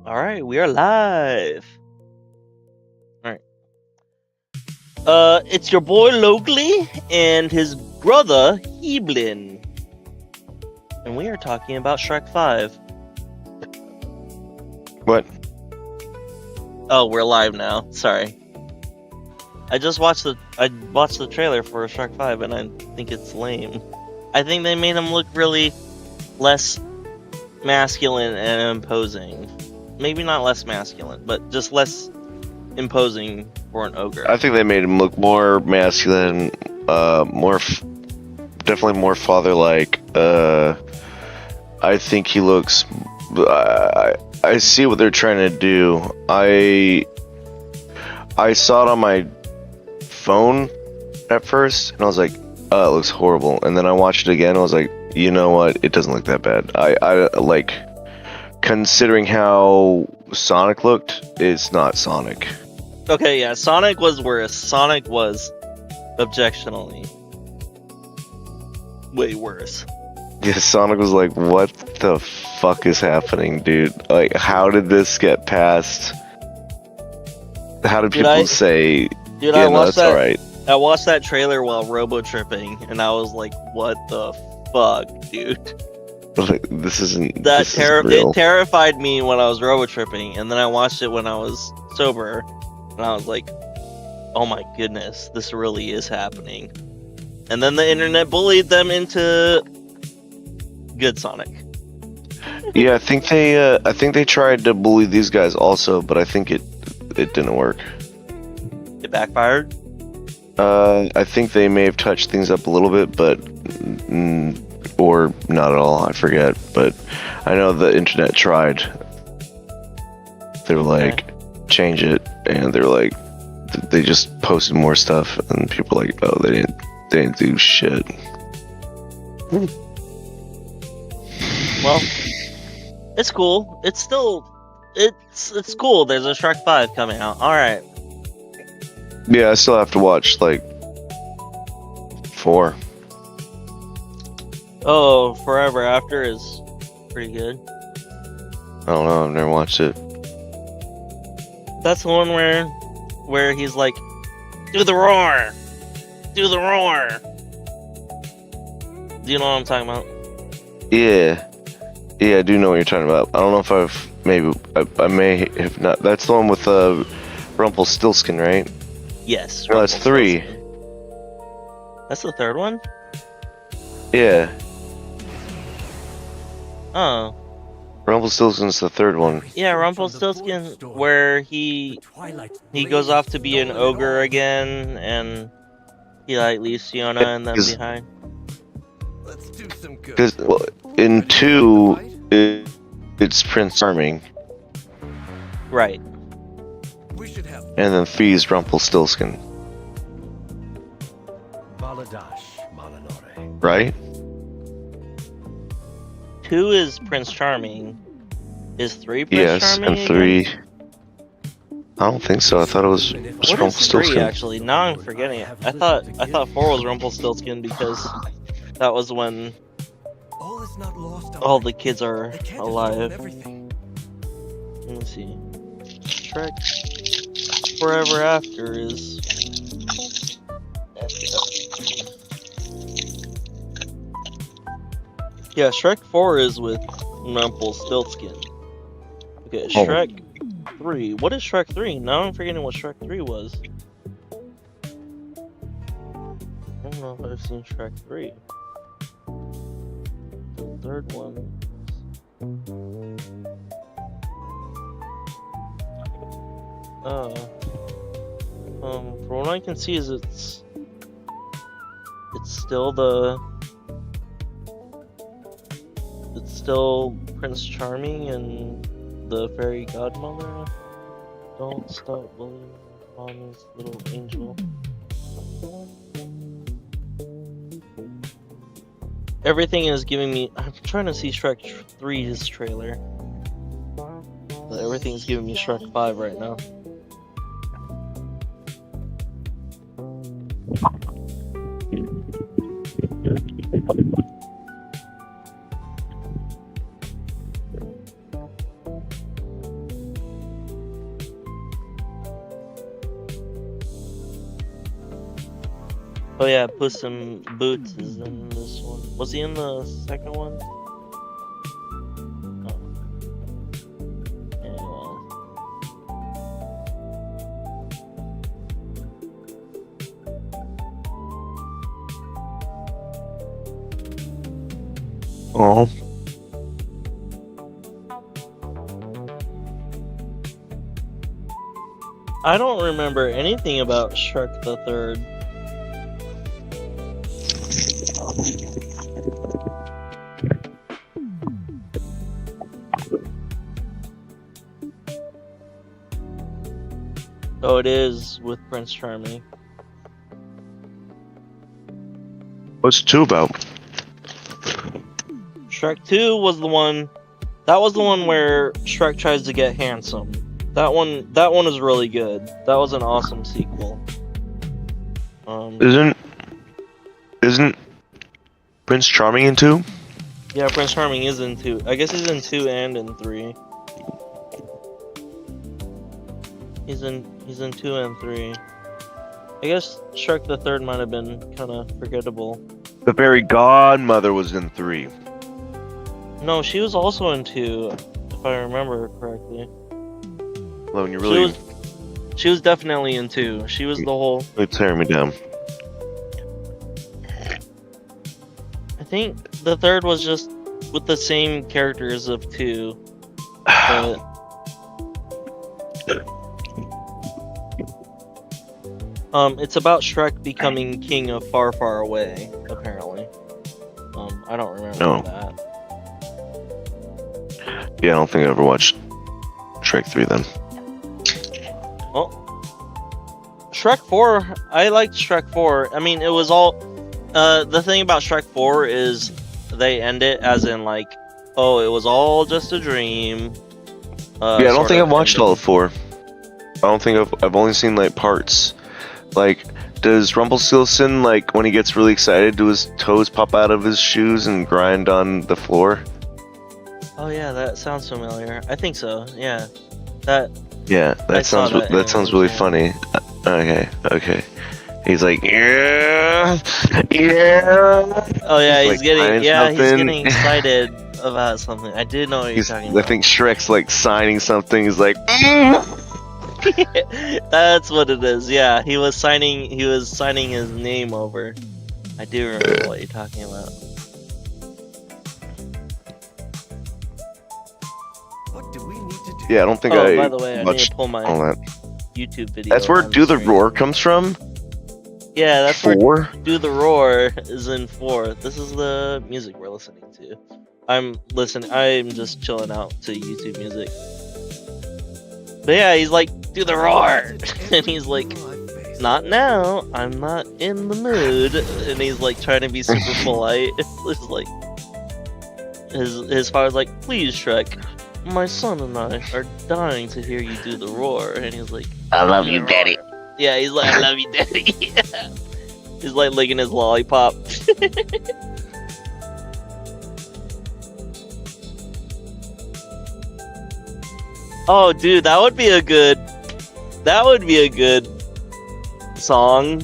All right, we are live. All right. It's your boy Locally and his brother Hiblin, and we are talking about Shrek 5. What? Oh, we're live now. Sorry. I watched the trailer for Shrek 5, and I think it's lame. I think they made him look really less masculine and imposing. Maybe not less masculine, but just less imposing for an ogre. I think they made him look more masculine, definitely more father-like. I think he looks. I see what they're trying to do. I saw it on my phone at first, and I was like, "Oh, it looks horrible." And then I watched it again, and I was like, "You know what? It doesn't look that bad." I like, considering how Sonic looked, it's not Sonic. Okay, yeah, Sonic was worse. Sonic was objectionably way worse. Yeah, Sonic was like, "What the fuck is happening, dude? Like, how did this get past? How did people say, dude, yeah, no, that's alright?" I watched that trailer while robo-tripping, and I was like, what the fuck, dude? Like, this isn't It terrified me when I was robo-tripping, and then I watched it when I was sober, and I was like, oh my goodness, this really is happening. And then the internet bullied them into good Sonic. Yeah, I think they tried to bully these guys also, but I think it didn't work. It backfired? I think they may have touched things up a little bit, but or not at all, I forget. But I know the internet tried. They were like, change it, and they were like, they just posted more stuff, and people were like, oh, they didn't do shit. Well, it's cool. It's cool. There's a Shrek 5 coming out. All right. Yeah, I still have to watch like 4. Oh, Forever After is pretty good. I don't know. I've never watched it. That's the one where he's like, do the roar. Do the roar. Do you know what I'm talking about? Yeah, I do know what you're talking about. I don't know if I may have not. That's the one with Rumpelstiltskin, right? Yes. No, that's 3. That's the third one? Yeah. Oh. Rumpelstiltskin's the third one. Yeah, Rumpelstiltskin, where he goes off to be an ogre again, and he like leaves Fiona and them behind. Because in 2, it's Prince Charming. Right. And then 3 is Rumpelstiltskin. Right? 2 is Prince Charming. Is 3 Prince Charming? Yes, and 3... I don't think so. I thought it was Rumpelstiltskin. 3, actually? Now I'm forgetting it. I thought 4 was Rumpelstiltskin because that was when all the kids are alive. Let me see. Shrek Forever After is... Yeah, Shrek 4 is with Rumpelstiltskin. Okay, Shrek 3. What is Shrek 3? Now I'm forgetting what Shrek 3 was. I don't know if I've seen Shrek 3. The third one. From what I can see is it's still Prince Charming and the fairy godmother. Don't stop believing Mommy's little angel. Everything is giving me... I'm trying to see Shrek 3's trailer. But everything's giving me Shrek 5 right now. Oh yeah, Puss in Boots is in this one. Was he in the second one? Oh. Yeah, he was. Oh, I don't remember anything about Shrek the Third. Oh, it is with Prince Charming. what's 2 about? Shrek 2 was the one. That was the one where Shrek tries to get handsome. That one is really good. That was an awesome sequel. Isn't Prince Charming in 2? Yeah, Prince Charming is in 2. I guess he's in 2 and in 3. He's in 2 and 3. I guess Shrek the Third might have been kind of forgettable. The fairy godmother was in 3. No, she was also in 2, if I remember correctly. Well, when you really She was definitely in 2. She was the whole. tearing me down. I think the third was just with the same characters of 2. But it's about Shrek becoming king of Far, Far Away, apparently. I don't remember No. that. Yeah, I don't think I ever watched Shrek 3 then. Well, Shrek 4, I liked Shrek 4. I mean, it was all. The thing about Shrek 4 is they end it as in, like, oh, it was all just a dream. Yeah, I don't sort think of I've watched ending. all of 4. I don't think I've only seen like parts. Like, does Rumpelstiltskin, like, when he gets really excited, do his toes pop out of his shoes and grind on the floor? Oh, yeah, that sounds familiar. I think so, yeah. That. Yeah, I saw that sounds really yeah. funny. Okay. He's like, yeah. Oh, yeah, He's, he's like, getting. signing Yeah, he's something. getting excited about something. I did know what you're talking I about. think Shrek's like signing something. He's like, That's what it is. Yeah, he was signing his name over. I do remember what you're talking about. What do we need to do? yeah, I don't think Oh, I by the way, I need watched to pull my all that. YouTube video. That's where on Do the screen. Roar comes from? Yeah, that's where 4? Do the Roar is in 4. This is the music we're listening to. I'm just chilling out to YouTube music. But yeah, he's like, do the roar! And he's like, not now, I'm not in the mood. And he's like trying to be super polite. It's like his father's like, please, Shrek, my son and I are dying to hear you do the roar. And he's like, I love "Do you, the Daddy. roar." Yeah, he's like, I love you, Daddy. He's like licking his lollipop. Oh, dude, that would be a good song.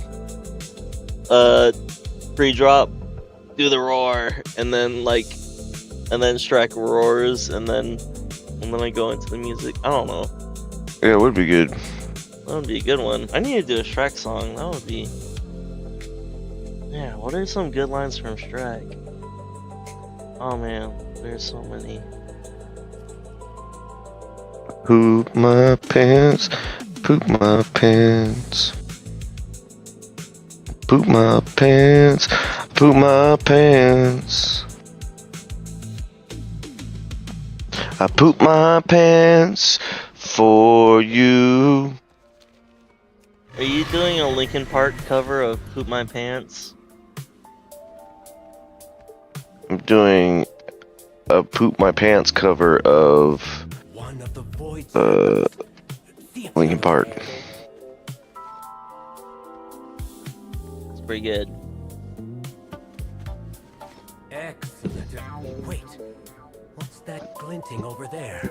Pre-drop, do the roar, and then Shrek roars, and then I go into the music. I don't know. Yeah, it would be good. That would be a good one. I need to do a Shrek song. That would be. Yeah, what are some good lines from Shrek? Oh man, there's so many. Poop my pants, poop my pants. Poop my pants, poop my pants. I poop my pants for you. Are you doing a Linkin Park cover of Poop My Pants? I'm doing a poop my pants cover of One of the voids. Linkin Park. It's pretty good. Excellent. Wait, what's that glinting over there?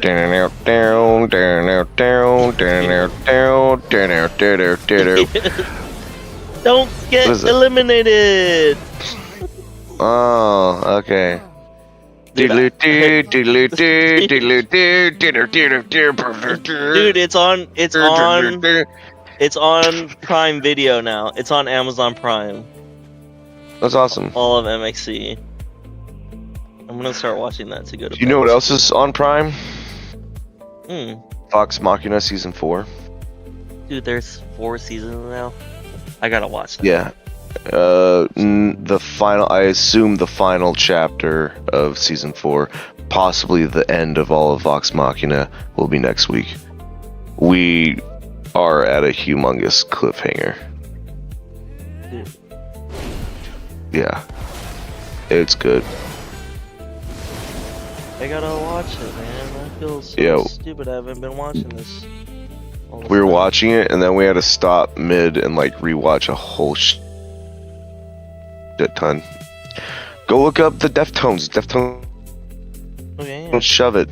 Don't get What is it? eliminated. Oh, okay. Dude, Dude, it's on Prime Video now. It's on Amazon Prime. That's awesome. All of MXC. I'm gonna start watching that to go to bed. You know what else is on Prime? Hmm. Vox Machina season 4. Dude, there's 4 seasons now. I gotta watch that. Yeah. The final, I assume the final chapter of season 4, possibly the end of all of Vox Machina, will be next week. We are at a humongous cliffhanger. Dude. Yeah. It's good. I gotta watch it, man. I feel so Yeah. stupid. I haven't been watching this. all this We were time. watching it, and then we had to stop mid and like rewatch a whole shit ton. Go look up the Deftones. Deftones, Okay, yeah. don't shove it.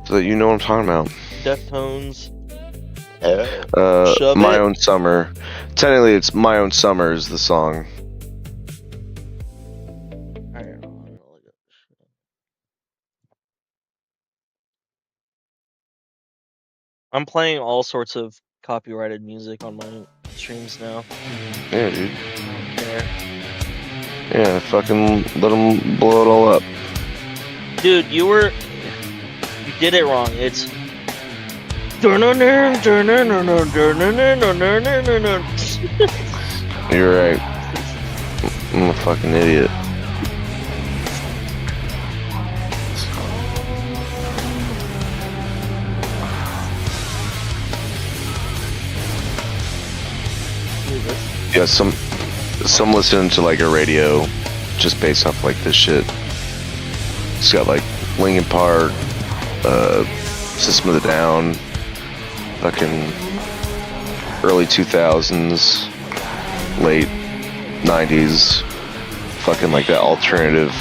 So that you know what I'm talking about. Deftones. Shove My It? Own Summer. Technically, it's My Own Summer is the song. Alright, I'm gonna look up this shit. I'm playing all sorts of copyrighted music on my streams now. Yeah, dude. There. Yeah, fucking let them blow it all up. Dude, you did it wrong. It's You're right. I'm a fucking idiot. Yeah, some listening to like a radio just based off like this shit. It's got like Linkin Park, System of the Down, fucking early 2000s, late 90s, fucking like that alternative,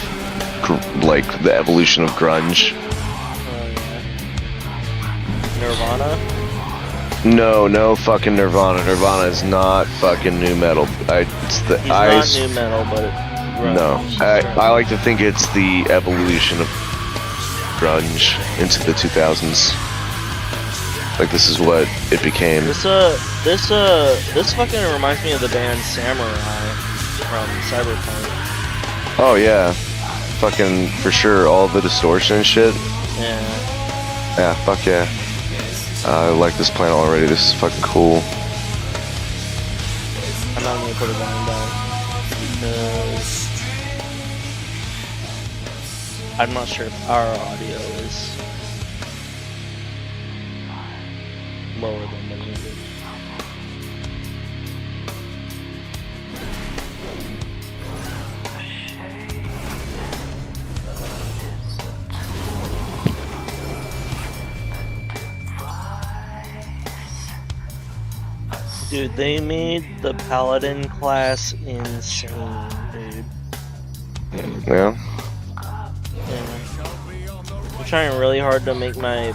like the evolution of grunge. Nirvana? No fucking Nirvana. Nirvana is not fucking new metal. It's the He's not new metal, but No, I like to think it's the evolution of grunge into the 2000s. Like this is what it became. This fucking reminds me of the band Samurai from Cyberpunk. Oh yeah, fucking for sure. All the distortion and shit. Yeah. Yeah, fuck yeah. I like this planet already. This is fucking cool. I'm not gonna put it down because I'm not sure if our audio is lower than the music. Dude, they made the Paladin class insane, dude. Yeah. I'm trying really hard to make my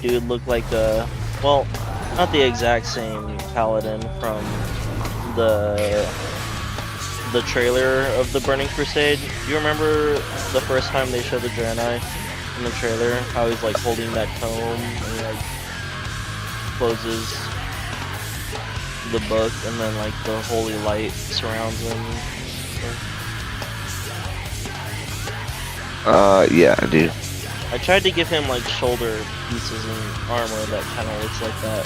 dude look like a, well, not the exact same Paladin from the trailer of the Burning Crusade. You remember the first time they showed the Draenei in the trailer? How he's like holding that tome and he like closes the book and then like the holy light surrounds him. Yeah, I do. I tried to give him like shoulder pieces and armor that kind of looks like that.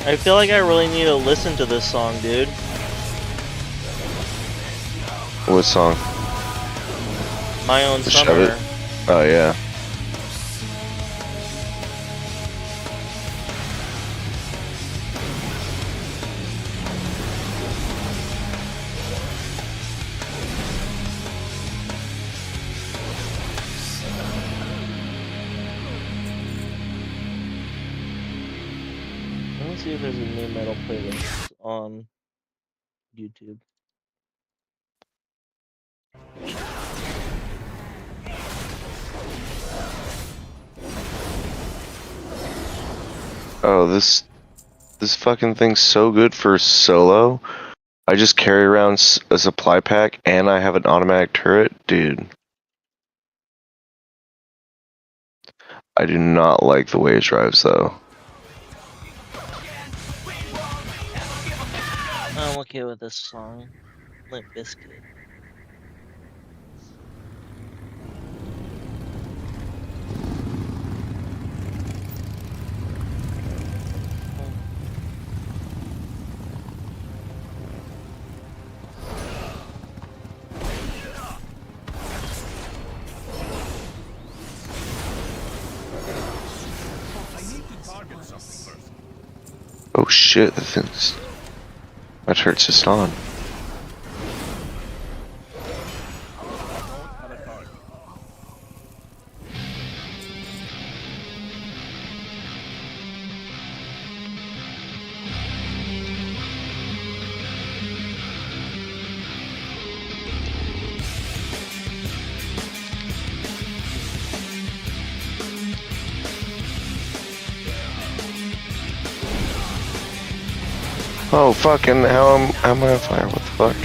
I feel like I really need to listen to this song, dude. What song? My Own Shove Summer. It? Oh yeah. Let me see if there's a new metal playlist on YouTube. Oh, this fucking thing's so good for solo. I just carry around a supply pack and I have an automatic turret, dude. I do not like the way it drives though. I'm okay with this song. Limp Bizkit. Oh shit, the thing's... my turret's just on. Oh fucking, how am I on fire? What the fuck?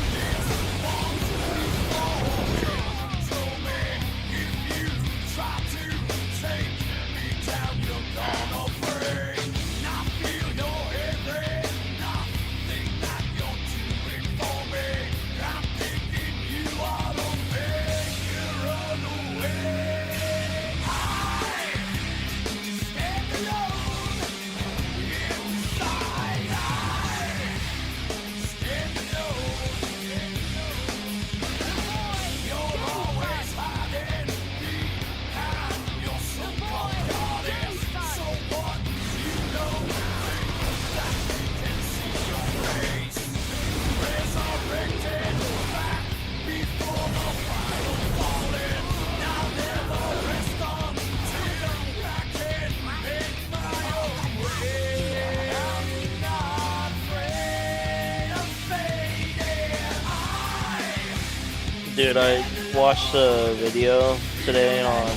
Dude, I watched a video today on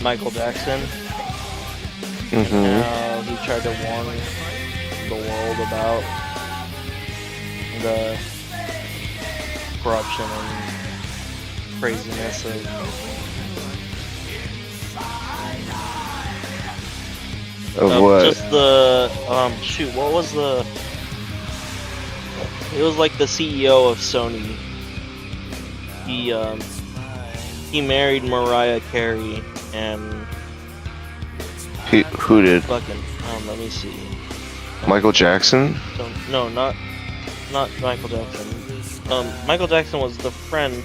Michael Jackson. And he tried to warn the world about the corruption and craziness of what? Just the shoot, what was the? It was like the CEO of Sony. He married Mariah Carey and Who did? fucking let me see. Michael Jackson? No, not Michael Jackson. Michael Jackson was a friend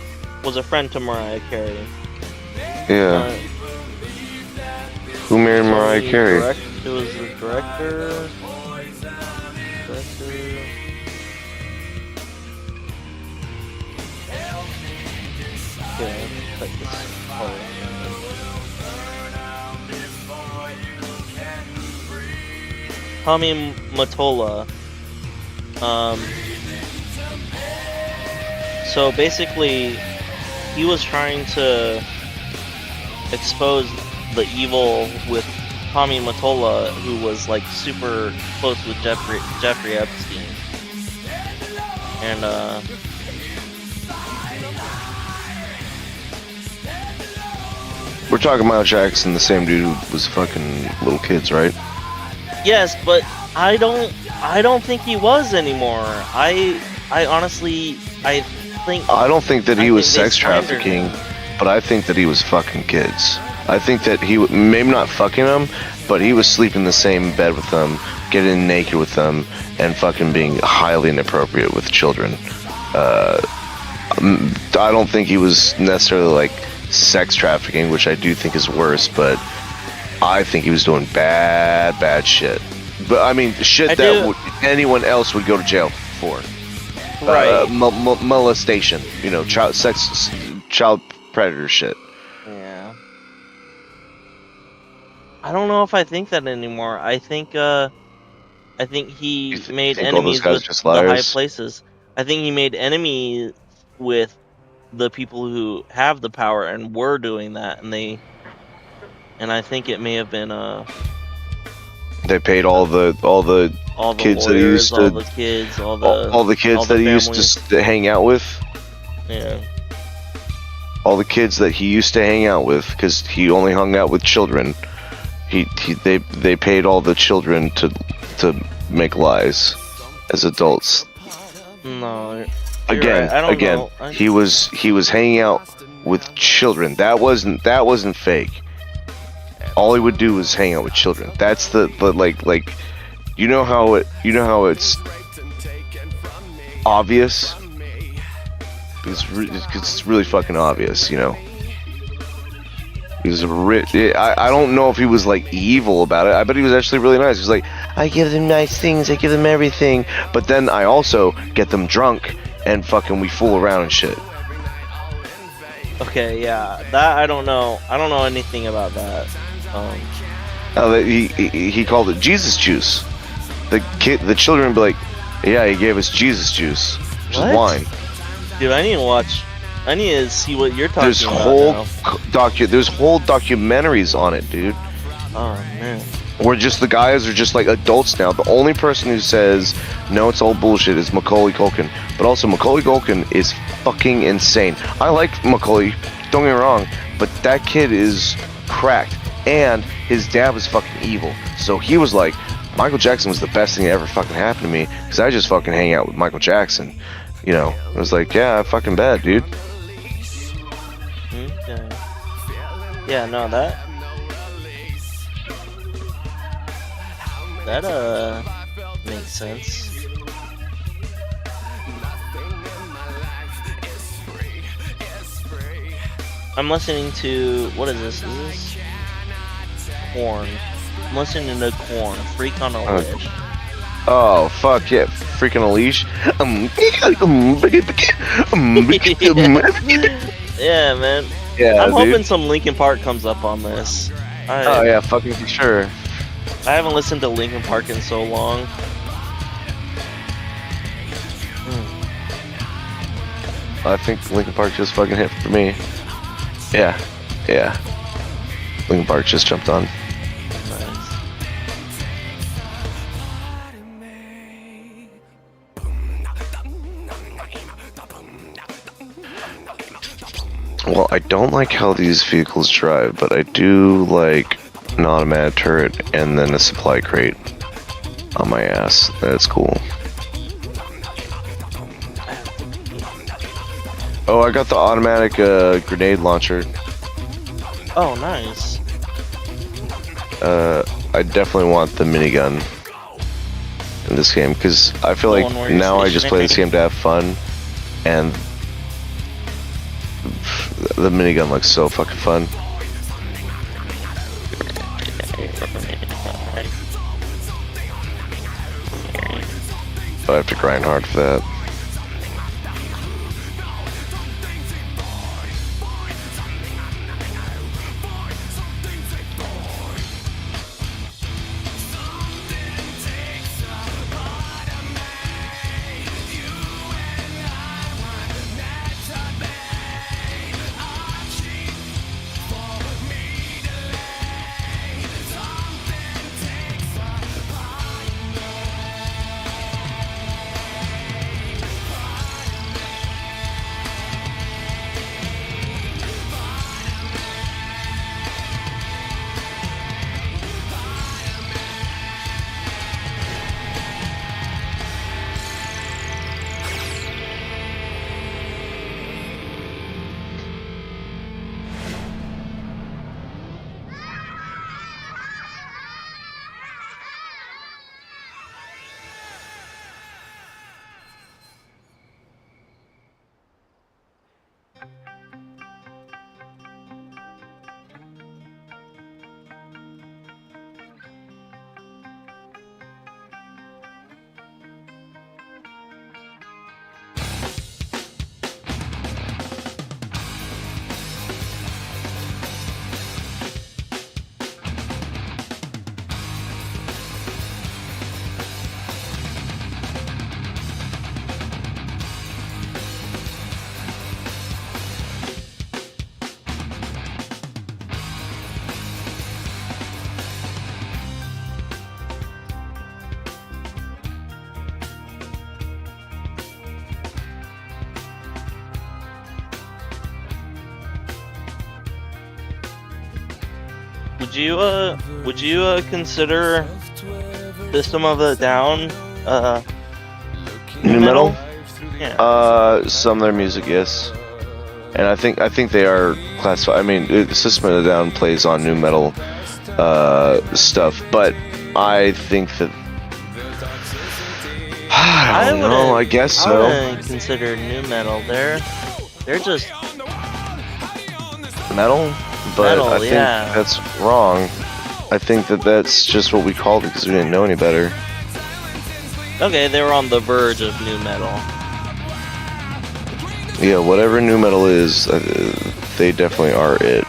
to Mariah Carey. Yeah. Who married Mariah Carey? It was the director. Okay, cut this part. Tommy Mottola. So basically, he was trying to expose the evil with Tommy Mottola, who was like super close with Jeffrey Epstein, and we're talking about Jackson, the same dude who was fucking little kids, right? yes, but I don't think he was anymore. I honestly, I don't think that he was they sex slandered trafficking, him. but I think that he was fucking kids. I think that he maybe not fucking them, but he was sleeping in the same bed with them, getting naked with them, and fucking being highly inappropriate with children. I don't think he was necessarily like sex trafficking, which I do think is worse, but I think he was doing bad shit. But I mean, shit anyone else would go to jail for. Right. Molestation, you know, child predator shit. Yeah. I don't know if I think that anymore. I think I think he You made think all those enemies guys with are just the high liars? places. I think he made enemies with the people who have the power and were doing that, and I think it may have been They paid all the all the kids that he lawyers, used all to the kids, all the kids all the that he used families. to hang out with. Yeah. All the kids that he used to hang out with, because he only hung out with children. They paid all the children to make lies as adults. No. You're Again, right. I don't again, know. he was hanging out with children. That wasn't fake. All he would do was hang out with children. That's the like you know how it's obvious. It's really fucking obvious, you know. He was I don't know if he was like evil about it. I bet he was actually really nice. He was like, I give them nice things, I give them everything, but then I also get them drunk and fucking we fool around and shit. Okay, yeah. That I don't know. I don't know anything about that. He called it Jesus juice. The children would be like, yeah, he gave us Jesus juice, which What? is wine. Dude, I need to watch. I need to see what you're talking There's about whole now. there's whole documentaries on it, dude. Oh man. Where just the guys are just like adults now. The only person who says no, it's all bullshit is Macaulay Culkin. But also Macaulay Culkin is fucking insane. I like Macaulay, don't get me wrong, but that kid is cracked, and his dad was fucking evil. So he was like, Michael Jackson was the best thing that ever fucking happened to me because I just fucking hang out with Michael Jackson. You know, it was like, yeah, I fucking bet, dude. Okay. Yeah, no, that makes sense. I'm listening to, what is this? Is this Corn? I'm listening to Corn, Freak on a Leash. Oh fuck yeah, freaking a leash. Yeah, man. Yeah, I'm hoping dude. some Linkin Park comes up on this. Oh yeah, fucking for sure. I haven't listened to Linkin Park in so long. I think Linkin Park just fucking hit for me. Yeah, yeah. Linkin Park just jumped on. Nice. Well, I don't like how these vehicles drive, but I do like an automatic turret and then a supply crate on my ass. That's cool. Oh, I got the automatic grenade launcher. Oh, nice. I definitely want the minigun in this game because I feel The like one where you're now I just play this stationary? game to have fun, and the minigun looks so fucking fun. But I have to grind hard for that. would you consider System of a Down New metal? Yeah. Some of their music, yes. And I think they are classified. I mean, System of a Down plays on new metal stuff, but I think that I don't know. I guess I so. wouldn't consider new metal. They're just Metal, but Metal, I think yeah. that's wrong. I think that that's just what we called it because we didn't know any better. okay. They were on the verge of new metal. Yeah, whatever new metal is, they definitely are it.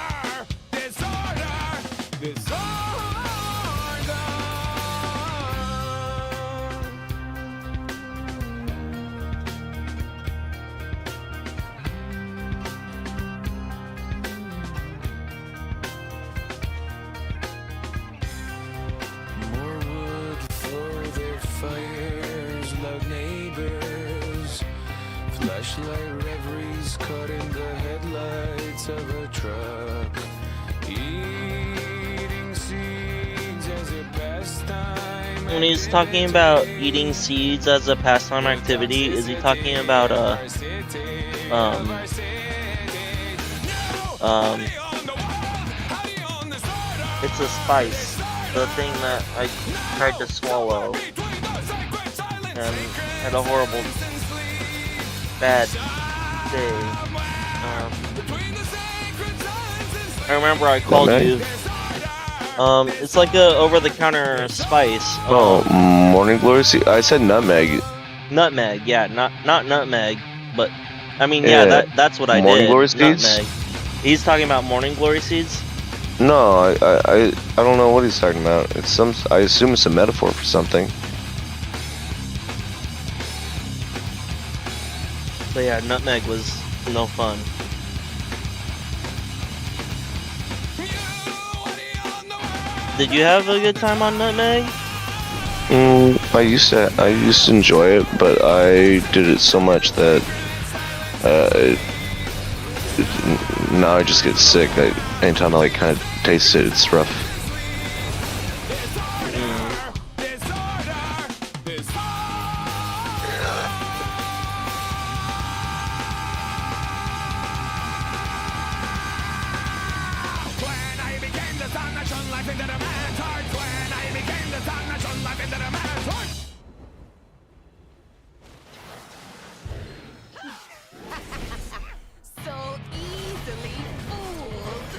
More wood for their fires, loud neighbors, flashlight reveries caught in the headlights of a truck, eating seeds as a pastime. When he's talking about eating seeds as a pastime activity, is he talking about it's a spice, the thing that I tried to swallow and had a horrible bad day. I remember I called you. It's like a over-the-counter spice. Morning glory. I said nutmeg. Nutmeg, yeah, not nutmeg, but I mean, Yeah, that's what I morning did. glory seeds? Nutmeg. He's talking about morning glory seeds. No, I don't know what he's talking about. It's some. I assume it's a metaphor for something. But yeah, nutmeg was no fun. Did you have a good time on nutmeg? I used to enjoy it, but I did it so much that now I just get sick. Anytime I kind of taste it, it's rough. So easily fooled.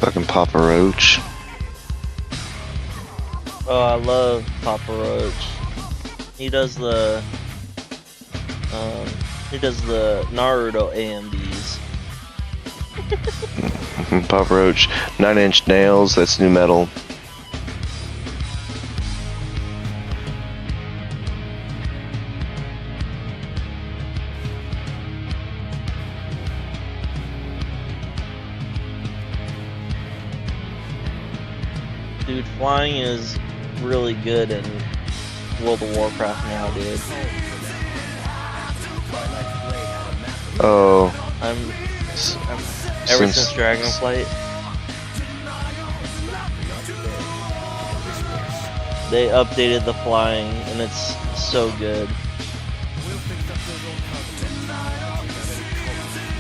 Fucking Papa Roach. Oh, I love Papa Roach. He does the Naruto AMVs. Papa Roach. 9 Inch Nails, that's new metal. Dude, flying is really good in World of Warcraft now, dude. Oh. Ever since Dragonflight, they updated the flying, and it's so good.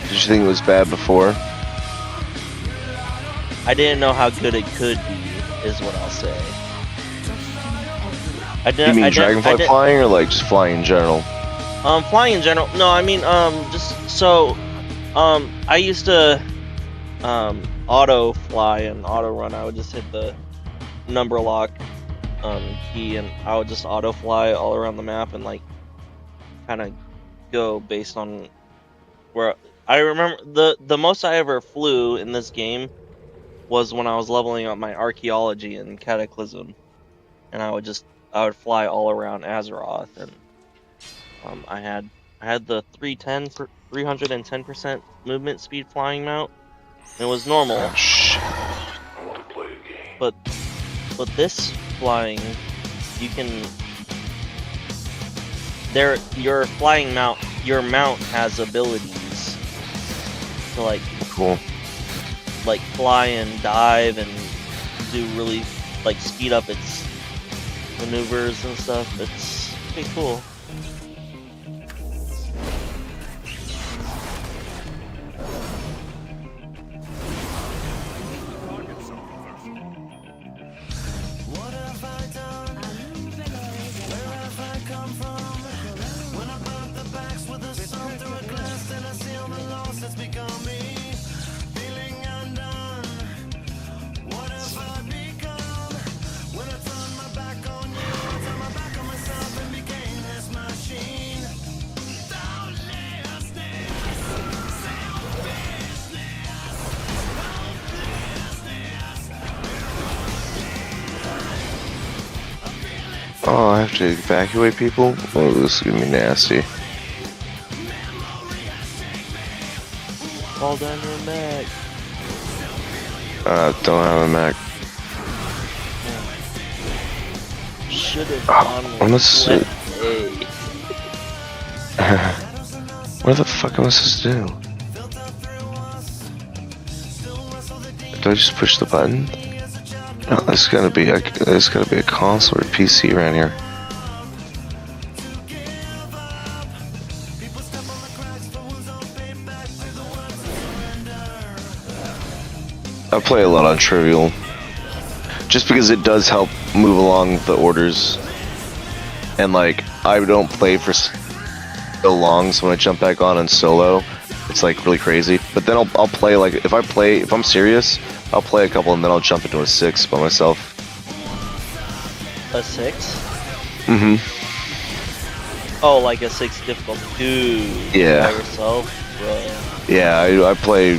Did you think it was bad before? I didn't know how good it could be, is what I'll say. You mean Dragonflight flying, or like just flying in general? Flying in general. No, I mean, just so, I used to, auto fly and auto run. I would just hit the number lock, key, and I would just auto fly all around the map and like, kind of go based on where. I remember the most I ever flew in this game was when I was leveling up my archaeology in Cataclysm, and I would fly all around Azeroth, and I had the 310% movement speed flying mount. It was normal. Oh, shit. But this flying, you can your flying mount, your mount has abilities to like Cool. like fly and dive and do really like speed up its maneuvers and stuff. It's pretty cool. Oh, I have to evacuate people? Oh, this is gonna be nasty. Fall down your neck. Don't have a Mac. Should have Oh, gone I'm with supposed Select A. What the fuck am I supposed to do? Do I just push the button? No, there's gotta be a console or a PC around here. I play a lot on Trivial, just because it does help move along the orders, and like I don't play for so long, so when I jump back on solo, it's like really crazy. But then I'll play like if I'm serious, I'll play a couple and then I'll jump into a 6 by myself. A 6? Mm-hmm. Oh, like a 6 difficulty. Dude. Yeah. By yourself, bro. Yeah, I play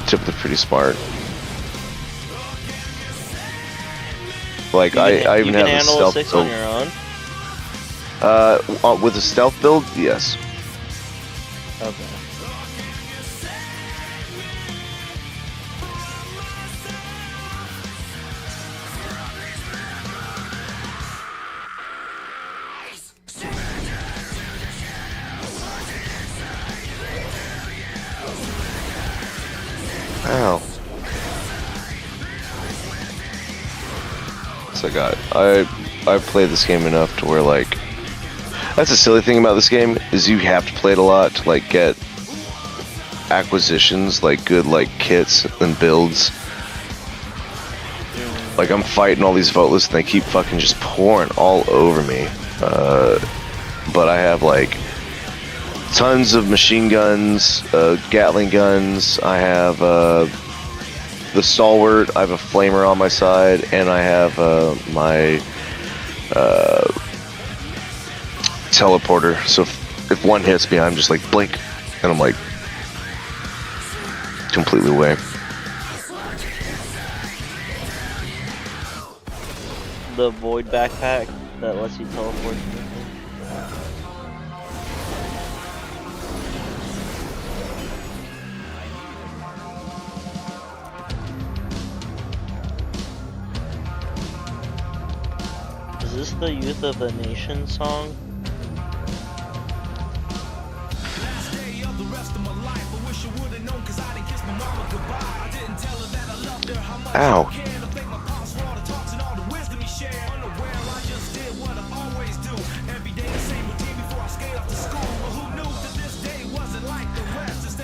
typically pretty smart. Like I even have a stealth build. You can handle a 6 build. on your own? With a stealth build, yes. Okay. Ow. So I played this game enough to where like that's a silly thing about this game is you have to play it a lot to like get acquisitions, like good like kits and builds. Like I'm fighting all these vote lists and they keep fucking just pouring all over me. But I have like tons of machine guns, Gatling guns. I have the stalwart. I have a flamer on my side, and I have my teleporter. So if one hits me, I'm just like blink, and I'm like completely away. The void backpack that lets you teleport. Is this the Youth of the Nation song? Ow.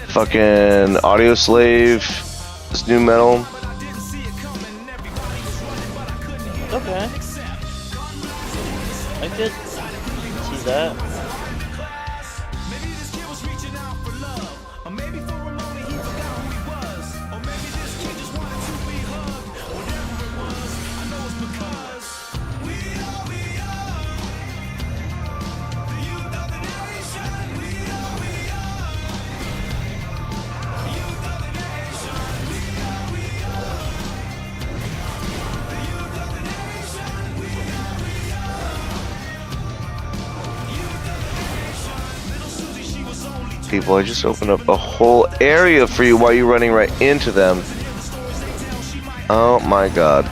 Fucking Audio Slave, this new metal. Okay. I could see that. People, I just opened up a whole area for you while you're running right into them. Oh my god.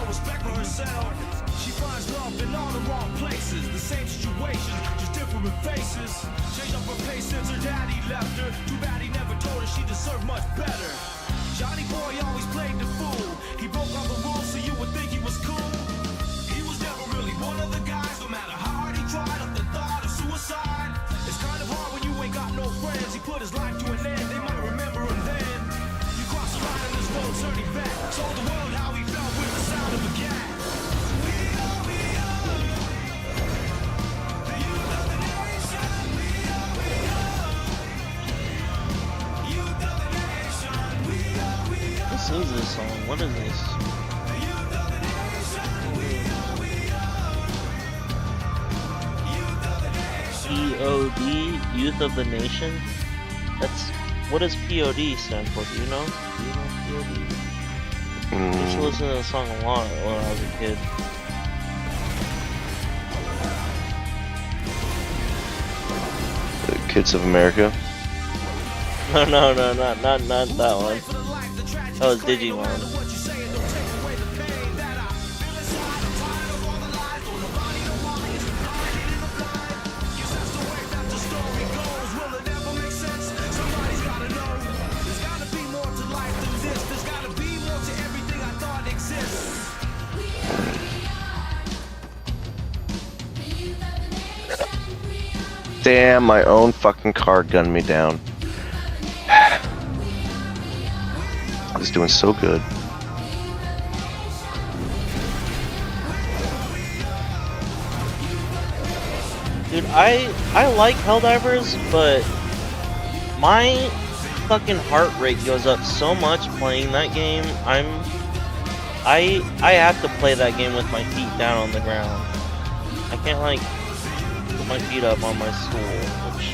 What is this song? What is this? POD, Youth of the Nation? That's... What does POD stand for? Do you know? Do you know POD? I used to listen to the song a lot when I was a kid. The Kids of America. No, not that one. That was Digimon. Damn, my own fucking car gunned me down. I was doing so good. Dude, I like Helldivers, but my fucking heart rate goes up so much playing that game. I have to play that game with my feet down on the ground. I can't like put my feet up on my stool, which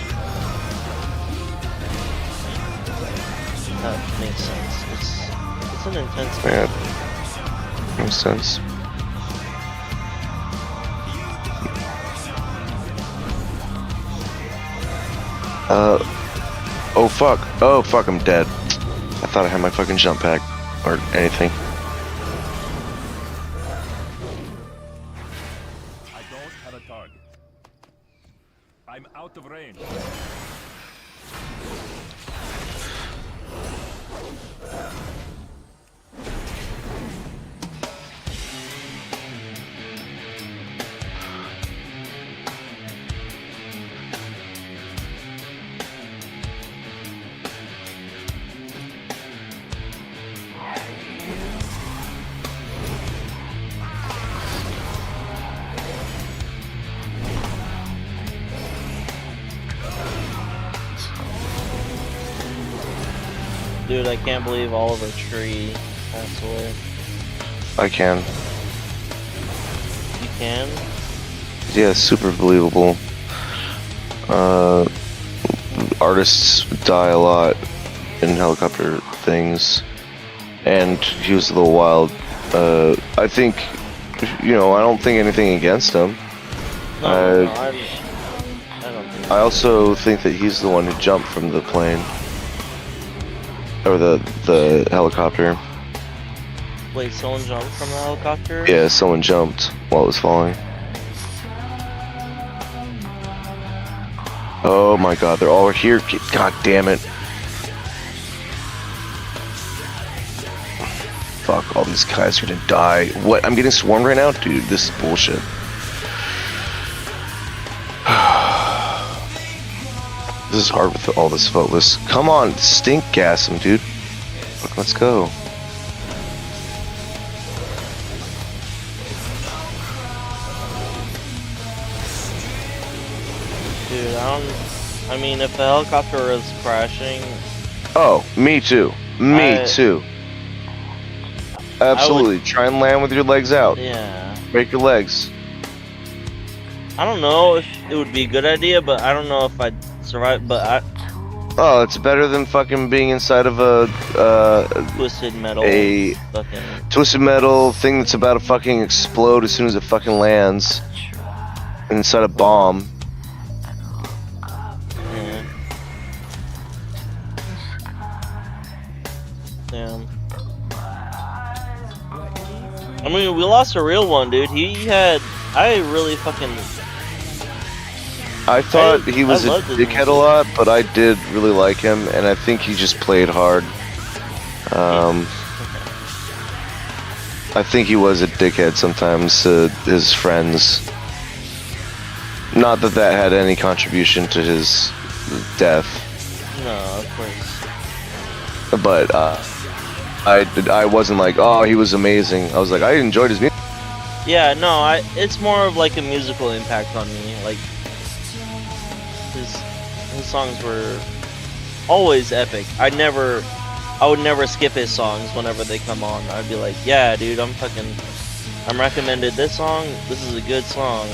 that makes sense. It's an intense game. Yeah, makes sense. Oh fuck, I'm dead. I thought I had my fucking jump pack or anything. I don't have a target. I'm out of range. Dude, I can't believe Oliver Tree Pass away. I can. You can? Yeah, super believable. Artists die a lot in helicopter things, and he was a little wild. I think, I don't think anything against him. No, I don't think I also think that he's the one who jumped from the plane. Or the helicopter. Wait, someone jumped from the helicopter? Yeah, someone jumped while it was falling. Oh my god, they're all here. God damn it. Fuck, all these guys are gonna die. What? I'm getting swarmed right now? Dude, this is bullshit. This is hard with all this focus. Come on, stink gas him, dude. Fuck, let's go. Dude, I mean, if the helicopter is crashing... Oh, me too. Me I- too. Absolutely. Try and land with your legs out. Yeah. Break your legs. I don't know if it would be a good idea, but I don't know if I'd survive, but Oh, it's better than fucking being inside of a twisted metal fucking... twisted metal thing that's about to fucking explode as soon as it fucking lands inside a bomb. Yeah. Damn. I mean, we lost a real one, dude. I really fucking... I thought he was a loved his dickhead music. a lot, but I did really like him, and I think he just played hard. I think he was a dickhead sometimes to his friends. Not that that had any contribution to his death, No, of course. but I wasn't like, oh, he was amazing. I was like, I enjoyed his music. Yeah, no, it's more of like a musical impact on me. Like, his songs were always epic. I would never skip his songs whenever they come on. I'd be like, yeah, dude, I'm recommended this song. This is a good song.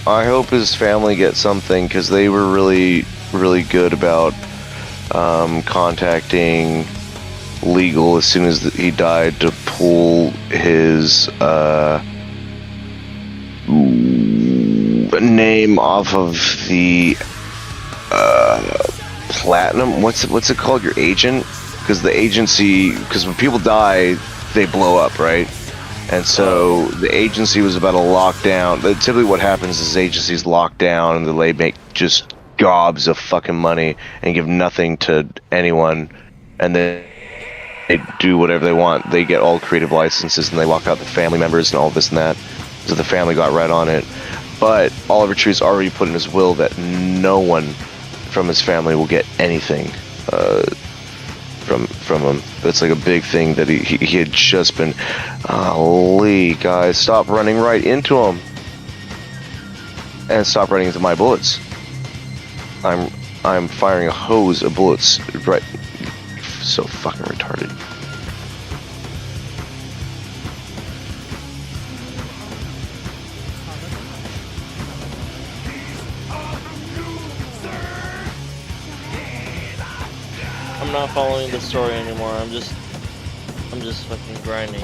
I hope his family gets something, because they were really, really good about contacting legal as soon as he died to pull his name off of the platinum. What's it called? Your agent? Because the agency, because when people die, they blow up, right? And so the agency was about to lock down. Typically, what happens is agencies lock down and they make just gobs of fucking money and give nothing to anyone, and then they do whatever they want. They get all creative licenses and they lock out the family members and all this and that. So the family got right on it. But Oliver Tree's already put in his will that no one from his family will get anything from him. That's like a big thing that he had just been. Lee, guys, stop running right into him, and stop running into my bullets. I'm firing a hose of bullets right. So fucking retarded. I'm not following the story anymore. I'm just fucking grinding.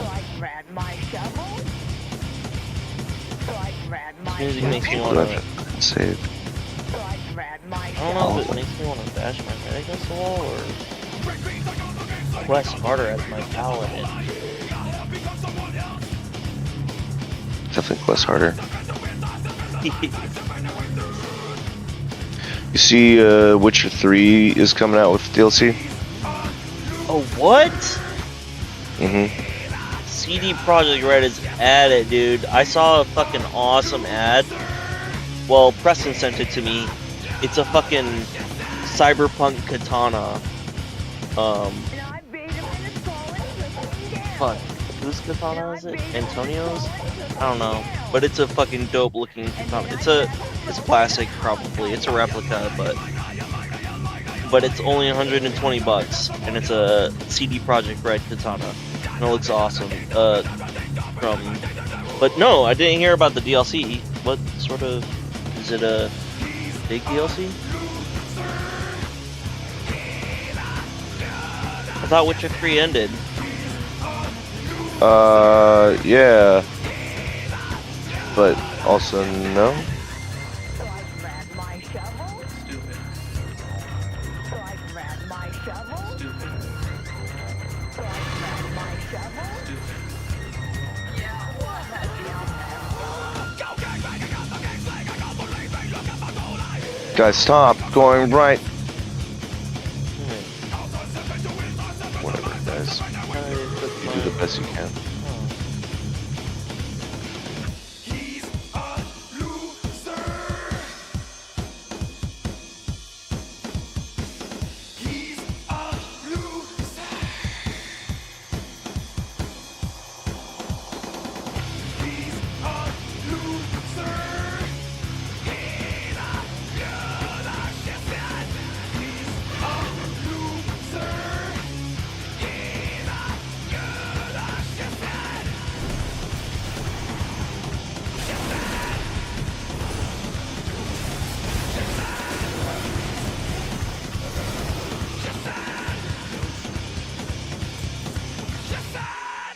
Music makes me want to. Save. I don't know if it makes me want to bash my head against the wall or press harder as my paladin. Definitely quest harder. You see, Witcher 3 is coming out with DLC. Oh, what? Mm-hmm. CD Projekt Red is at it, dude. I saw a fucking awesome ad. Well, Preston sent it to me. It's a fucking cyberpunk katana. Fuck. Whose katana is it? Antonio's? I don't know. But it's a fucking dope looking katana. It's plastic probably. It's a replica, but it's only $120 and it's a CD Projekt Red katana. and it looks awesome. But no, I didn't hear about the DLC. What sort of, is it a big DLC? I thought Witcher 3 ended. Yeah. But also no. So I grabbed my shovel. Stupid. So I grabbed my shovel. Stupid. So I grabbed my shovel. Stupid. Yeah, what has Guys, stop going right. Whatever, guys. Do the best you can.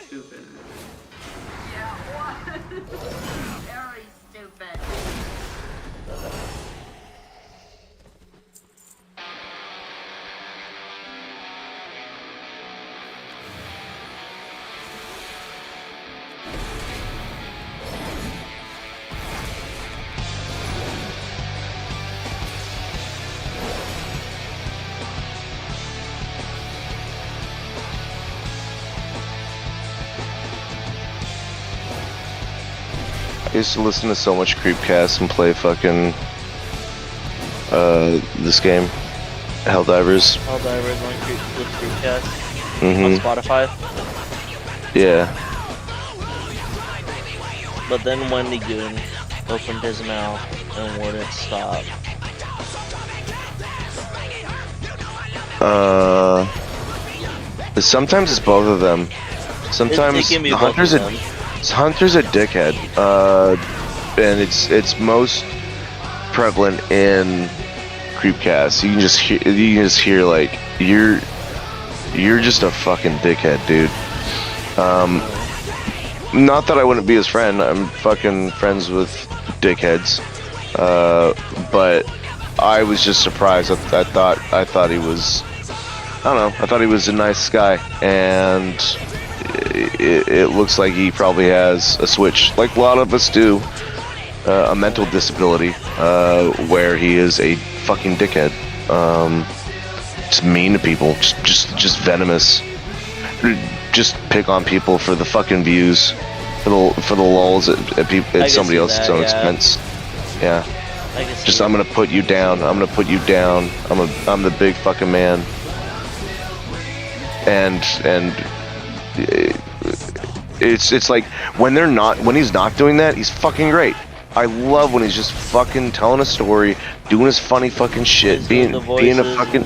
Stupid. Yeah, what? Very stupid. I used to listen to so much Creepcast and play fucking this game, Helldivers. Helldivers on with Creepcast on Mm-hmm. Spotify. Yeah. But then Wendy Goon opened his mouth and wouldn't stop. Sometimes it's both of them. Sometimes It can be both of them. Hunter's a dickhead. And it's most prevalent in Creepcast. You can just hear like you're just a fucking dickhead, dude. Not that I wouldn't be his friend. I'm fucking friends with dickheads. But I was just surprised. I thought he was. I don't know. I thought he was a nice guy, and it looks like he probably has a switch, like a lot of us do, a mental disability, where he is a fucking dickhead, just mean to people, just venomous, just pick on people for the fucking views, for the lulz at somebody else's own expense. Yeah. Just I'm gonna put you down. I'm gonna put you down. I'm the big fucking man. And it's like when he's not doing that, he's fucking great. I love when he's just fucking telling a story, doing his funny fucking shit, being a fucking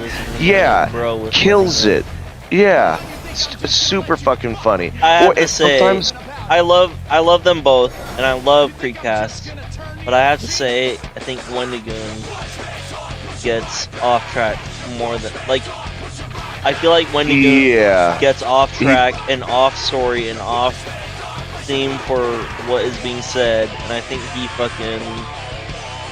kills it. Yeah, it's super fucking funny. I have to say, I love them both, and I love Creepcast, but I have to say, I think Wendy Goon gets off track more than I feel like Wendy Goon gets off track and off story and off theme for what is being said, and I think he fucking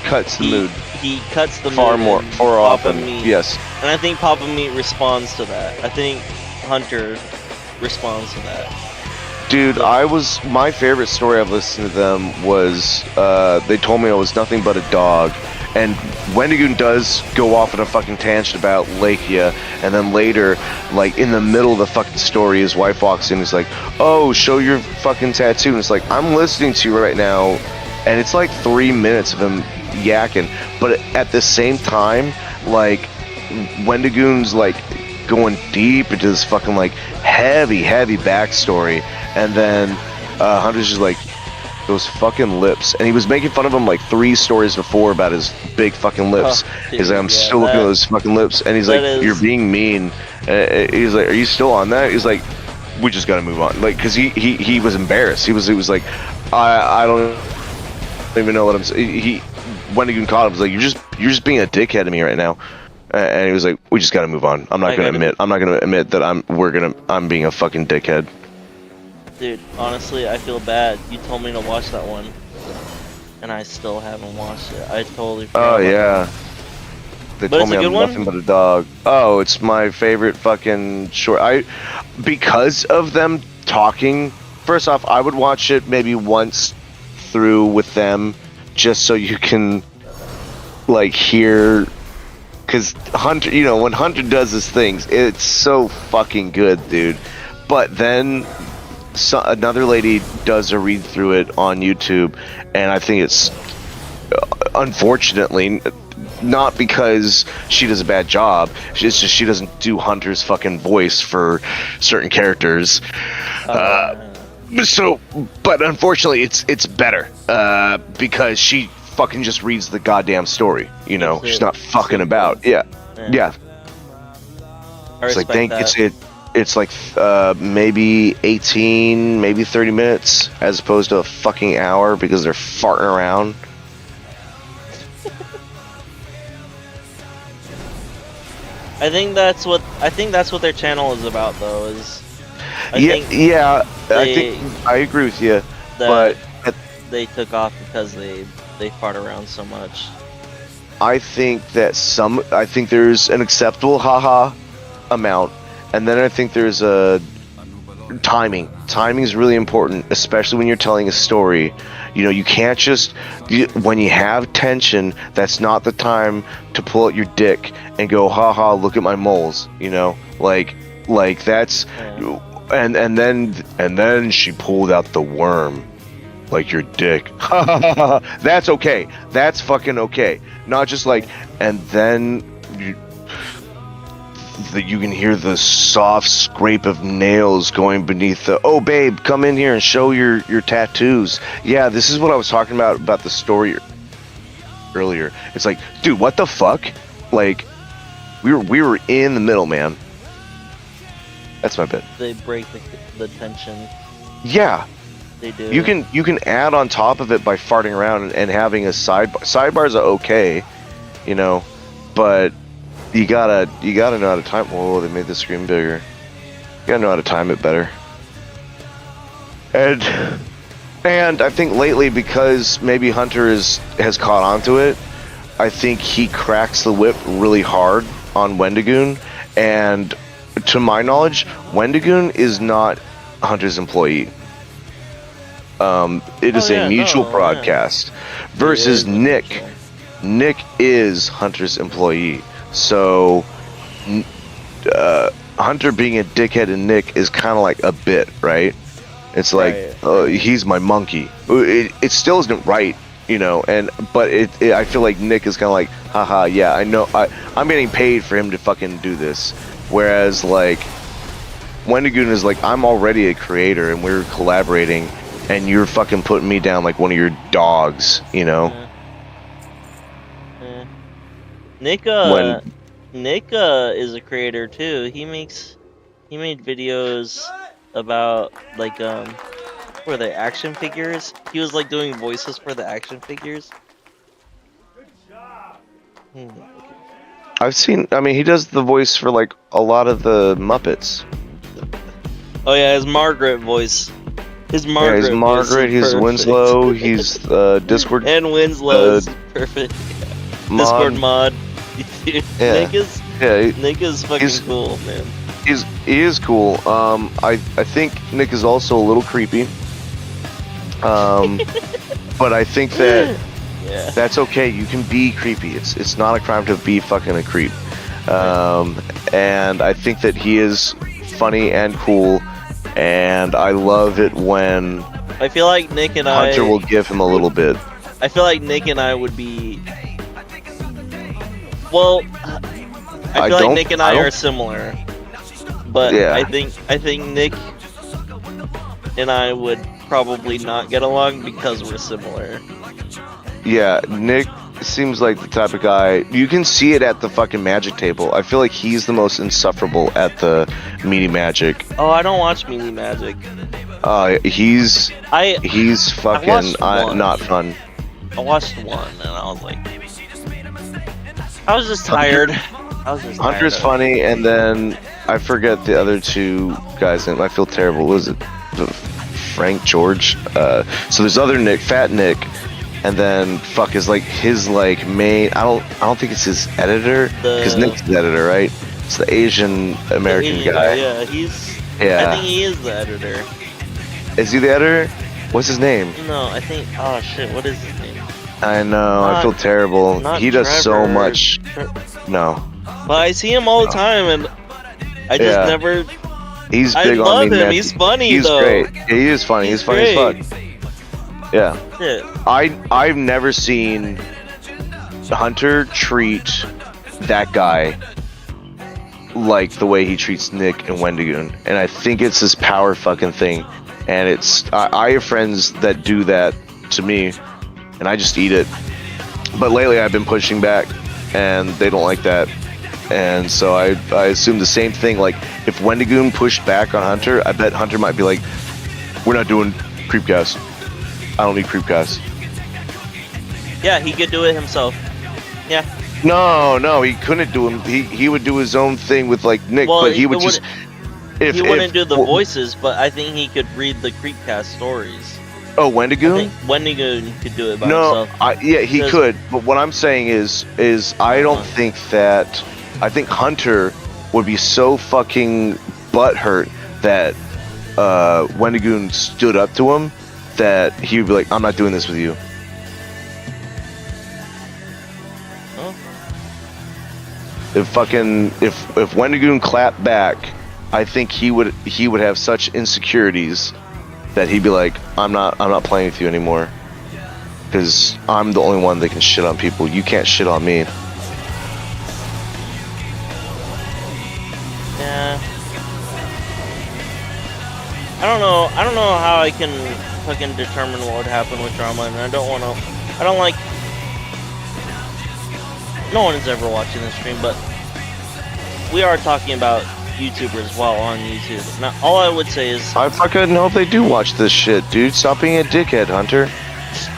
cuts the mood. He cuts the far mood more often. Meat, yes, and I think Papa Meat responds to that. I think Hunter responds to that. Dude, my favorite story I've listened to them was they told me I was nothing but a dog. And Wendigoon does go off on a fucking tangent about Lakia, and then later, like in the middle of the fucking story, his wife walks in and is like, "Oh, show your fucking tattoo." And it's like, I'm listening to you right now, and it's like 3 minutes of him yakking. But at the same time, like, Wendigoon's like going deep into this fucking like heavy backstory, and then Hunter's just like, those fucking lips, and he was making fun of him like 3 stories before about his big fucking lips. He's like, I'm still looking at those fucking lips, and he's like, you're being mean. He's like, are you still on that? He's like, we just got to move on. Like, cause he was embarrassed. He was like, I don't even know what I'm saying. Wendigoon caught him, was like, you're just being a dickhead to me right now. And he was like, we just got to move on. I'm not gonna admit that I'm being a fucking dickhead. Dude, honestly, I feel bad. You told me to watch that one, and I still haven't watched it. I totally forgot. Oh yeah. They But told it's me a I'm good one? nothing but a dog. Oh, it's my favorite fucking short. Because of them talking. First off, I would watch it maybe once through with them, just so you can like hear. Because Hunter, when Hunter does his things, it's so fucking good, dude. But then another lady does a read through it on YouTube, and I think it's unfortunately not because she does a bad job. It's just she doesn't do Hunter's fucking voice for certain characters. But unfortunately, it's better because she fucking just reads the goddamn story. She's not fucking about. Yeah. I It's like respect that. it's like maybe 18, maybe 30 minutes as opposed to a fucking hour because they're farting around. I think that's what their channel is about, though. I think I agree with you, but they took off because they fart around so much. I think there's an acceptable haha amount, and then I think there's a timing. Timing is really important, especially when you're telling a story. You can't when you have tension, that's not the time to pull out your dick and go, haha, look at my moles. Like that's, and then she pulled out the worm, like your dick. That's okay. That's fucking okay. Not just like, and then you can hear the soft scrape of nails going beneath the, oh babe, come in here and show your tattoos. Yeah, this is what I was talking about the story earlier. It's like, dude, what the fuck? Like, we were in the middle, man. That's my bit. They break the tension. Yeah. They do. You can add on top of it by farting around and having a sidebar. Sidebars are okay, but you gotta know how to time. Whoa, they made the screen bigger. You gotta know how to time it better. And I think lately, because maybe Hunter has caught on to it, I think he cracks the whip really hard on Wendigoon. And to my knowledge, Wendigoon is not Hunter's employee. It is a mutual broadcast versus Nick. Mutual. Nick is Hunter's employee. So, Hunter being a dickhead and Nick is kind of like a bit, right? It's like, he's my monkey. It still isn't right, but I feel like Nick is kind of like, haha, yeah, I know, I'm getting paid for him to fucking do this. Whereas, like, Wendigoon is like, I'm already a creator and we're collaborating and you're fucking putting me down like one of your dogs, Nick is a creator too. He made videos about like for the action figures. He was like doing voices for the action figures. I've seen, he does the voice for like a lot of the Muppets. Oh yeah, his Margaret voice. He's Margaret, he's Winslow, he's Discord. And Winslow's perfect. Discord mod. Yeah. Nick is fucking cool, man. He is cool. I think Nick is also a little creepy. But I think that that's okay. You can be creepy. It's not a crime to be fucking a creep. And I think that he is funny and cool. And I love it when I feel like Nick and Hunter will give him a little bit. I feel like Nick and I would be. Well, I feel like Nick and I are similar, but I think Nick and I would probably not get along because we're similar. Yeah, Nick seems like the type of guy. You can see it at the fucking magic table. I feel like he's the most insufferable at the meaty magic. Oh, I don't watch Meaty Magic. He's I fucking watched one. not fun. I watched one and I was like, I was just tired. Hunter's funny, and then I forget the other two guys' name. I feel terrible. What was it? Frank, George. So there's other Nick, Fat Nick, and then fuck is like his like main. I don't think it's his editor, because Nick's the editor, right? It's the Asian American guy. Yeah, I think he is the editor. Is he the editor? What's his name? No, I think. Oh shit, what is his name? I know. I feel terrible. He does so much. No. But I see him all the time, and I just never. He's I big on love me. him. He's funny. He's though. great. Yeah, he is funny. He's funny as fuck. Yeah. Shit. I've never seen Hunter treat that guy like the way he treats Nick and Wendigoon, and I think it's this power fucking thing. And it's I have friends that do that to me, and I just eat it. But lately I've been pushing back, and they don't like that. And so I assume the same thing. Like, if Wendigoon pushed back on Hunter, I bet Hunter might be like, we're not doing Creepcast. I don't need Creepcast. Yeah, he could do it himself. Yeah. No, he couldn't do him. He would do his own thing with like Nick, but he would just. He wouldn't do the voices, but I think he could read the Creepcast stories. Oh, Wendigoon? I think Wendigoon could do it by himself. Yeah, he could. But what I'm saying is I don't think that. I think Hunter would be so fucking butthurt that Wendigoon stood up to him that he would be like, I'm not doing this with you. Huh? If Wendigoon clapped back, I think he would have such insecurities that he'd be like, I'm not playing with you anymore, because I'm the only one that can shit on people. You can't shit on me. Yeah. I don't know how I can fucking determine what would happen with drama, and I don't like. No one is ever watching this stream, but we are talking about YouTubers while on YouTube. Now, all I would say is, I fucking hope they do watch this shit, dude. Stop being a dickhead, Hunter.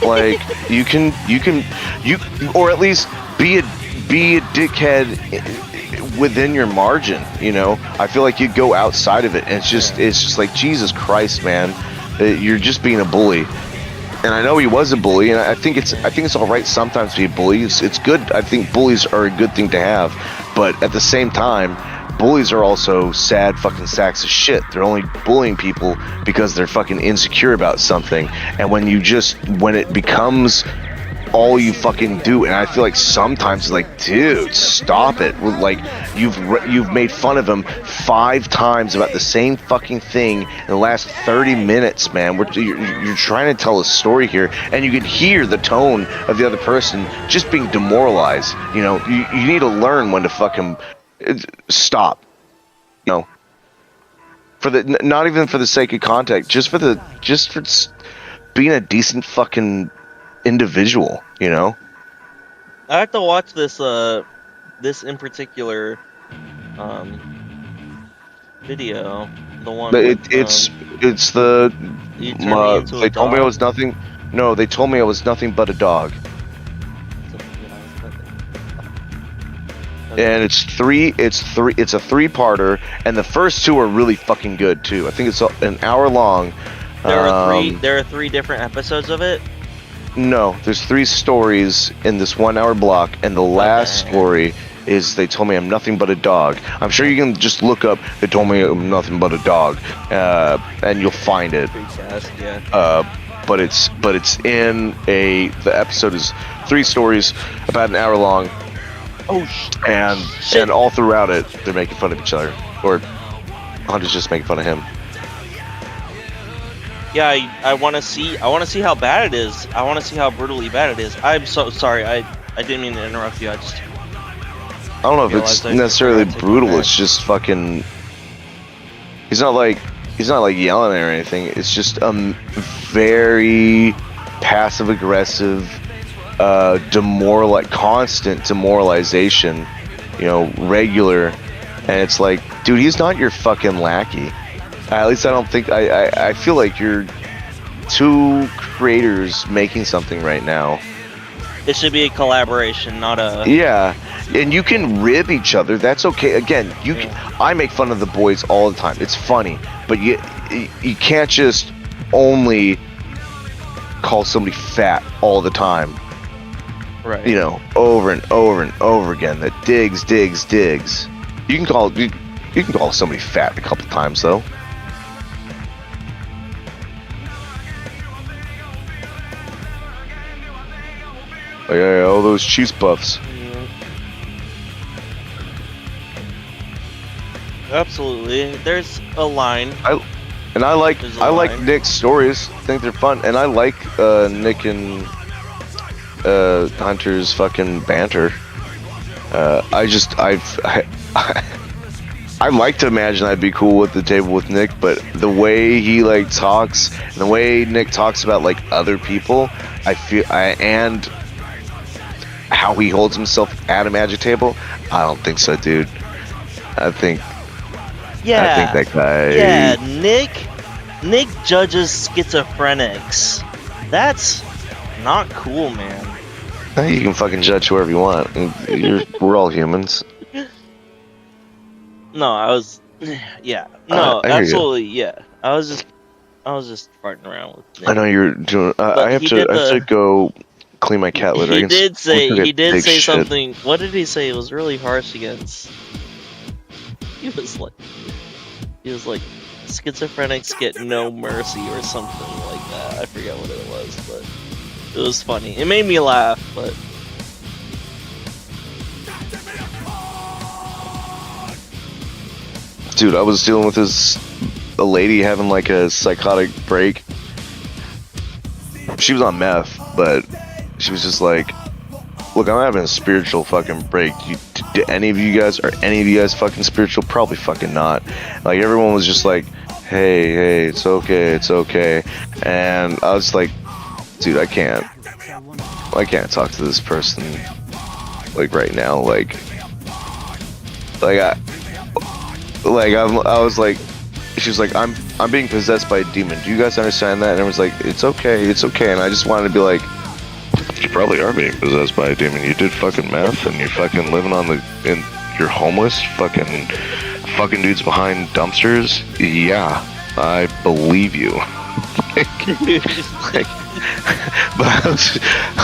Like, you or at least be a dickhead within your margin. You know, I feel like you go outside of it, and it's just like, Jesus Christ, man, you're just being a bully. And I know he was a bully, and I think it's all right sometimes to be a bully. It's good. I think bullies are a good thing to have, but at the same time, bullies are also sad fucking sacks of shit. They're only bullying people because they're fucking insecure about something. And when it becomes all you fucking do, and I feel like sometimes it's like, dude, stop it. Like, you've made fun of him 5 times about the same fucking thing in the last 30 minutes, man. You're trying to tell a story here, and you can hear the tone of the other person just being demoralized. You know, you need to learn when to fucking stop. You know, not even for the sake of contact, just for being a decent fucking individual, you know. I have to watch this in particular video, the one it's the they told me I was nothing. No, they told me I was nothing but a dog. And it's a 3-parter, and the first 2 are really fucking good too. I think it's an hour long. There are 3 different episodes of it. No, there's 3 stories in this 1-hour block, and the last story is they told me I'm nothing but a dog. I'm sure you can just look up they told me I'm nothing but a dog, and you'll find it. But it's in the episode is 3 stories about an hour long. Oh, and all throughout it, they're making fun of each other, or Hunter's just making fun of him. Yeah, I want to see how bad it is. I want to see how brutally bad it is. I'm so sorry. I didn't mean to interrupt you. I don't know if it's necessarily brutal. It's just fucking. He's not like yelling or anything. It's just very passive aggressive, constant demoralization, regular, and it's like, dude, he's not your fucking lackey. At least I don't think. I feel like you're two creators making something right now. It should be a collaboration, not a. Yeah, and you can rib each other. That's okay. Again, I make fun of the boys all the time. It's funny, but you can't just only call somebody fat all the time. Right. Over and over and over again. That digs. You can call somebody fat a couple times though. Yeah, all those cheese puffs. Absolutely. There's a line. I like Nick's stories. I think they're fun, and I like Nick and Hunter's fucking banter. I like to imagine I'd be cool with the table with Nick, but the way he talks, and the way Nick talks about other people, and how he holds himself at a magic table, I don't think so, dude. I think that guy. Yeah, Nick judges schizophrenics. That's not cool, man. You can fucking judge whoever you want. We're all humans. No, yeah. No, absolutely, you. yeah. I was just farting around with Nick. I know you're doing. I have to go clean my cat litter. He did say something. What did he say? It was really harsh against. He was like, schizophrenics get no mercy or something like that. I forget what it was, but it was funny. It made me laugh, but. Dude, I was dealing with a lady having a psychotic break. She was on meth, but she was just like, look, I'm having a spiritual fucking break. Do any of you guys fucking spiritual? Probably fucking not. Everyone was just like, hey, it's okay. And I was like, dude, I can't talk to this person right now. I was like, she was like, I'm being possessed by a demon. Do you guys understand that? And I was like, it's okay. And I just wanted to be like, you probably are being possessed by a demon. You did fucking meth, and you're fucking living and you're homeless. Fucking dudes behind dumpsters. Yeah, I believe you. But I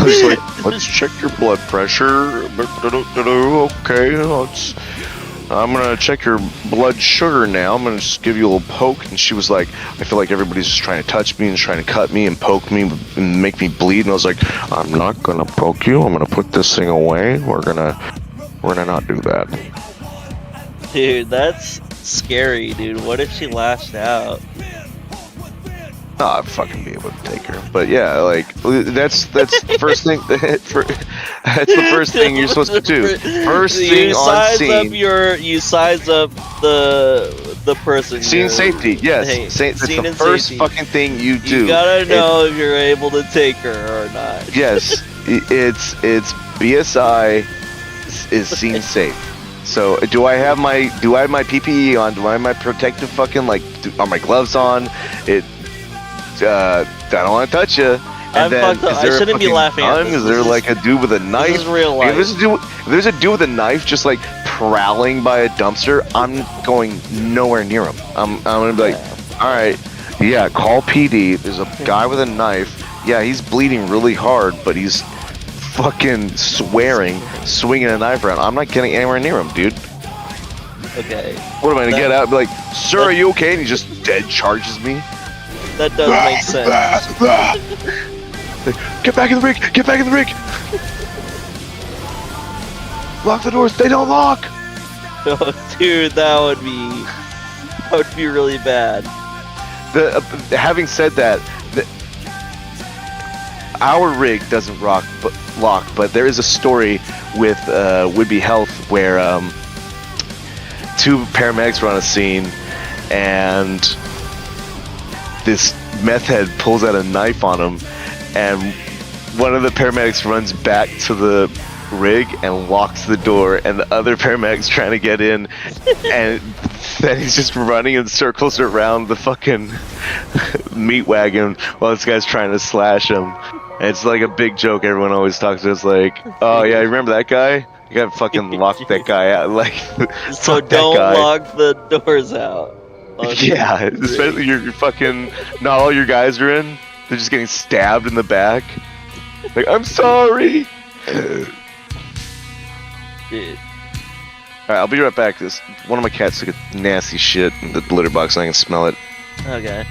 was like, let's check your blood pressure. Okay, I'm gonna check your blood sugar now. I'm gonna just give you a little poke. And she was like, I feel like everybody's just trying to touch me and trying to cut me and poke me and make me bleed. And I was like, I'm not gonna poke you. I'm gonna put this thing away. We're gonna not do that. Dude, that's scary, dude. What if she lashed out? I'd fucking be able to take her. But yeah, that's the first thing. That's the first thing you're supposed to do. First thing on scene. You size up the person. Scene safety, yes. It's the first fucking thing you do. You gotta know if you're able to take her or not. Yes, it's BSI is scene safe. So do I have my PPE on? Do I have my protective fucking are my gloves on? I don't want to touch you. And then, fucked up. I shouldn't be laughing at this. Is there a dude with a knife? This is real life. If there's a dude with a knife just prowling by a dumpster, I'm going nowhere near him. I'm gonna be like, all right, yeah, call PD. There's a guy with a knife. Yeah, he's bleeding really hard, but he's fucking swearing, swinging a knife around. I'm not getting anywhere near him, dude. Okay. What am I gonna get out and be like, sir, are you okay? And he just dead charges me. That does make sense. Get back in the rig! Get back in the rig! Lock the doors! They don't lock! Oh, dude, that would be really bad. Having said that, our rig doesn't lock, but there is a story with Would-Be Health where two paramedics were on a scene, and this meth head pulls out a knife on him, and one of the paramedics runs back to the rig and locks the door, and the other paramedic's trying to get in, and then he's just running in circles around the fucking meat wagon while this guy's trying to slash him. And it's like a big joke everyone always talks about. It's like, oh yeah, you remember that guy? You gotta fucking lock that guy out. Like, So fuck that don't guy. lock the doors out. Yeah, especially you're fucking. Not all your guys are in. They're just getting stabbed in the back. Like, I'm sorry. Dude. Alright, I'll be right back. This one of my cats took a nasty shit in the litter box and I can smell it. Okay.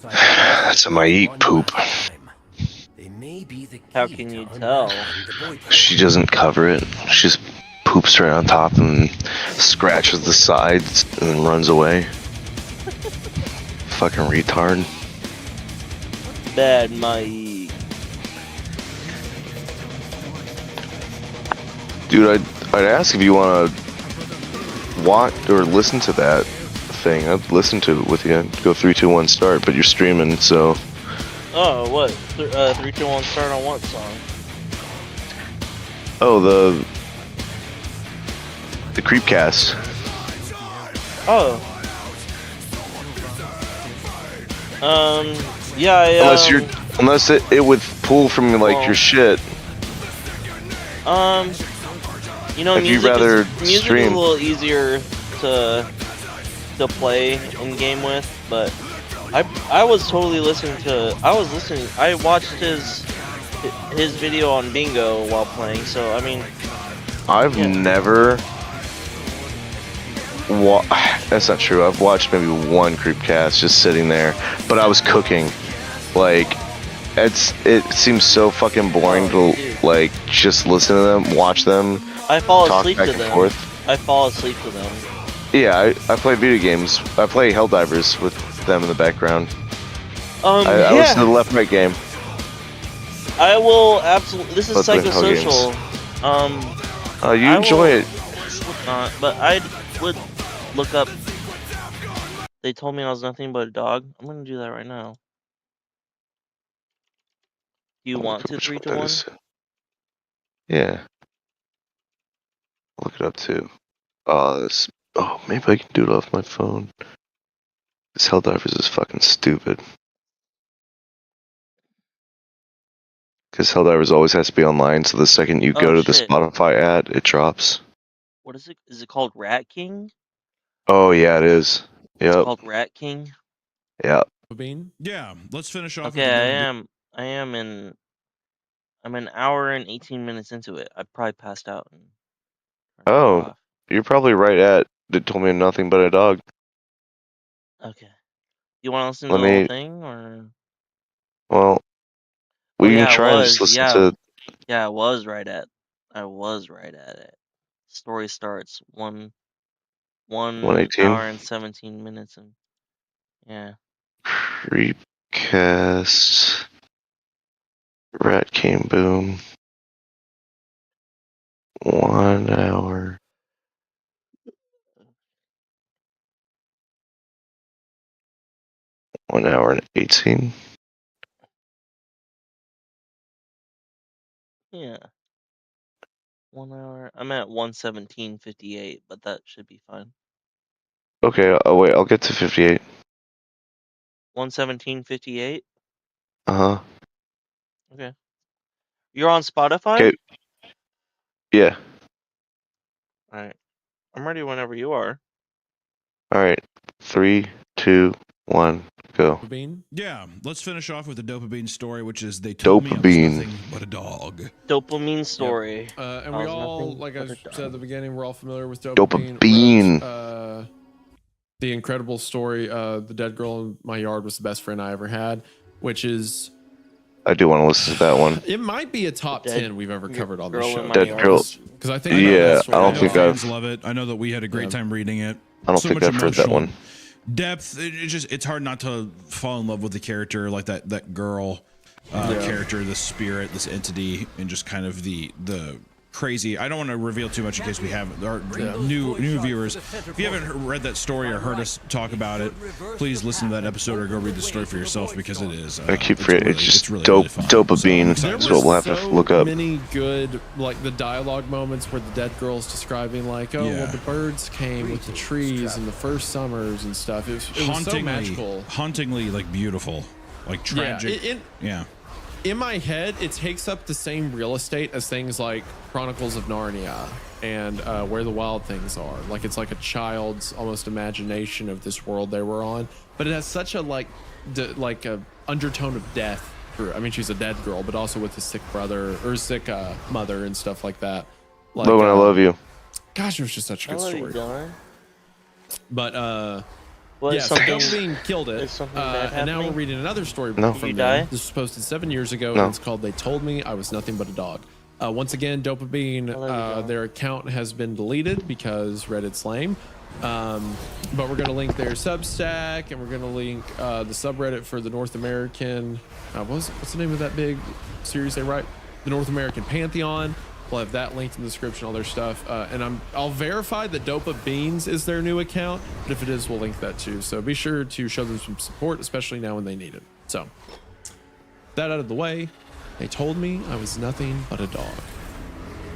That's how I eat poop. How can you tell? She doesn't cover it. She just poops right on top and scratches the sides and then runs away. Fucking retard. Bad Mike. Dude, I'd ask if you want to watch or listen to that thing. I'd listen to it with you. Go 3, 2, 1, start, but you're streaming, so. Oh, what? 3, 2, 1, start on what song? Oh, the Creepcast. Oh. Yeah, Unless it would pull from like your shit. You know, If you'd rather music stream. is a little easier to play in game with, but I was totally listening to. I watched his video on Bingo while playing. So I mean, I've Yeah. never. That's not true. I've watched maybe one Creepcast just sitting there, but I was cooking. Like, it seems so fucking boring to like just listen to them, watch them I fall talk asleep back to and them. forth. I fall asleep to them. Yeah, I play video games. I play Helldivers with them in the background. I listen to the Left Right game. I will absolutely. This is Let's win Hell games. psychosocial. You I enjoy will- it. Not, but I would look up. They told me I was nothing but a dog. I'm gonna do that right now. Do you I'll want look up to which 3 one to that 1? is. Yeah, I'll look it up too. Oh, maybe I can do it off my phone. This Helldivers is fucking stupid. Because Helldivers always has to be online, so the second you go Oh, to the shit. Spotify ad, it drops. What is it? Is it called Rat King? Oh yeah, it is. It's Yep. called Rat King. Yeah. Bean? Yeah, let's finish off Okay, with the I am in. I'm an hour and 18 minutes into it. I probably passed out and turned it Oh, off. you're probably right at. It told me nothing but a dog. Okay. You want to listen to Let the whole me. thing or? Well, Oh we can yeah, it try and just was. listen Yeah, to. yeah, I was right at. I was right at it. Story starts 1 118. hour and 17 minutes and yeah. Creepcast. Rat Came Boom. 1 hour. 1 hour and 18. Yeah. 1 hour. I'm at 117:58, but that should be fine. Okay, wait, I'll get to 58. 117:58. Uh-huh. Okay. You're on Spotify? Okay, yeah. All right. I'm ready whenever you are. Alright. 3, 2, 1, go. Bean? Yeah, let's finish off with the Dopamine story, which is they told me I was Dopamine. nothing but a dog. Dopamine story. And I we was all, nothing like I but a said at dog. the beginning, we're all familiar with Dopamine. Dopamine. Wrote, the incredible story, The Dead Girl in My Yard Was the Best Friend I Ever Had, which is, I do want to listen to that one. it might be a top Dead 10 we've ever covered on the Girl in show. My Dead Yard. Girl. Because I think I know Yeah, that story. I don't I know think fans I've- love it. I know that we had a great Yeah. time reading it. I don't So think much I've heard that emotional one. Depth. It's hard not to fall in love with the character, like that girl character, this spirit, this entity, and just kind of the crazy. I don't want to reveal too much in case we have our new viewers. If you haven't read that story or heard us talk about it, please listen to that episode or go read the story for yourself because it is. I keep it's forgetting. really- It's just really, dope. really fun. Dopamine. So, That's what we'll have to look up. Many good, like the dialogue moments where the dead girl's describing, like, oh, Yeah. well, the birds came with the trees in the first summers and stuff. It was so hauntingly, magical. hauntingly like beautiful, like tragic. Yeah, in my head, it takes up the same real estate as things like Chronicles of Narnia and Where the Wild Things Are. Like it's like a child's almost imagination of this world they were on, but it has such a like a undertone of death. I mean, she's a dead girl, but also with a sick brother or sick mother and stuff like that. Like, Logan, I love you. Gosh, it was just such a I good love you, story. Dylan. But What, yeah, so something? Dopamine killed it. Is something bad And now we're happening? reading another story No. from You them. die? This was posted 7 years ago, No. and it's called "They Told Me I Was Nothing But a Dog." Once again, Dopamine, I love you, dog. their account has been deleted because Reddit's lame. But we're going to link their Substack, and we're going to link the subreddit for the North American. What's the name of that big series they write? The North American Pantheon. We'll have that linked in the description, all their stuff. And I'll verify that Dopa Beans is their new account, but if it is, we'll link that too. So be sure to show them some support, especially now when they need it. So that out of the way, they told me I was nothing but a dog.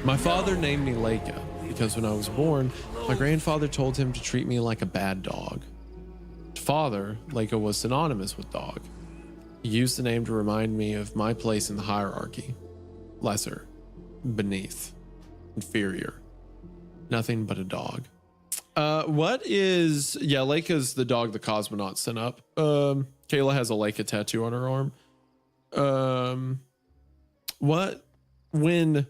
My father named me Leica because when I was born, my grandfather told him to treat me like a bad dog. Father, Leica was synonymous with dog. He used the name to remind me of my place in the hierarchy. Lesser, beneath, inferior, nothing but a dog. Leica's the dog the cosmonauts sent up. Kayla has a Leica tattoo on her arm. When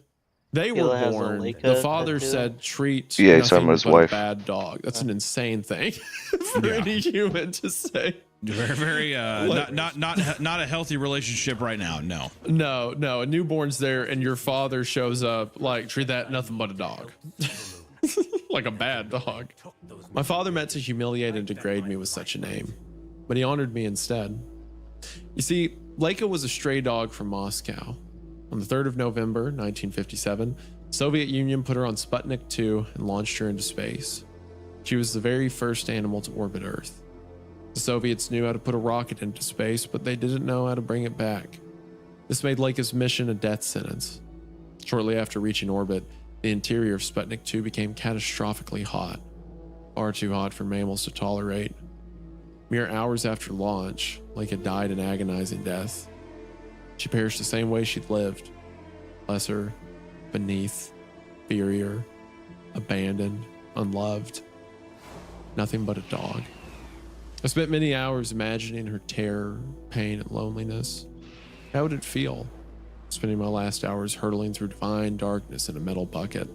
they were Kayla has a born, Leica the father tattoo? said, treat Yeah, he's talking nothing about his but wife. a bad dog. That's an insane thing for Yeah. any human to say. Very, very, not a healthy relationship right now. No. No, a newborn's there and your father shows up, like, treat that nothing but a dog. Like a bad dog. My father meant to humiliate and degrade me with such a name, but he honored me instead. You see, Leica was a stray dog from Moscow. On the 3rd of November, 1957, the Soviet Union put her on Sputnik 2 and launched her into space. She was the very first animal to orbit Earth. The Soviets knew how to put a rocket into space, but they didn't know how to bring it back. This made Leica's mission a death sentence. Shortly after reaching orbit, the interior of Sputnik 2 became catastrophically hot, far too hot for mammals to tolerate. Mere hours after launch, Leica died an agonizing death. She perished the same way she'd lived, lesser, beneath, inferior, abandoned, unloved. Nothing but a dog. I spent many hours imagining her terror, pain, and loneliness. How would it feel, spending my last hours hurtling through divine darkness in a metal bucket?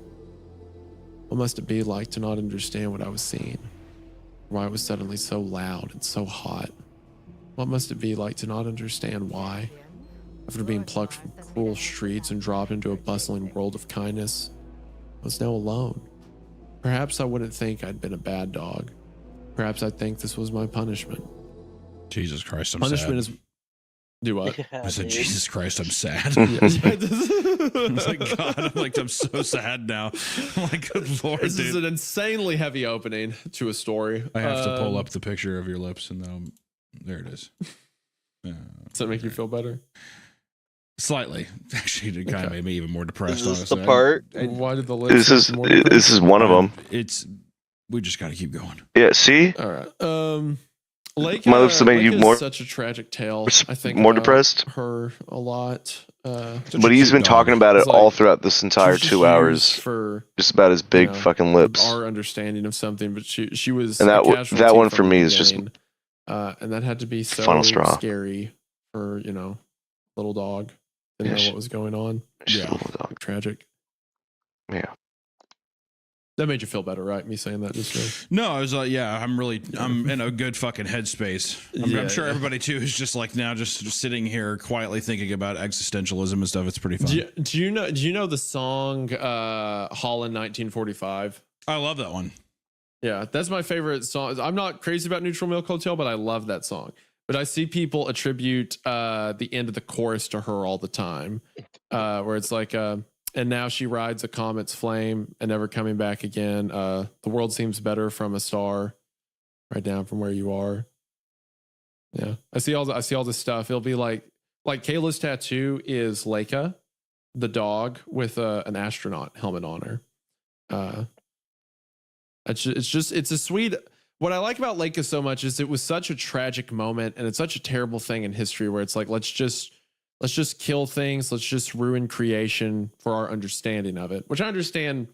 What must it be like to not understand what I was seeing? Why it was suddenly so loud and so hot? What must it be like to not understand why, after being plucked from cruel streets and dropped into a bustling world of kindness, I was now alone? Perhaps I wouldn't think I'd been a bad dog. Perhaps I'd think this was my punishment. Jesus Christ, I'm Punishment sad. is... Do what? Yeah, I said, dude. Jesus Christ, I'm sad. This I was like, God, I'm so sad now. I'm like, good Lord, is dude. an insanely heavy opening to a story. I have to pull up the picture of your lips and then there it is. Does that make you feel better? Slightly. Actually, it kind of made me even more depressed. Is this honestly. the part? Why did the This lips is more this is one of them. We just got to keep going. Yeah, see, All right. Leica, My lips have made you Leica's more- such a tragic tale. I think more about depressed? her a lot. but he's been talking about it It's like- all throughout this entire She was 2 used hours. for Just about his big you know, fucking lips. our understanding of something, but she was And a that casualty that one from for the me is just beginning. And that had to be so final straw. scary for little dog. Didn't know Yes. what was going on. She's a little dog. Tragic. Yeah. That made you feel better, right? Me saying that just now. No, I was like, yeah, I'm in a good fucking headspace. I'm sure everybody too is just like now just sitting here quietly thinking about existentialism and stuff. It's pretty fun. Do you know the song Holland 1945? I love that one. Yeah, that's my favorite song. I'm not crazy about Neutral Milk Hotel, but I love that song. But I see people attribute the end of the chorus to her all the time, where it's like, and now she rides a comet's flame and never coming back again. The world seems better from a star, right down from where you are. Yeah, I see all this stuff. It'll be like Kayla's tattoo is Leica, the dog with an astronaut helmet on her. It's a sweet. What I like about Leica so much is it was such a tragic moment, and it's such a terrible thing in history where it's like let's just kill things, let's just ruin creation for our understanding of it. Which I understand,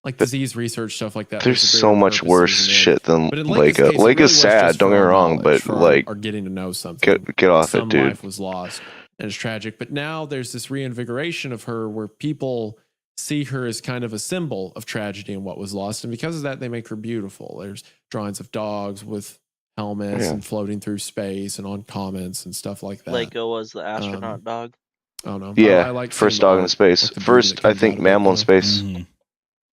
like disease research stuff like that. There's a so greater much purpose worse using it. shit than But in Leica's Leica. case, it really Leica's was sad, just don't for get me our wrong, knowledge, but for like our getting to know something. get off Some it, dude. life was lost, and it's tragic. But now there's this reinvigoration of her where people see her as kind of a symbol of tragedy and what was lost, and because of that, they make her beautiful. There's drawings of dogs with helmets and floating through space and on comets and stuff like that. Leica was the astronaut dog. I don't know. Yeah, I like first seeing the dog in art, space. like the beauty First, that I comes think out of it, mammal in though. space. Mhm.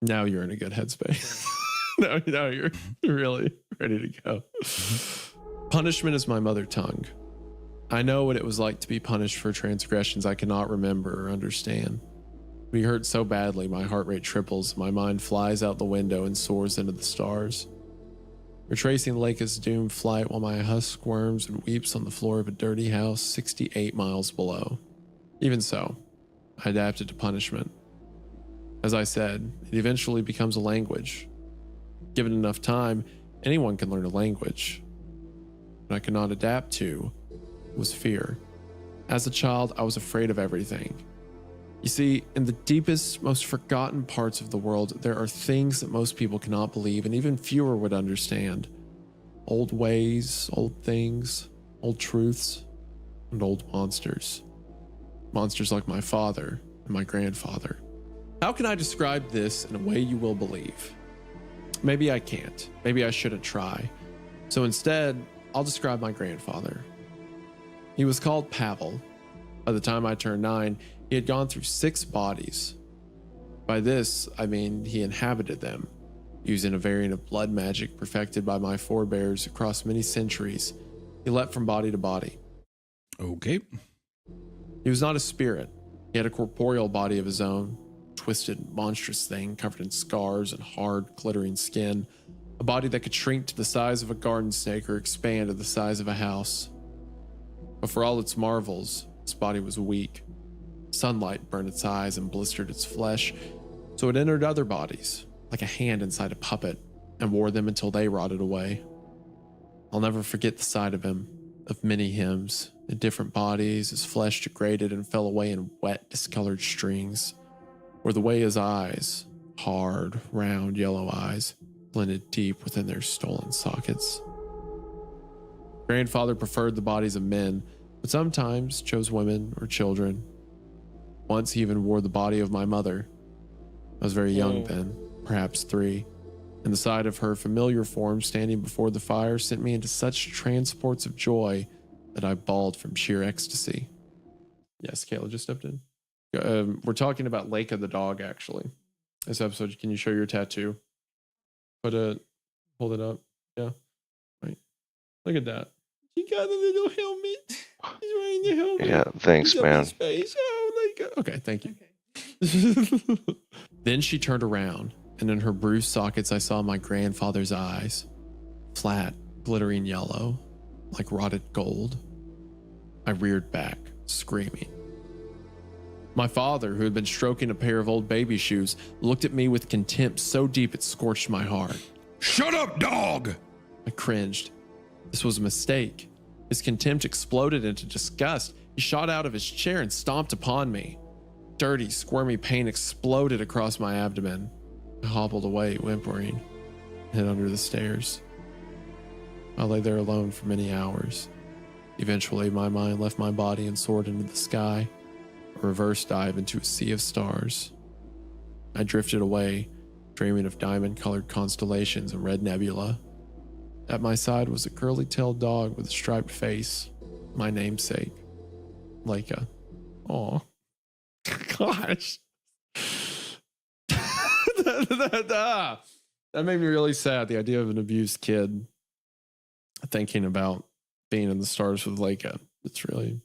Now you're in a good headspace. now you're really ready to go. Punishment is my mother tongue. I know what it was like to be punished for transgressions I cannot remember or understand. To be hurt so badly, my heart rate triples, my mind flies out the window and soars into the stars. Retracing Leica's doomed flight while my husk squirms and weeps on the floor of a dirty house 68 miles below. Even so, I adapted to punishment. As I said, it eventually becomes a language. Given enough time, anyone can learn a language. What I could not adapt to was fear. As a child, I was afraid of everything. You see, in the deepest, most forgotten parts of the world, there are things that most people cannot believe and even fewer would understand. Old ways, old things, old truths, and old monsters. Monsters like my father and my grandfather. How can I describe this in a way you will believe? Maybe I can't. Maybe I shouldn't try. So instead, I'll describe my grandfather. He was called Pavel. By the time I turned 9, he had gone through 6 bodies. By this, I mean he inhabited them, using a variant of blood magic perfected by my forebears across many centuries. He leapt from body to body. Okay. He was not a spirit. He had a corporeal body of his own, twisted, monstrous thing covered in scars and hard, glittering skin, a body that could shrink to the size of a garden snake or expand to the size of a house. But for all its marvels, its body was weak. Sunlight burned its eyes and blistered its flesh, so it entered other bodies, like a hand inside a puppet, and wore them until they rotted away. I'll never forget the sight of him, of many hymns, in different bodies, his flesh degraded and fell away in wet, discolored strings, or the way his eyes, hard, round, yellow eyes, blended deep within their stolen sockets. Grandfather preferred the bodies of men, but sometimes chose women or children. Once he even wore the body of my mother. I was very young then, perhaps 3, and the sight of her familiar form standing before the fire sent me into such transports of joy that I bawled from sheer ecstasy. Yes, Kayla just stepped in. We're talking about Leica the dog, actually. This episode, can you show your tattoo? Hold it up. Yeah. Right. Look at that. He got a little helmet. He's wearing the helmet. Yeah, thanks, He's up in man. space. Oh, Leica. Okay, thank you. Then she turned around, and in her bruised sockets, I saw my grandfather's eyes. Flat, glittering yellow, like rotted gold. I reared back, screaming. My father, who had been stroking a pair of old baby shoes, looked at me with contempt so deep it scorched my heart. Shut up, dog! I cringed. This was a mistake. His contempt exploded into disgust. He shot out of his chair and stomped upon me. Dirty, squirmy pain exploded across my abdomen. I hobbled away, whimpering, and hid under the stairs. I lay there alone for many hours. Eventually, my mind left my body and soared into the sky, a reverse dive into a sea of stars. I drifted away, dreaming of diamond-colored constellations and red nebula. At my side was a curly-tailed dog with a striped face, my namesake, Leica. Aw. Gosh. That made me really sad, the idea of an abused kid thinking about being in the stars with Leica. It's really...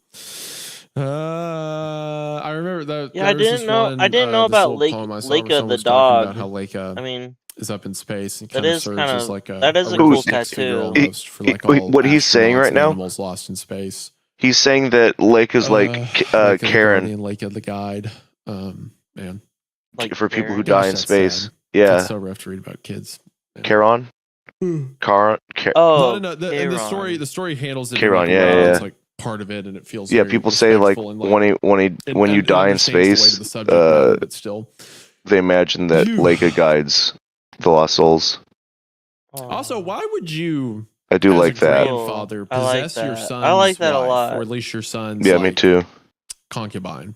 I remember that. Yeah, I didn't know about Leica the dog. About how Leica I mean, is up in space and that kind of is serves kind as of like a that is a reference cool figure tattoo. almost for like Wait, all what he's saying astronauts right and now? animals lost in space. He's saying that Leica's like Leica the Karen Guardian, Leica the guide. Man, Like for people who Karen. die Gosh, in that's space. sad. Yeah, It's so rough to read about kids. Yeah. Charon. Oh, No, and the Karen. story handles it. Chiron, really yeah, well. yeah. It's like part of it, and it feels Yeah, very people say like respectful and, when you die in understands the weight of space, the subject matter, but still. they imagine that Phew. Leica guides the lost souls. Oh. Also, why would you, I do as like a that. grandfather, I like possess your that. son's I like that a wife, lot. or at least your son's Yeah, me like, too. concubine?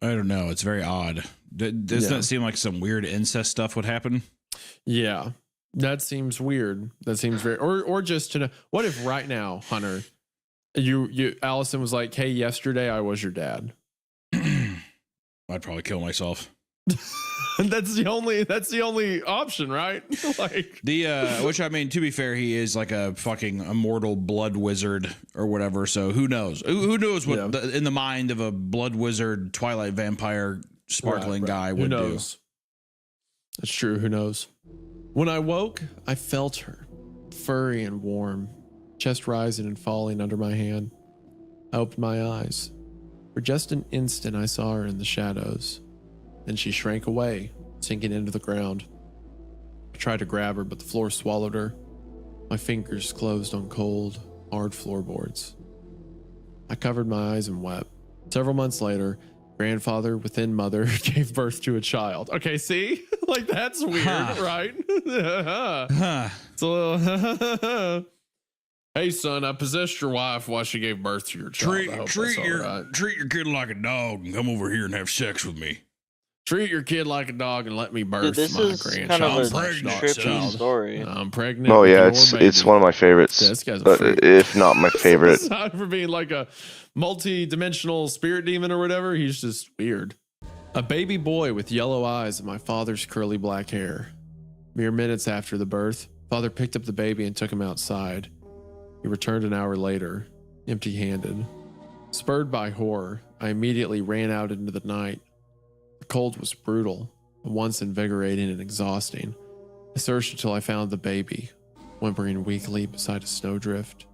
I don't know. It's very odd. Doesn't that seem like some weird incest stuff would happen? Yeah, that seems weird. That seems very, or just to know. What if right now, Hunter, you Allison was like, "Hey, yesterday I was your dad." I'd probably kill myself. That's the only option, right? Like Which I mean, to be fair, he is like a fucking immortal blood wizard or whatever. So who knows? Who knows what in the mind of a blood wizard, Twilight vampire, sparkling guy would do? That's true. Who knows? When I woke, I felt her, furry and warm, chest rising and falling under my hand. I opened my eyes. For just an instant, I saw her in the shadows. Then she shrank away, sinking into the ground. I tried to grab her, but the floor swallowed her. My fingers closed on cold, hard floorboards. I covered my eyes and wept. Several months later, grandfather within mother gave birth to a child. Okay, see? Like, that's weird, right? It's a little... Hey, son, I possessed your wife while she gave birth to your child. I hope that's all right. treat your kid like a dog and come over here and have sex with me. Treat your kid like a dog and let me birth Dude, this my is kind of grandchild. a slash dog trippy child. story. I'm pregnant. Oh with yeah, your it's baby. one of my favorites. Yeah, this guy's a freak. If not my favorite. Aside from being like a multi-dimensional spirit demon or whatever, he's just weird. A baby boy with yellow eyes and my father's curly black hair. Mere minutes after the birth, father picked up the baby and took him outside. He returned an hour later, empty-handed. Spurred by horror, I immediately ran out into the night. The cold was brutal, but once invigorating and exhausting. I searched until I found the baby, whimpering weakly beside a snowdrift.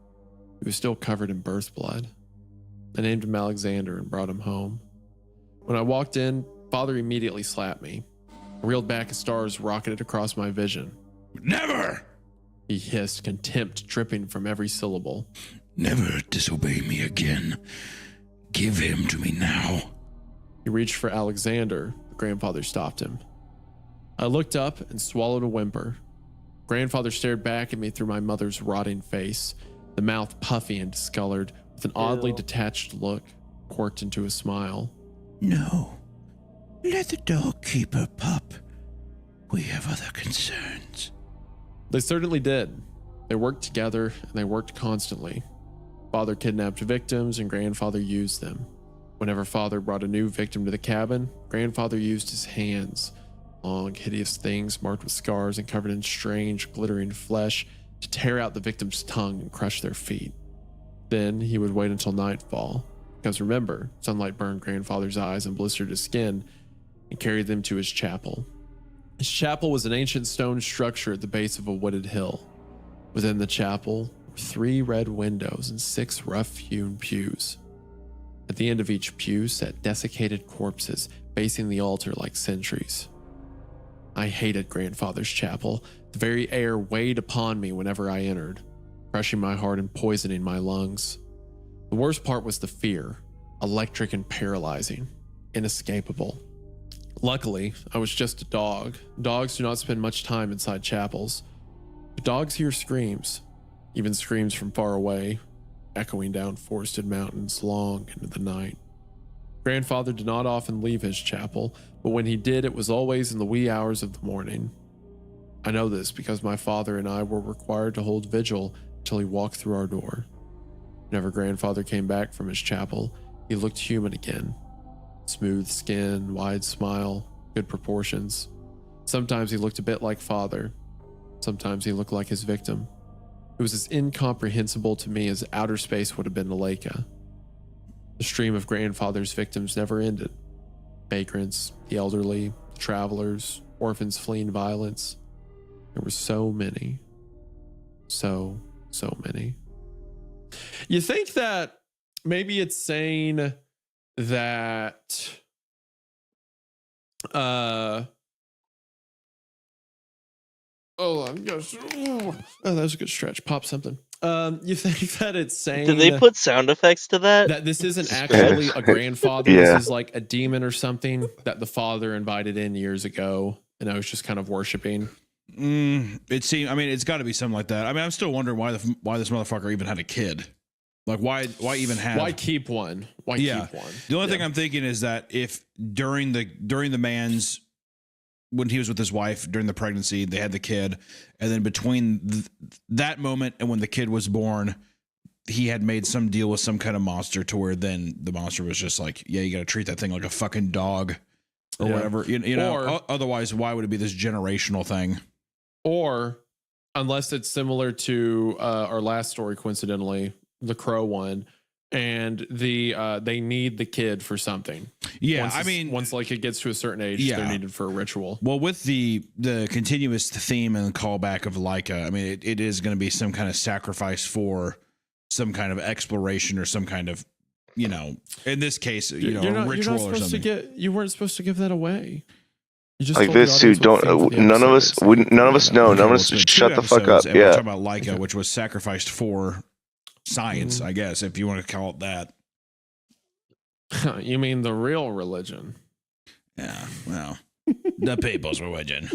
He was still covered in birth blood. I named him Alexander and brought him home. When I walked in, father immediately slapped me. I reeled back as stars rocketed across my vision. Never! He hissed, contempt dripping from every syllable. Never disobey me again. Give him to me now. He reached for Alexander, but grandfather stopped him. I looked up and swallowed a whimper. Grandfather stared back at me through my mother's rotting face, the mouth puffy and discolored, with an oddly detached look, quirked into a smile. No. Let the dog keep her pup. We have other concerns. They certainly did. They worked together, and they worked constantly. Father kidnapped victims, and grandfather used them. Whenever father brought a new victim to the cabin, grandfather used his hands, long, hideous things marked with scars and covered in strange, glittering flesh, to tear out the victim's tongue and crush their feet. Then he would wait until nightfall, because remember, sunlight burned grandfather's eyes and blistered his skin, and carried them to his chapel. His chapel was an ancient stone structure at the base of a wooded hill. Within the chapel were 3 red windows and 6 rough-hewn pews. At the end of each pew sat desiccated corpses facing the altar like sentries. I hated grandfather's chapel. The very air weighed upon me whenever I entered, crushing my heart and poisoning my lungs. The worst part was the fear, electric and paralyzing, inescapable. Luckily, I was just a dog. Dogs do not spend much time inside chapels. But dogs hear screams, even screams from far away, echoing down forested mountains long into the night. Grandfather did not often leave his chapel, but when he did, it was always in the wee hours of the morning. I know this because my father and I were required to hold vigil until he walked through our door. Whenever grandfather came back from his chapel, he looked human again. Smooth skin, wide smile, good proportions. Sometimes he looked a bit like father. Sometimes he looked like his victim. It was as incomprehensible to me as outer space would have been to Leica. The stream of grandfather's victims never ended. Vagrants, the elderly, the travelers, orphans fleeing violence. There were so many. So many. You think that maybe it's saying that that was a good stretch. Pop something. You think that it's saying Did they put sound effects to that? that this isn't actually a grandfather? Yeah. This is like a demon or something that the father invited in years ago, and I was just kind of worshiping. It seems. I mean, it's got to be something like that. I mean, I'm still wondering why this motherfucker even had a kid. Like, why even have? Why keep one? Why keep one? The only thing I'm thinking is that if during the man's, when he was with his wife during the pregnancy, they had the kid, and then between that moment and when the kid was born, he had made some deal with some kind of monster to where then the monster was just like, yeah, you got to treat that thing like a fucking dog or whatever. You know, Or- otherwise, why would it be this generational thing? Or unless it's similar to our last story, coincidentally, the crow one, and they need the kid for something. Yeah, once I mean, once like it gets to a certain age, they're needed for a ritual. well, with the continuous theme and callback of Leica, I mean, it is going to be some kind of sacrifice for some kind of exploration or some kind of, you know, in this case, you know, ritual or something. You weren't supposed to give that away. You just Like told the this, dude. audience what Don't. theme for the None of us. episode, so None of us know. Okay, None of well, us. it's been Shut 2 the fuck up. episodes, and we're Yeah. talking about Leica, which was sacrificed for science, I guess, if you want to call it that. You mean the real religion? Yeah, well, the people's religion.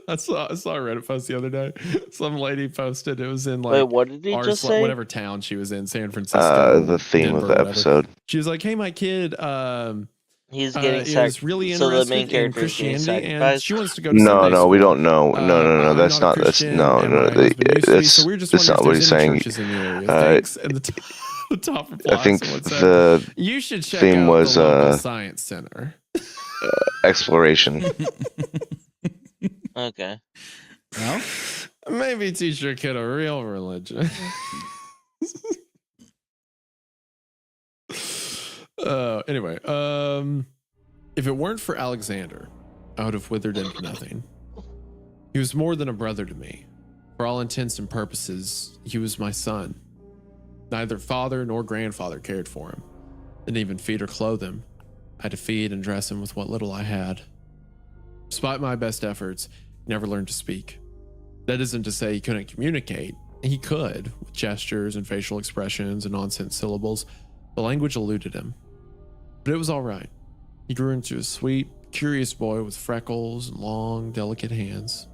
I saw a Reddit post the other day. Some lady posted. It was in Wait, like what did he just say? whatever town she was in, San Francisco. The theme Denver, of the whatever. episode. She was like, "Hey, my kid, He's getting is really so the main interested in character is getting Christianity, and sacrificed. she wants to go to No, Sunday no, we school. don't know. No. I'm That's not a not. That's Christian, no, and no. my husband used to be, That's so we're just that's wondering not if what he's there's any saying. churches in the area." Thanks. And the top reply, I think someone said, the "You should check theme out was, the local science center." exploration. Okay. Well, Maybe teach your kid a real religion. Anyway, if it weren't for Alexander, I would have withered into nothing. He was more than a brother to me. For all intents and purposes, he was my son. Neither father nor grandfather cared for him. Didn't even feed or clothe him. I had to feed and dress him with what little I had. Despite my best efforts, he never learned to speak. That isn't to say he couldn't communicate. He could, with gestures and facial expressions and nonsense syllables. The language eluded him. But it was all right. He grew into a sweet, curious boy with freckles and long, delicate hands.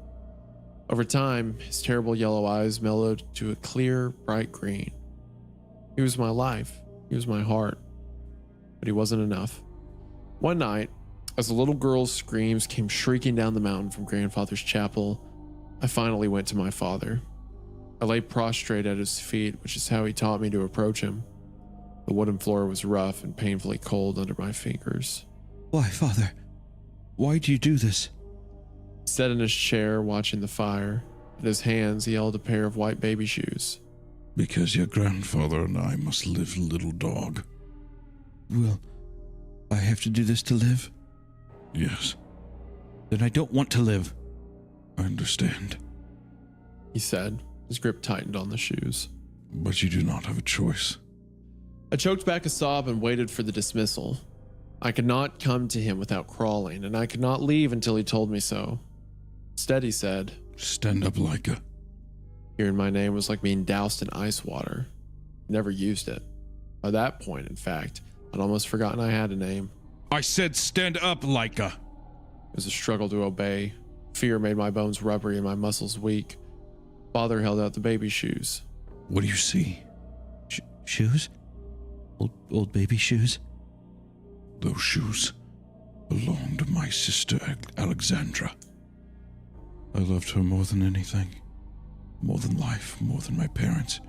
Over time, his terrible yellow eyes mellowed to a clear, bright green. He was my life. He was my heart. But he wasn't enough. One night, as a little girl's screams came shrieking down the mountain from grandfather's chapel, I finally went to my father. I lay prostrate at his feet, which is how he taught me to approach him. The wooden floor was rough and painfully cold under my fingers. why, Father? Why do you do this? He sat in his chair watching the fire. In his hands, he held a pair of white baby shoes. Because your grandfather and I must live, little dog. Will I have to do this to live? Yes. Then I don't want to live. I understand. He said, his grip tightened on the shoes. But you do not have a choice. I choked back a sob and waited for the dismissal. I could not come to him without crawling, and I could not leave until he told me so. Instead, he said, Stand up, Leica. Hearing my name was like being doused in ice water. I never used it. By that point, in fact, I'd almost forgotten I had a name. I said stand up, Leica. It was a struggle to obey. Fear made my bones rubbery and my muscles weak. Father held out the baby shoes. What do you see? Shoes? Old baby shoes? Those shoes belong to my sister Alexandra. I loved her more than anything. More than life, more than my parents,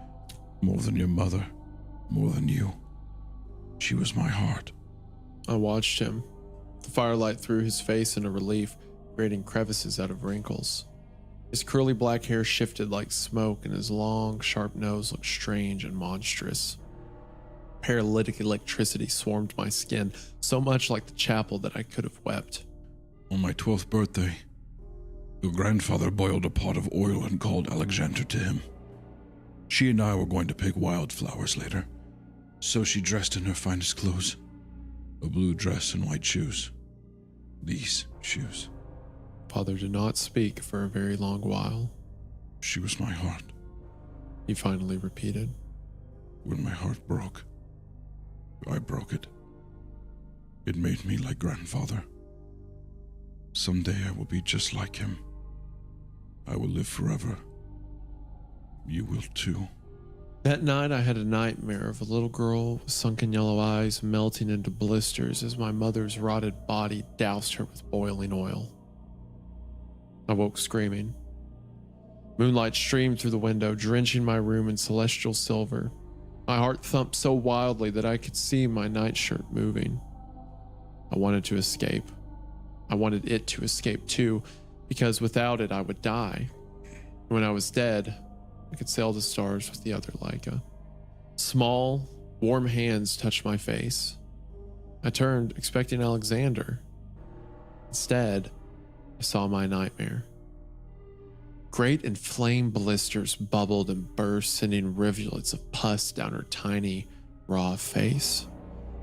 more than your mother, more than you. She was my heart. I watched him. The firelight threw his face into relief, creating crevices out of wrinkles. His curly black hair shifted like smoke, and his long, sharp nose looked strange and monstrous. Paralytic electricity swarmed my skin, so much like the chapel that I could have wept. On my 12th birthday, your grandfather boiled a pot of oil and called Alexandra to him. She and I were going to pick wildflowers later, so she dressed in her finest clothes. A blue dress and white shoes. These shoes. Father did not speak for a very long while. She was my heart. He finally repeated. When my heart broke, I broke it. It made me like grandfather. Someday I will be just like him. I will live forever. You will too. That night I had a nightmare of a little girl with sunken yellow eyes melting into blisters as my mother's rotted body doused her with boiling oil. I woke screaming. Moonlight streamed through the window, drenching my room in celestial silver. My heart thumped so wildly that I could see my nightshirt moving. I wanted to escape. I wanted it to escape too, because without it I would die. When I was dead, I could sail the stars with the other Leica. Small, warm hands touched my face. I turned, expecting Alexander. Instead, I saw my nightmare. Great inflamed blisters bubbled and burst, sending rivulets of pus down her tiny, raw face.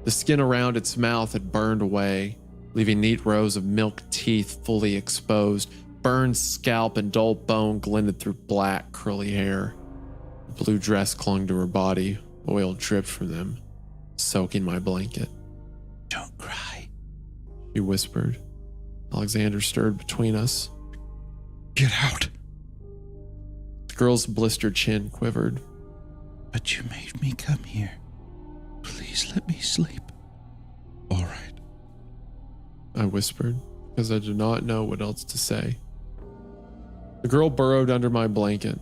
The skin around its mouth had burned away, leaving neat rows of milk teeth fully exposed. Burned scalp and dull bone glinted through black, curly hair. The blue dress clung to her body. Oil dripped from them, soaking my blanket. Don't cry. She whispered. Alexander stirred between us. Get out. The girl's blistered chin quivered. But you made me come here. Please let me sleep. All right. I whispered, because I did not know what else to say. The girl burrowed under my blanket.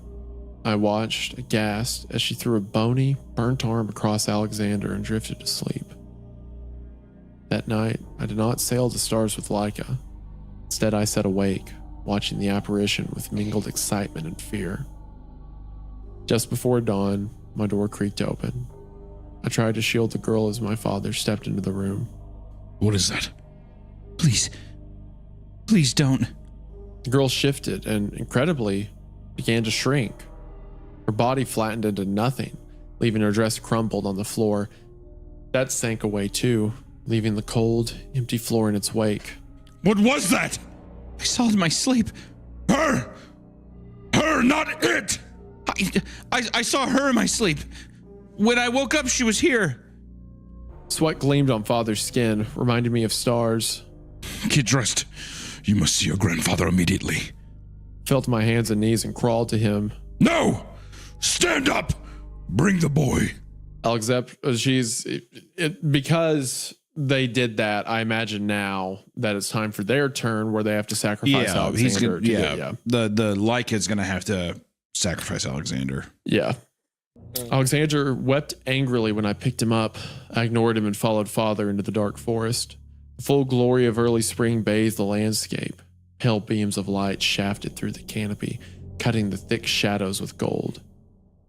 I watched, aghast, as she threw a bony, burnt arm across Alexander and drifted to sleep. That night, I did not sail the stars with Laika. Instead, I sat awake, watching the apparition with mingled excitement and fear. Just before dawn, my door creaked open. I tried to shield the girl as my father stepped into the room. What is that? Please. Please don't. The girl shifted and, incredibly, began to shrink. Her body flattened into nothing, leaving her dress crumpled on the floor. That sank away too, leaving the cold, empty floor in its wake. What was that? I saw it in my sleep. Her! Her, not it! I saw her in my sleep. When I woke up, she was here. Sweat gleamed on Father's skin, reminding me of stars. Get dressed. You must see your grandfather immediately. Fell to my hands and knees and crawled to him. No! Stand up! Bring the boy. Because they did that, I imagine now that it's time for their turn where they have to sacrifice Alexander. The Laika's gonna have to sacrifice Alexander. Yeah. Alexander wept angrily when I picked him up. I ignored him and followed Father into the dark forest. The full glory of early spring bathed the landscape. Pale beams of light shafted through the canopy, cutting the thick shadows with gold.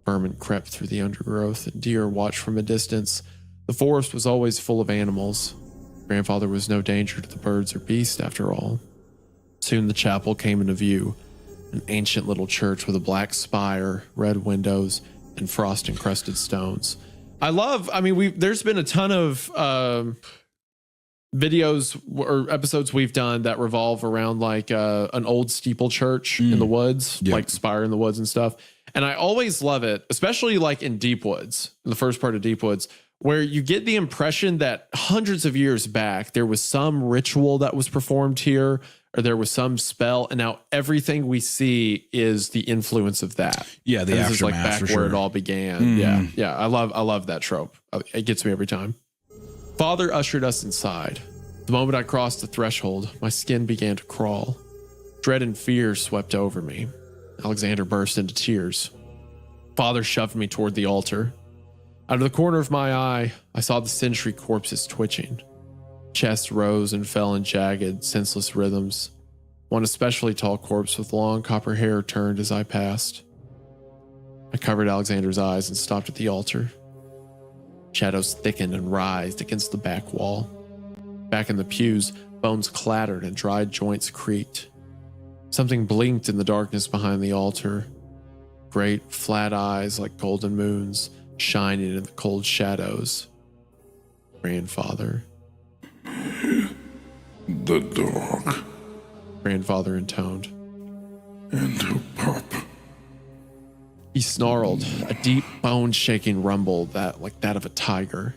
Vermin crept through the undergrowth and deer watched from a distance. The forest was always full of animals. Grandfather was no danger to the birds or beasts after all. Soon the chapel came into view, an ancient little church with a black spire, red windows, and frost-encrusted stones. There's been a ton of videos or episodes we've done that revolve around like an old steeple church in the woods, like spire in the woods and stuff. And I always love it, especially like in Deep Woods, in the first part of Deep Woods, where you get the impression that hundreds of years back, there was some ritual that was performed here, or there was some spell, and now everything we see is the influence of that. Yeah, the this is like aftermath, back for where sure. it all began. Yeah. I love that trope. It gets me every time. Father ushered us inside. The moment I crossed the threshold, my skin began to crawl. Dread and fear swept over me. Alexander burst into tears. Father shoved me toward the altar. Out of the corner of my eye, I saw the sentry corpses twitching. Chests rose and fell in jagged, senseless rhythms. One especially tall corpse with long copper hair turned as I passed. I covered Alexander's eyes and stopped at the altar. Shadows thickened and writhed against the back wall. Back in the pews, bones clattered and dried joints creaked. Something blinked in the darkness behind the altar. Great, flat eyes like golden moons, shining in the cold shadows. Grandfather. The dog. Grandfather intoned. And her pup. He snarled, a deep, bone-shaking rumble like that of a tiger.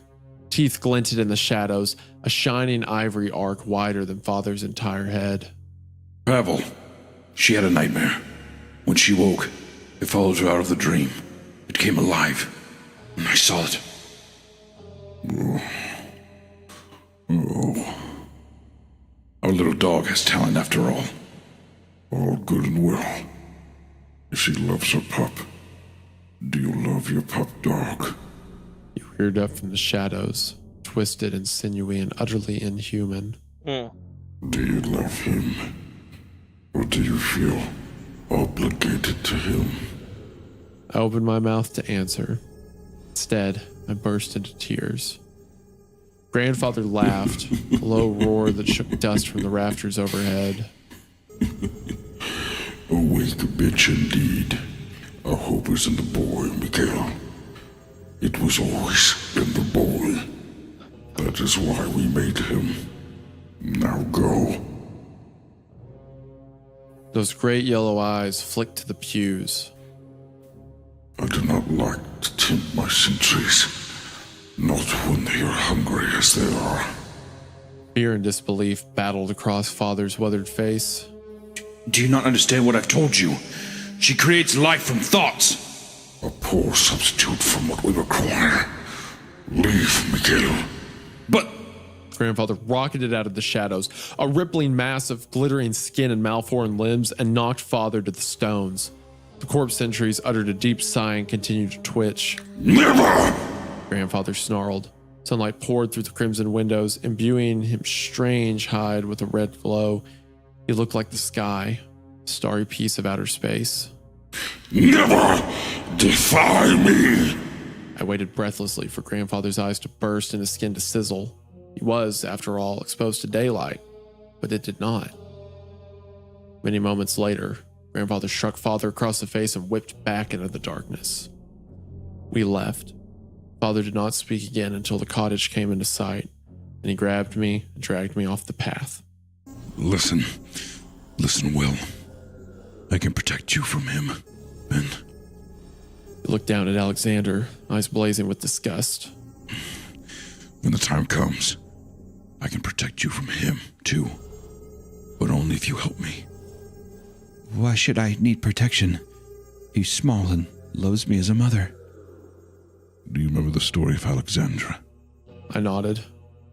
Teeth glinted in the shadows, a shining ivory arc wider than Father's entire head. Pavel. She had a nightmare. When she woke, it followed her out of the dream. It came alive. And I saw it. Oh. Our little dog has talent after all. All good and well. She loves her pup. Do you love your pup, dog? He reared up from the shadows, twisted and sinewy and utterly inhuman. Do you love him? Or do you feel obligated to him? I opened my mouth to answer. Instead, I burst into tears. Grandfather laughed, a low roar that shook dust from the rafters overhead. A weak bitch indeed. Our hope is in the boy, Mikhail. It was always in the boy. That is why we made him. Now go. Those great yellow eyes flicked to the pews. I do not like to tempt my sentries. Not when they are hungry as they are. Fear and disbelief battled across Father's weathered face. Do you not understand what I've told you? She creates life from thoughts. A poor substitute from what we require. Leave, Mikhail. But Grandfather rocketed out of the shadows, a rippling mass of glittering skin and malformed limbs, and knocked Father to the stones. The corpse sentries uttered a deep sigh and continued to twitch. Never! Grandfather snarled. Sunlight poured through the crimson windows, imbuing his strange hide with a red glow. He looked like the sky, a starry piece of outer space. Never defy me! I waited breathlessly for Grandfather's eyes to burst and his skin to sizzle. He was, after all, exposed to daylight, but it did not. Many moments later, Grandfather struck Father across the face and whipped back into the darkness. We left. Father did not speak again until the cottage came into sight, and he grabbed me and dragged me off the path. Listen well. I can protect you from him, Ben. He looked down at Alexander, eyes blazing with disgust. When the time comes, I can protect you from him, too. But only if you help me. Why should I need protection? He's small and loves me as a mother. Do you remember the story of Alexandra? I nodded.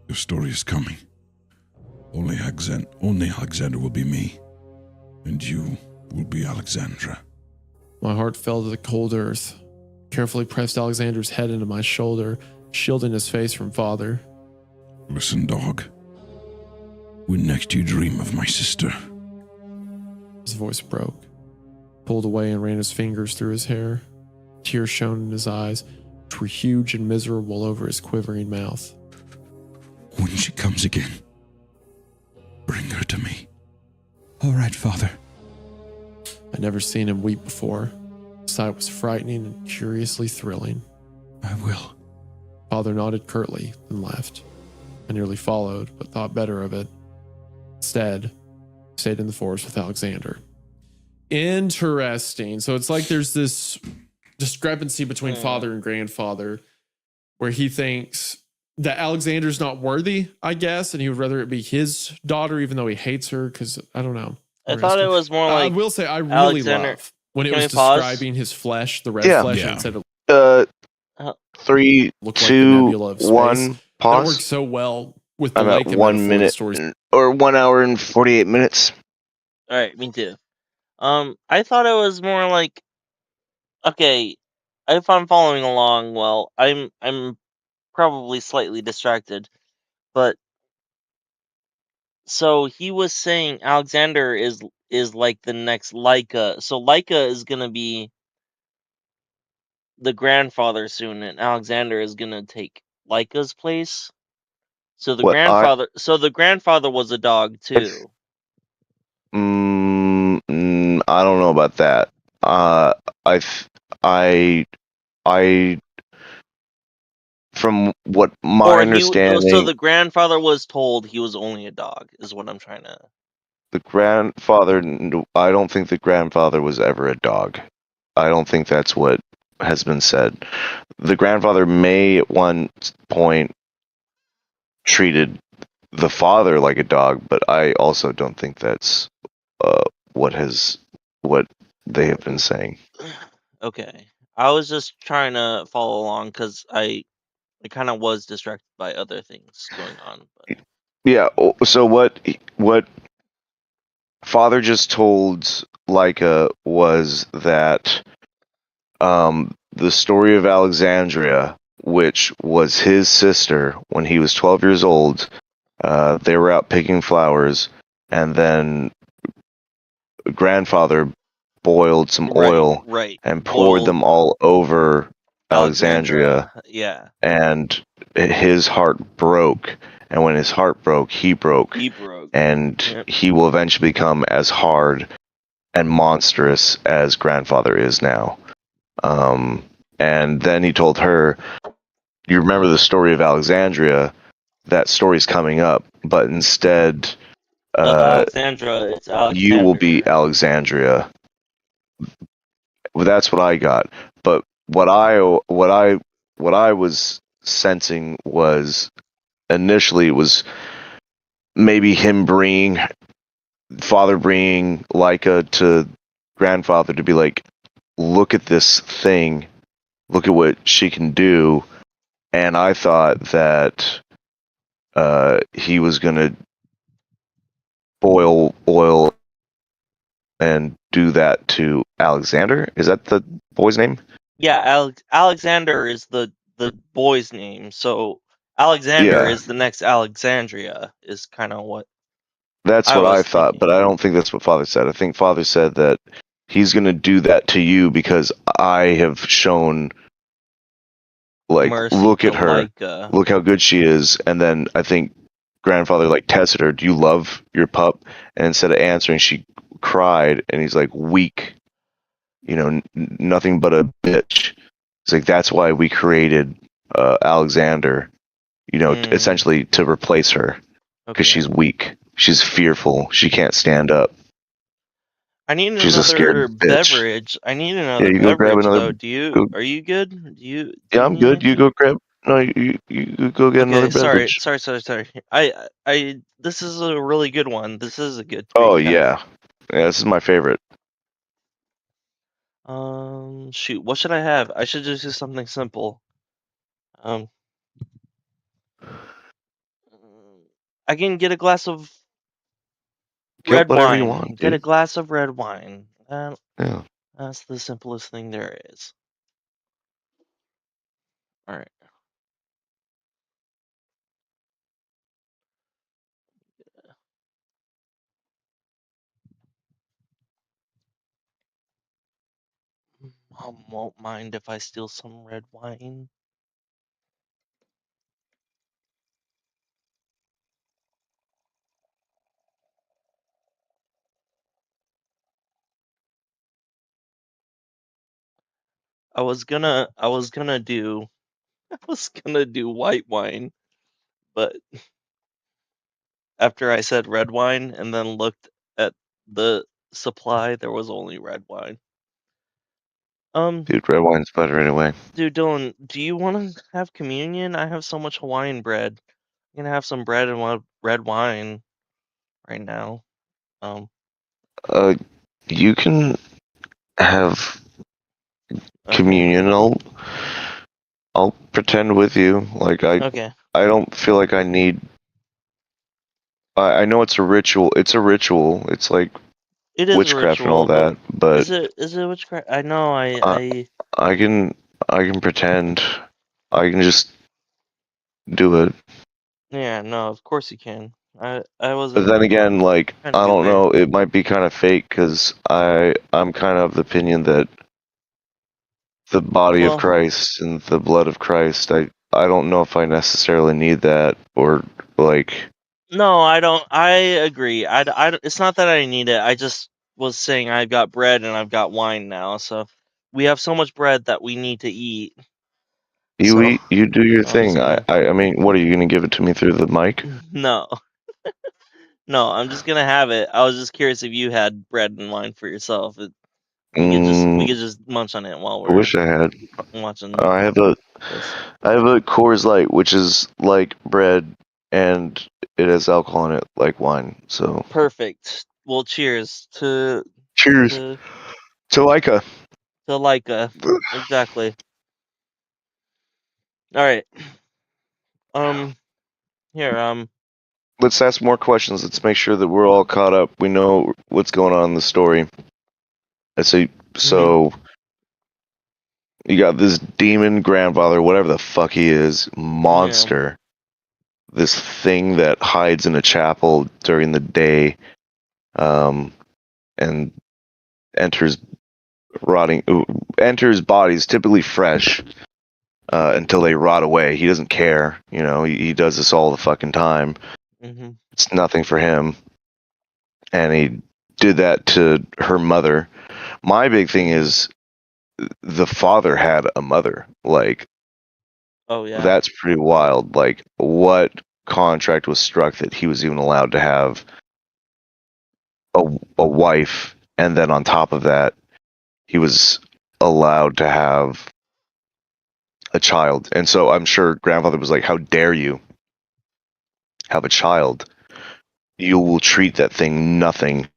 Your story is coming. Only Alexander will be me. And you will be Alexandra. My heart fell to the cold earth. Carefully pressed Alexander's head into my shoulder, shielding his face from Father. Listen, dog. When next you dream of my sister. His voice broke. Pulled away and ran his fingers through his hair. Tears shone in his eyes, which were huge and miserable over his quivering mouth. When she comes again, bring her to me. All right, Father. I'd never seen him weep before. The sight was frightening and curiously thrilling. I will. Father nodded curtly and left. I nearly followed, but thought better of it. Instead, stayed in the forest with Alexander. Interesting. So it's like there's this discrepancy between father and grandfather where he thinks that Alexander's not worthy, I guess, and he would rather it be his daughter, even though he hates her, because I don't know. I thought it was more like I will say I really Alexander. love when it Can was we pause? describing his flesh, the red Yeah. flesh, Yeah. instead of 3, looked like the 2, nebula of space. 1, That pause. works so well with the I'm lake at and 1 metaphor minute stories. or 1 hour and 48 minutes. All right, me too. I thought it was more like, okay, if I'm following along, well, I'm probably slightly distracted, but so he was saying Alexander is like the next Leica. So Leica is gonna be the grandfather soon, and Alexander is gonna take Leica's place. So the What grandfather was a dog too. I don't know about that. I from what my understanding, So the grandfather was told he was only a dog, is what I'm trying to. the grandfather, I don't think the grandfather was ever a dog. I don't think that's what has been said. The grandfather may at one point treated the father like a dog, but I also don't think that's what they have been saying. Okay, I was just trying to follow along because I kind of was distracted by other things going on. But... Yeah. So what Father just told Leica was that the story of Alexandria, which was his sister when he was 12 years old, they were out picking flowers, and then grandfather boiled some oil and poured them all over Alexandria. Yeah. And his heart broke. And when his heart broke, he broke. And he will eventually become as hard and monstrous as grandfather is now. And then he told her, you remember the story of Alexandria? That story's coming up, but instead, Alexandra, it's Alexander. you will be Alexandria. Well, that's what I got. But what I was sensing was initially it was maybe him bringing father bringing Leica to grandfather to be like, look at this thing, look at what she can do, and I thought that he was gonna boil oil and do that to Alexander. Is that the boy's name? Yeah, Alexander is the boy's name. So Alexander Yeah, is the next Alexandria. Is kind of what that's I what I was thought, thinking. but I don't think that's what father said. I think father said that he's gonna do that to you because I have shown, like, Mercy look to at her, Leica. look how good she is, and then I think grandfather like tested her. Do you love your pup? And instead of answering, she cried, and he's like, weak, nothing but a bitch. It's like that's why we created Alexander, Mm, essentially to replace her because okay. she's weak, she's fearful, she can't stand up, I need she's a scared another bitch. beverage. I need Yeah, another you go grab beverage another. though. Do you? Go, Are you good? Do yeah, you I'm need good. You anything? go grab. No, you go get another Okay, sorry, beverage. sorry, sorry, sorry. I. This is a really good one. This is a good Oh drink. yeah, yeah. This is my favorite. Shoot, what should I have? I should just do something simple. Um, I can get a glass of Get red whatever you wine. want, Get a dude. glass of red wine. Yeah. That's the simplest thing there is. All right. Mom won't mind if I steal some red wine. I was gonna do, I was gonna do white wine, but after I said red wine and then looked at the supply, there was only red wine. Um, Dude, red wine's better anyway. dude, Dylan, do you want to have communion? I have so much Hawaiian bread. I'm gonna have some bread and red wine right now. Um, Uh, you can have okay, communion. I'll pretend with you. Like okay. I don't feel like I need. I know it's a ritual. It's a ritual. It's like It is a witchcraft and all ritual, but that. But is it witchcraft? I know. uh, I can I can pretend. I can just do it. Yeah, no, of course you can. I But wasn't then again, like trying to I be don't weird. know, it might be kind of fake because I'm kind of the opinion that the body of Well, Christ and the blood of Christ, I don't know if I necessarily need that or like no, I don't. I agree. It's not that I need it. I just was saying I've got bread and I've got wine now, so we have so much bread that we need to eat. you So eat, you do your I'm just thing. gonna. I mean, what are you gonna give it to me through the mic? No, no, I'm just gonna have it. I was just curious if you had bread and wine for yourself. We Mm, could just munch on it while I we're wish I had. watching I have a this. I have a Coors Light, which is like bread and it has alcohol in it, like wine. So Perfect. Well, cheers cheers to to Leica. to Leica. Exactly. All right. Um. Here. Let's ask more questions. Let's make sure that we're all caught up. We know what's going on in the story. I say Mhm. so. You got this demon grandfather, whatever the fuck he is, Yeah. monster. This thing that hides in a chapel during the day, and enters rotting, enters bodies typically fresh, until they rot away. He doesn't care. He does this all the fucking time. Mhm. It's nothing for him, and he did that to her mother. My big thing Mhm. is the father had a mother. Like, Oh yeah. that's pretty wild. Like, what contract was struck that he was even allowed to have a, a wife, and then on top of that, he was allowed to have a child. And so I'm sure grandfather was like, "How dare you have a child you will treat that thing nothing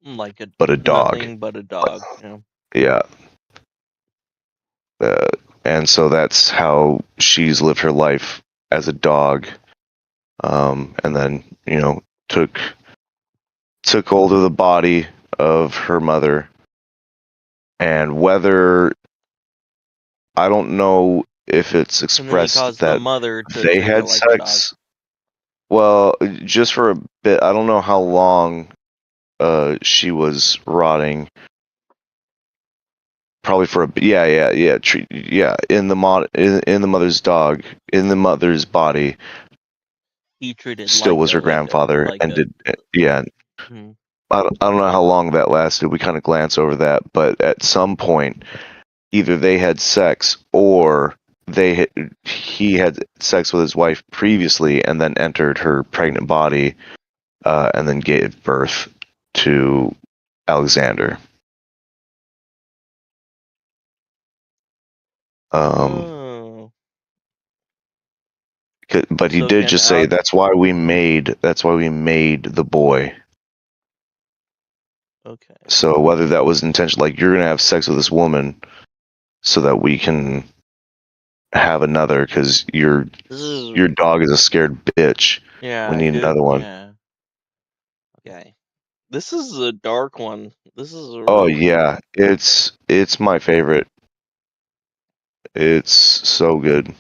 Like a but a dog. nothing but a dog. Yeah. Yeah. And so that's how she's lived her life as a dog. And then, took hold of the body of her mother. And whether, I don't know if it's And then he expressed caused the that mother to they treat her had like a dog. sex. Well, just for a bit. I don't know how long she was rotting. Probably for a bit. Yeah. In the mother's body, He treated still was her grandfather, and did. Yeah. Hmm. I don't know how long that lasted. We kind of glance over that, but at some point, either they had sex or he had sex with his wife previously, and then entered her pregnant body, and then gave birth to Alexander. Oh. But he So did can just say Alex? that's why we made the boy. Okay. So whether that was intentional, like you're gonna have sex with this woman, so that we can have another, because your dog is a scared bitch. Yeah. We need Good. another one. Yeah. Okay. This is a dark one. This is a Oh really. yeah, it's my favorite. It's so good.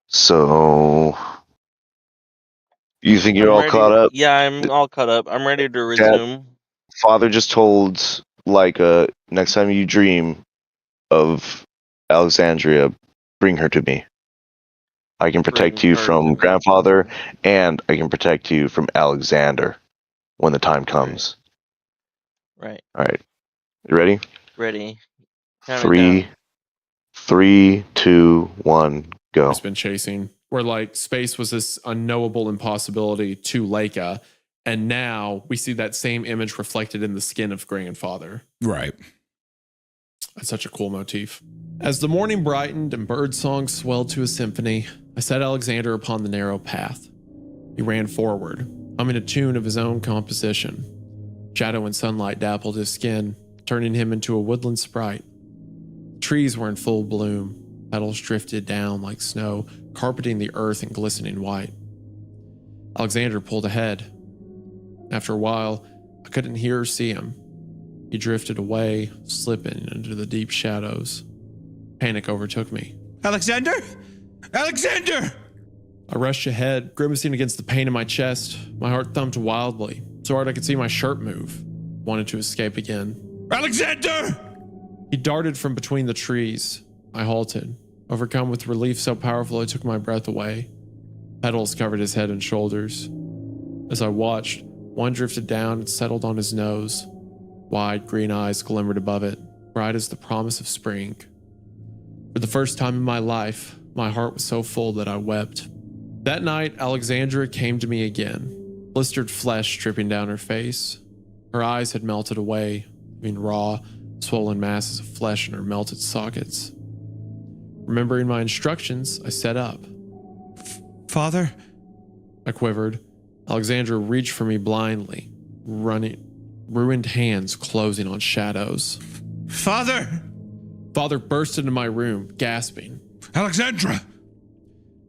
So you think you're I'm all ready. caught up? Yeah, I'm all caught up. I'm ready to Dad, resume. Father just told next time you dream of Alexandria, bring her to me. I can protect Bring you her to from me. grandfather, and I can protect you from Alexander when the time comes. Right. All right. You ready? Ready. Count it down. 3, 2, 1, go. It's been chasing, where like space was this unknowable impossibility to Leica, and now we see that same image reflected in the skin of grandfather. Right. That's such a cool motif. As the morning brightened and birdsong swelled to a symphony, I set Alexander upon the narrow path. He ran forward, humming a tune of his own composition. Shadow and sunlight dappled his skin, turning him into a woodland sprite. Trees were in full bloom. Petals drifted down like snow, carpeting the earth in glistening white. Alexander pulled ahead. After a while, I couldn't hear or see him. He drifted away, slipping into the deep shadows. Panic overtook me. Alexander? Alexander! I rushed ahead, grimacing against the pain in my chest. My heart thumped wildly, so hard I could see my shirt move. Wanted to escape again. Alexander! He darted from between the trees. I halted, overcome with relief so powerful I took my breath away. Petals covered his head and shoulders. As I watched, one drifted down and settled on his nose. Wide green eyes glimmered above it, bright as the promise of spring. For the first time in my life, my heart was so full that I wept. That night, Alexandra came to me again, blistered flesh dripping down her face. Her eyes had melted away, leaving raw, swollen masses of flesh in her melted sockets. Remembering my instructions, I sat up. Father? I quivered. Alexandra reached for me blindly, ruined hands closing on shadows. Father! Father burst into my room, gasping. Alexandra!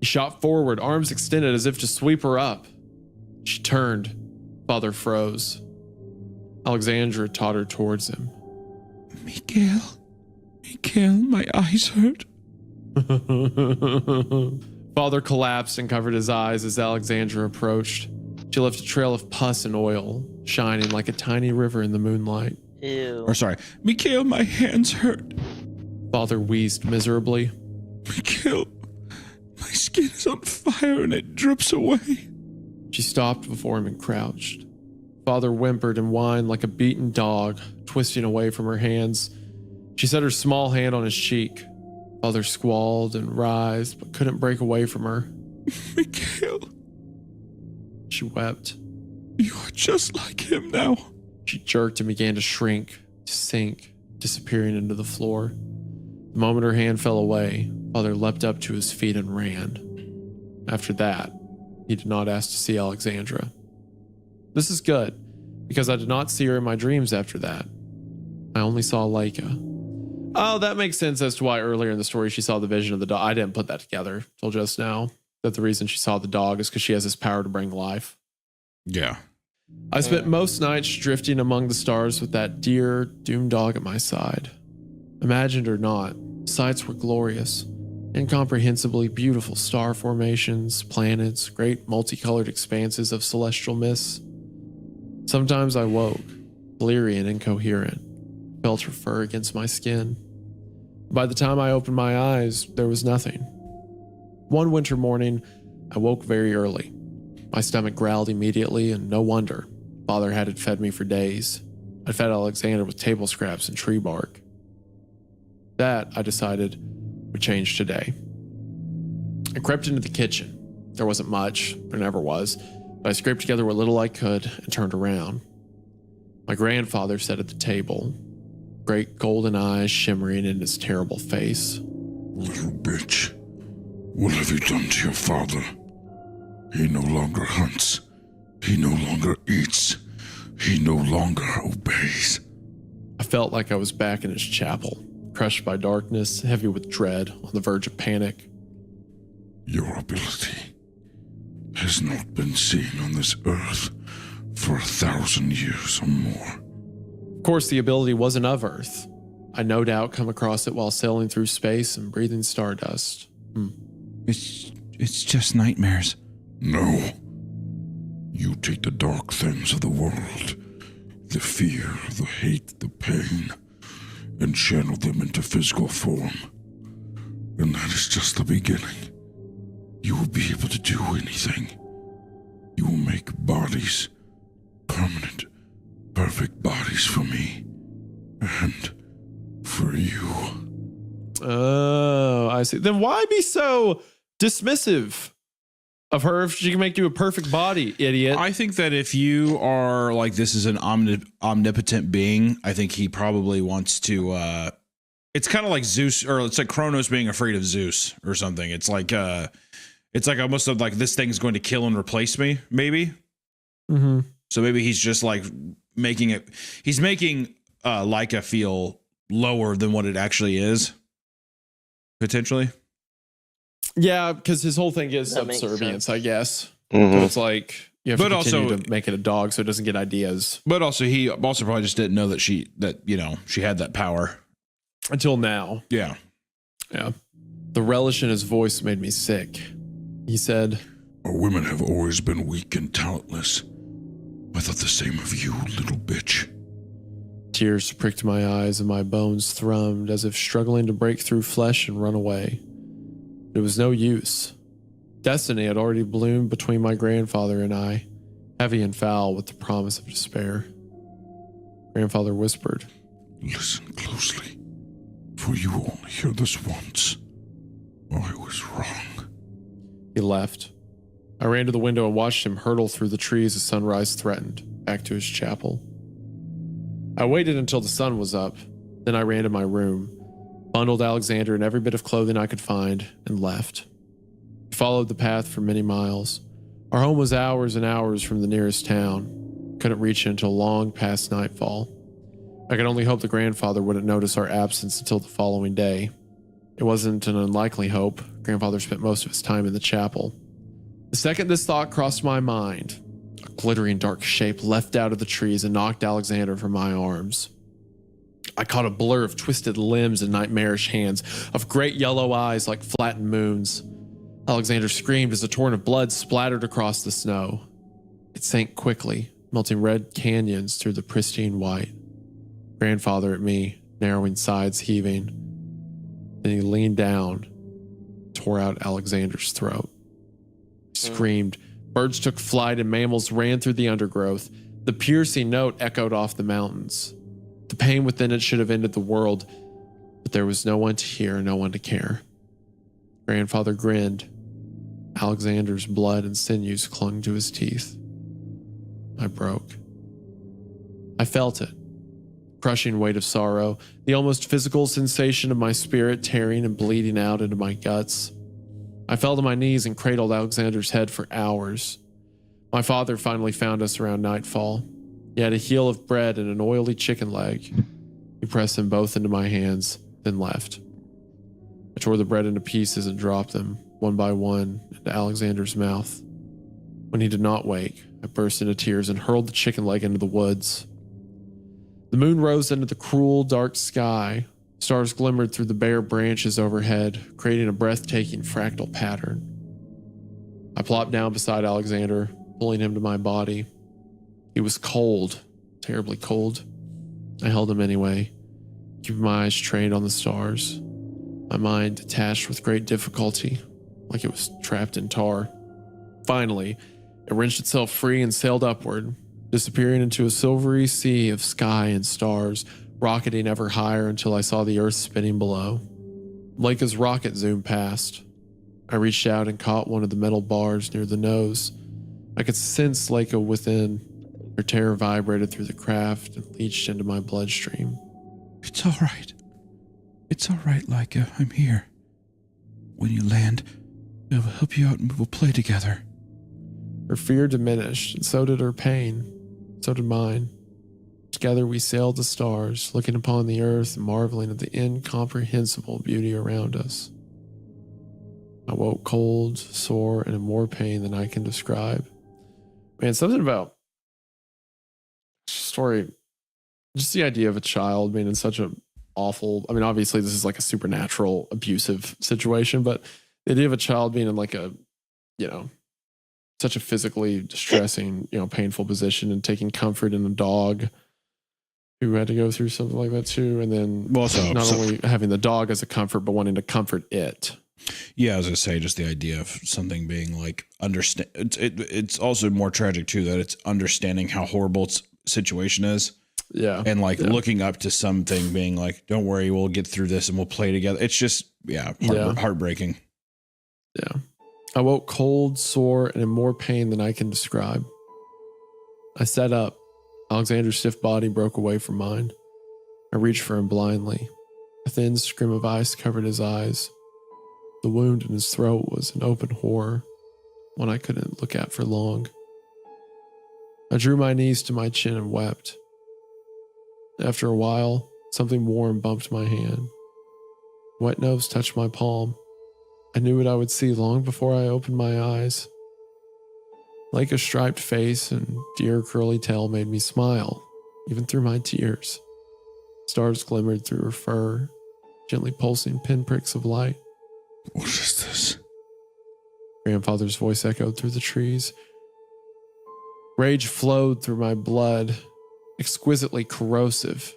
He shot forward, arms extended as if to sweep her up. She turned. Father froze. Alexandra tottered towards him. Mikhail, my eyes hurt. Father collapsed and covered his eyes as Alexandra approached. She left a trail of pus and oil, shining like a tiny river in the moonlight. Ew. Or sorry, Mikhail, my hands hurt. Father wheezed miserably. Mikhail, my skin is on fire and it drips away. She stopped before him and crouched. Father whimpered and whined like a beaten dog, twisting away from her hands. She set her small hand on his cheek. Father squalled and writhed, but couldn't break away from her. Mikhail, She wept. you are just like him now. She jerked and began to shrink, to sink, disappearing into the floor. The moment her hand fell away, Father leapt up to his feet and ran. After that, He did not ask to see Alexandra. This is good, because I did not see her in my dreams after that. I only saw Leica. Oh, that makes sense as to why earlier in the story she saw the vision of the dog. I didn't put that together till just now, that the reason she saw the dog is because she has this power to bring life. Yeah. I spent most nights drifting among the stars with that dear, doomed dog at my side. Imagined or not, sights were glorious. Incomprehensibly beautiful star formations, planets, great multicolored expanses of celestial mists. Sometimes I woke, bleary and incoherent, felt her fur against my skin. By the time I opened my eyes, there was nothing. One winter morning, I woke very early. My stomach growled immediately, and no wonder. Father hadn't fed me for days. I fed Alexander with table scraps and tree bark. That, I decided, would change today. I crept into the kitchen. There wasn't much, there never was, but I scraped together what little I could and turned around. My grandfather sat at the table, great golden eyes shimmering in his terrible face. Little bitch, what have you done to your father? He no longer hunts. He no longer eats. He no longer obeys. I felt like I was back in his chapel, crushed by darkness, heavy with dread, on the verge of panic. Your ability has not been seen on this earth for 1,000 years or more. Of course, the ability wasn't of Earth. I no doubt come across it while sailing through space and breathing stardust. It's just nightmares. No. You take the dark things of the world, the fear, the hate, the pain, and channel them into physical form. And that is just the beginning. You will be able to do anything. You will make bodies, permanent, perfect bodies for me, and for you. Oh, I see. Then why be so dismissive of her if she can make you a perfect body, idiot? I think that if you are like, this is an omnipotent being, I think he probably wants to, it's kind of like Zeus, or it's like Kronos being afraid of Zeus or something. It's like almost like this thing's going to kill and replace me, maybe. Mm-hmm. So maybe he's just like making Leica feel lower than what it actually is, potentially. Yeah, because his whole thing is That makes subservience, sense. I guess. Mhm. So it's like you have But to continue also- to make it a dog so it doesn't get ideas. But also, he also probably just didn't know that she had that power Until now. Yeah. Yeah. The relish in his voice made me sick. He said, Our women have always been weak and talentless. I thought the same of you, little bitch. Tears pricked my eyes and my bones thrummed as if struggling to break through flesh and run away. It was no use. Destiny had already bloomed between my grandfather and I, heavy and foul with the promise of despair. Grandfather whispered, Listen closely, for you will only hear this once. I was wrong. He left. I ran to the window and watched him hurtle through the trees as sunrise threatened, back to his chapel. I waited until the sun was up, then I ran to my room, bundled Alexander in every bit of clothing I could find, and left. We followed the path for many miles. Our home was hours and hours from the nearest town. Couldn't reach it until long past nightfall. I could only hope the grandfather wouldn't notice our absence until the following day. It wasn't an unlikely hope. Grandfather spent most of his time in the chapel. The second this thought crossed my mind, a glittering dark shape leapt out of the trees and knocked Alexander from my arms. I caught a blur of twisted limbs and nightmarish hands, of great yellow eyes like flattened moons. Alexander screamed as a torrent of blood splattered across the snow. It sank quickly, melting red canyons through the pristine white. Grandfather at me, narrowing sides heaving. Then he leaned down, tore out Alexander's throat. Screamed. Birds took flight and mammals ran through the undergrowth. The piercing note echoed off the mountains. The pain within it should have ended the world, but there was no one to hear, no one to care. Grandfather grinned. Alexander's blood and sinews clung to his teeth. I broke. I felt it. Crushing weight of sorrow, the almost physical sensation of my spirit tearing and bleeding out into my guts. I fell to my knees and cradled Alexander's head for hours. My father finally found us around nightfall. He had a heel of bread and an oily chicken leg. He pressed them both into my hands, then left. I tore the bread into pieces and dropped them, one by one, into Alexander's mouth. When he did not wake, I burst into tears and hurled the chicken leg into the woods. The moon rose into the cruel, dark sky. Stars glimmered through the bare branches overhead, creating a breathtaking fractal pattern. I plopped down beside Alexander, pulling him to my body. He was cold, terribly cold. I held him anyway, keeping my eyes trained on the stars. My mind detached with great difficulty, like it was trapped in tar. Finally, it wrenched itself free and sailed upward, disappearing into a silvery sea of sky and stars, rocketing ever higher until I saw the earth spinning below. Leica's rocket zoomed past. I reached out and caught one of the metal bars near the nose. I could sense Leica within. Her terror vibrated through the craft and leached into my bloodstream. It's all right. It's all right, Leica. I'm here. When you land, I will help you out and we will play together. Her fear diminished, and so did her pain. So did mine. Together we sailed the stars, looking upon the earth and marveling at the incomprehensible beauty around us. I woke cold, sore, and in more pain than I can describe. Man, something about story, just the idea of a child being in such a awful, I mean, obviously this is like a supernatural abusive situation, but the idea of a child being in like a, you know, such a physically distressing, you know, painful position and taking comfort in a dog who had to go through something like that too. And then also, not only having the dog as a comfort, but wanting to comfort it. Yeah, I was gonna say just the idea of something being like understand. It's also more tragic too that it's understanding how horrible its situation is. Yeah, and like looking up to something being like, "Don't worry, we'll get through this and we'll play together." It's just heartbreaking. Yeah, I woke cold, sore, and in more pain than I can describe. I sat up. Alexander's stiff body broke away from mine. I reached for him blindly. A thin scrim of ice covered his eyes. The wound in his throat was an open horror, one I couldn't look at for long. I drew my knees to my chin and wept. After a while, something warm bumped my hand. Wet nose touched my palm. I knew what I would see long before I opened my eyes. Like a striped face and dear curly tail made me smile, even through my tears. Stars glimmered through her fur, gently pulsing pinpricks of light. What is this? Grandfather's voice echoed through the trees. Rage flowed through my blood, exquisitely corrosive.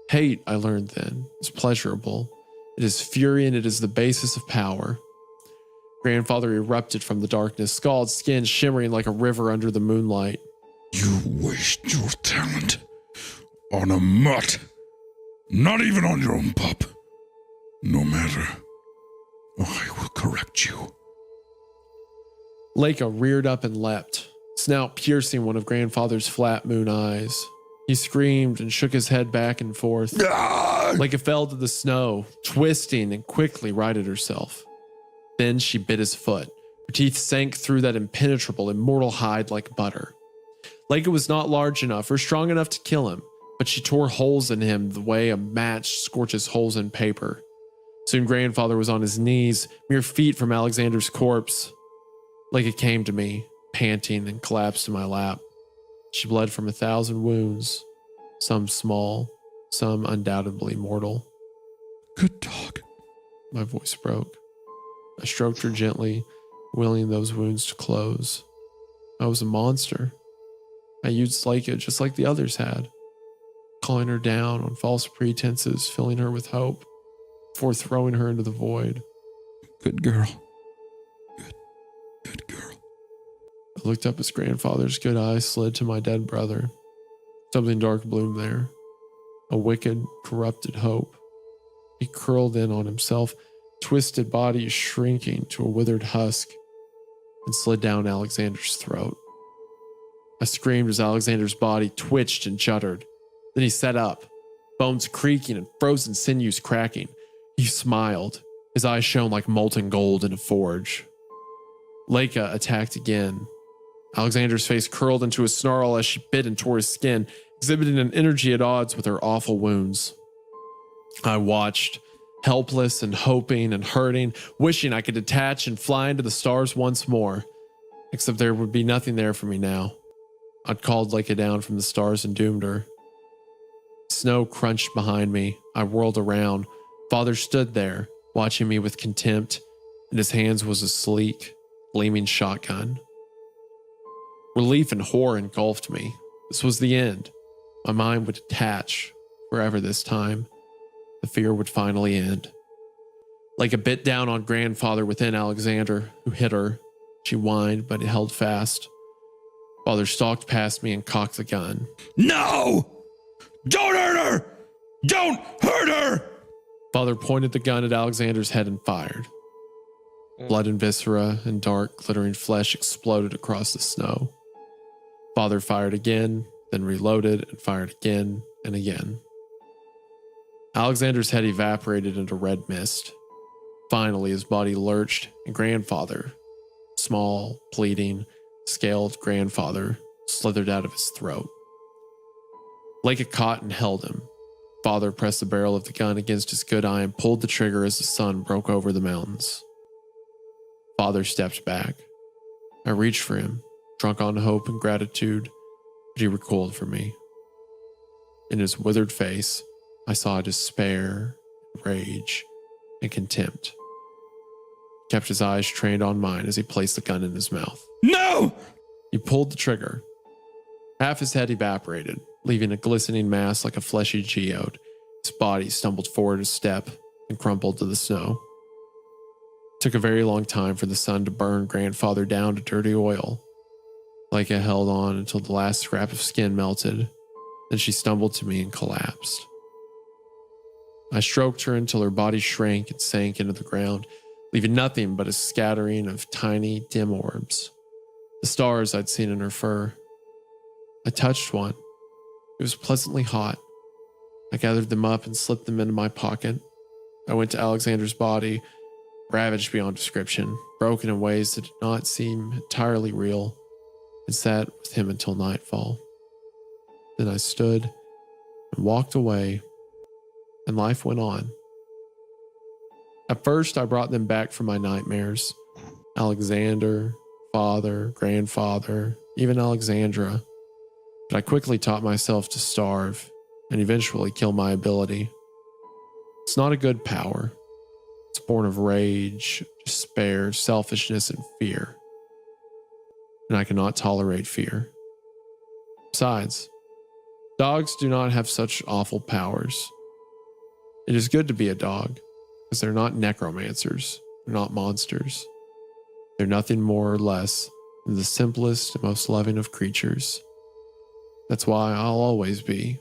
Hate, I learned then, is pleasurable. It is fury and it is the basis of power. Grandfather erupted from the darkness, scalded skin shimmering like a river under the moonlight. You waste your talent on a mutt. Not even on your own pup. No matter. I will correct you. Leica reared up and leapt, snout piercing one of Grandfather's flat moon eyes. He screamed and shook his head back and forth. Leica fell to the snow, twisting and quickly righted herself. Then she bit his foot. Her teeth sank through that impenetrable, immortal hide like butter. Leica was not large enough or strong enough to kill him, but she tore holes in him the way a match scorches holes in paper. Soon Grandfather was on his knees, mere feet from Alexander's corpse. Leica came to me, panting, and collapsed in my lap. She bled from 1,000 wounds, some small, some undoubtedly mortal. Good dog. My voice broke. I stroked her gently, willing those wounds to close. I was a monster. I used Leica just like the others had, calling her down on false pretenses, filling her with hope, before throwing her into the void. Good girl. Good girl. I looked up as Grandfather's good eyes slid to my dead brother. Something dark bloomed there. A wicked, corrupted hope. He curled in on himself, twisted body shrinking to a withered husk, and slid down Alexander's throat. I screamed as Alexander's body twitched and shuddered. Then he sat up, bones creaking and frozen sinews cracking. He smiled. His eyes shone like molten gold in a forge. Leica attacked again. Alexander's face curled into a snarl as she bit and tore his skin, exhibiting an energy at odds with her awful wounds. I watched, helpless and hoping and hurting, wishing I could detach and fly into the stars once more. Except there would be nothing there for me now. I'd called Leica down from the stars and doomed her. Snow crunched behind me. I whirled around. Father stood there, watching me with contempt. In his hands was a sleek, gleaming shotgun. Relief and horror engulfed me. This was the end. My mind would detach forever this time. The fear would finally end. Like a bit down on grandfather within Alexander, who hit her. She whined, but it held fast. Father stalked past me and cocked the gun. No! Don't hurt her! Don't hurt her! Father pointed the gun at Alexander's head and fired. Blood and viscera and dark, glittering flesh exploded across the snow. Father fired again, then reloaded and fired again and again. Alexander's head evaporated into red mist. Finally, his body lurched, and grandfather, small, bleeding, scaled grandfather, slithered out of his throat. Leica caught and held him. Father pressed the barrel of the gun against his good eye and pulled the trigger as the sun broke over the mountains. Father stepped back. I reached for him, drunk on hope and gratitude, but he recoiled from me. In his withered face, I saw despair, rage, and contempt. He kept his eyes trained on mine as he placed the gun in his mouth. No! He pulled the trigger. Half his head evaporated, leaving a glistening mass like a fleshy geode. His body stumbled forward a step and crumpled to the snow. It took a very long time for the sun to burn grandfather down to dirty oil. Leica held on until the last scrap of skin melted. Then she stumbled to me and collapsed. I stroked her until her body shrank and sank into the ground, leaving nothing but a scattering of tiny, dim orbs. The stars I'd seen in her fur. I touched one. It was pleasantly hot. I gathered them up and slipped them into my pocket. I went to Alexander's body, ravaged beyond description, broken in ways that did not seem entirely real, and sat with him until nightfall. Then I stood and walked away, and life went on. At first, I brought them back from my nightmares. Alexander, father, grandfather, even Alexandra. But I quickly taught myself to starve and eventually kill my ability. It's not a good power. It's born of rage, despair, selfishness, and fear. And I cannot tolerate fear. Besides, dogs do not have such awful powers. It is good to be a dog, because they're not necromancers, they're not monsters. They're nothing more or less than the simplest and most loving of creatures. That's why I'll always be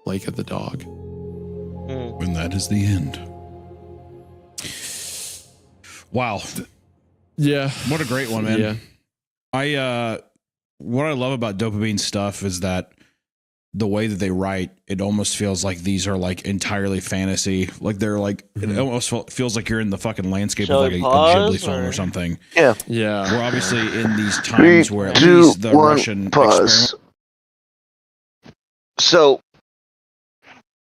Leica the dog. And that is the end. Wow. Yeah. What a great one, man. Yeah. What I love about Dopamine stuff is that the way that they write, it almost feels like these are like entirely fantasy. Like they're like, it almost feels like you're in the fucking landscape Shall of like we a pause, Ghibli film or- or something. Yeah. Yeah. We're obviously in these times where at 3, least the 2, 1, Russian pause. experiment. So,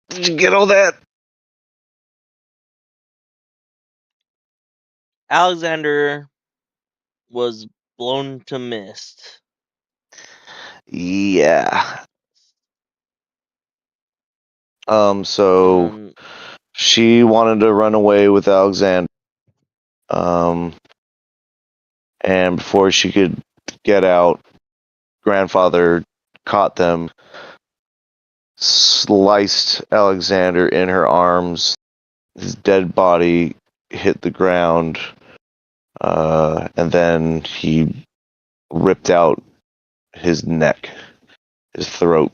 did you get all that? Alexander was blown to mist. Yeah. So Um, she wanted to run away with Alexander. And before she could get out, grandfather caught them, sliced Alexander in her arms. His dead body hit the ground, and then he ripped out his neck, his throat,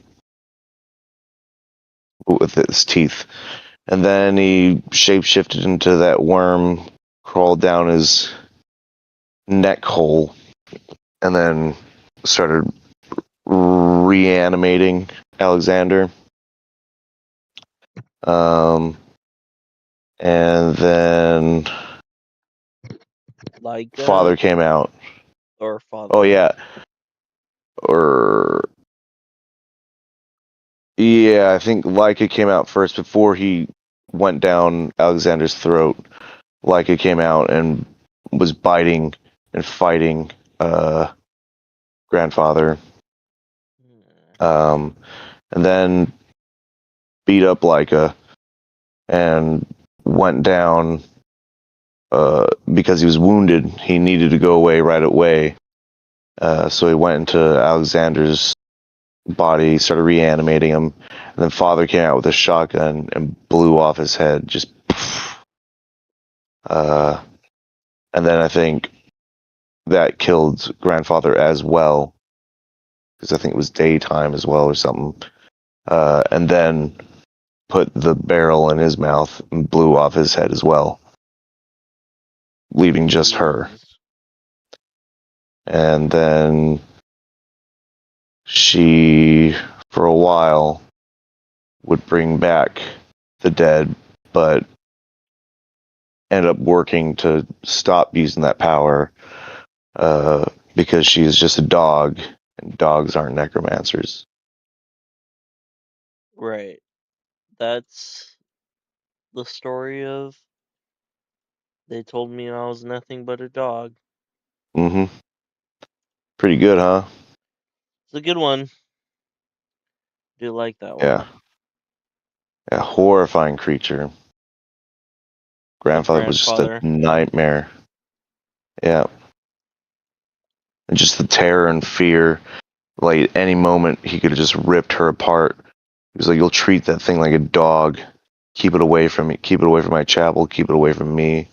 with his teeth. And then he shapeshifted into that worm, crawled down his neck hole, and then started reanimating Alexander. And then Like father came out. or father. Oh yeah. Or yeah, I think Leica came out first before he went down Alexander's throat. Leica came out and was biting and fighting grandfather. And then beat up Leica and went down because he was wounded. He needed to go away right away. So he went into Alexander's body, started reanimating him, and then father came out with a shotgun and blew off his head. Just and then I think that killed grandfather as well, because I think it was daytime as well or something. And then put the barrel in his mouth and blew off his head as well, leaving just her. And then she, for a while, would bring back the dead, but ended up working to stop using that power because she's just a dog, and dogs aren't necromancers. Right. That's the story of. They told me I was nothing but a dog. Mm-hmm. Pretty good, huh? It's a good one. Do like that one. Yeah. A horrifying creature. Grandfather was just a grandfather. nightmare. Yeah. And just the terror and fear. Like, at any moment, he could have just ripped her apart. He was like, you'll treat that thing like a dog. Keep it away from me. Keep it away from my chapel. Keep it away from me.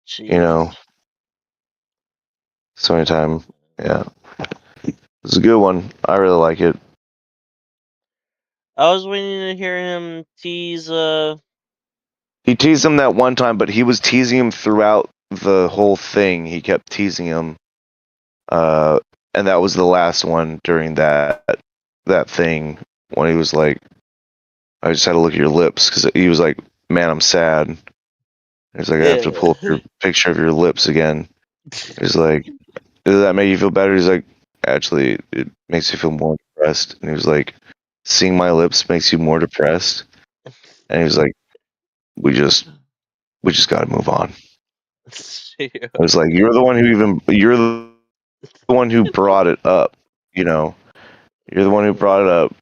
Jeez. You know? So anytime. Yeah. It's a good one. I really like it. I was waiting to hear him tease. He teased him that one time, but he was teasing him throughout the whole thing. He kept teasing him. And that was the last one during that thing when he was like, I just had to look at your lips, because he was like, man, I'm sad. He's like, I have to pull up your picture of your lips again. He's like, does that make you feel better? He's like, actually, it makes me feel more depressed. And he was like, seeing my lips makes you more depressed. And he was like, we just got to move on. I was like, you're the one who brought it up, you know. You're the one who brought it up.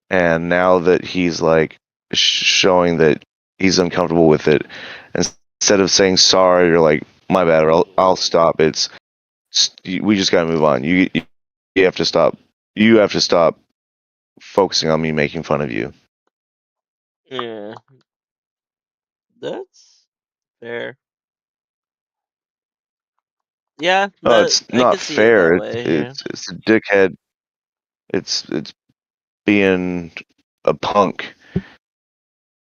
And now that he's like showing that he's uncomfortable with it, instead of saying sorry, you're like, my bad, or I'll stop. We just gotta move on. You have to stop. You have to stop focusing on me making fun of you. Yeah. That's fair. Yeah, No, it's I not can see it that fair. way. Yeah. It's a dickhead. It's being a punk.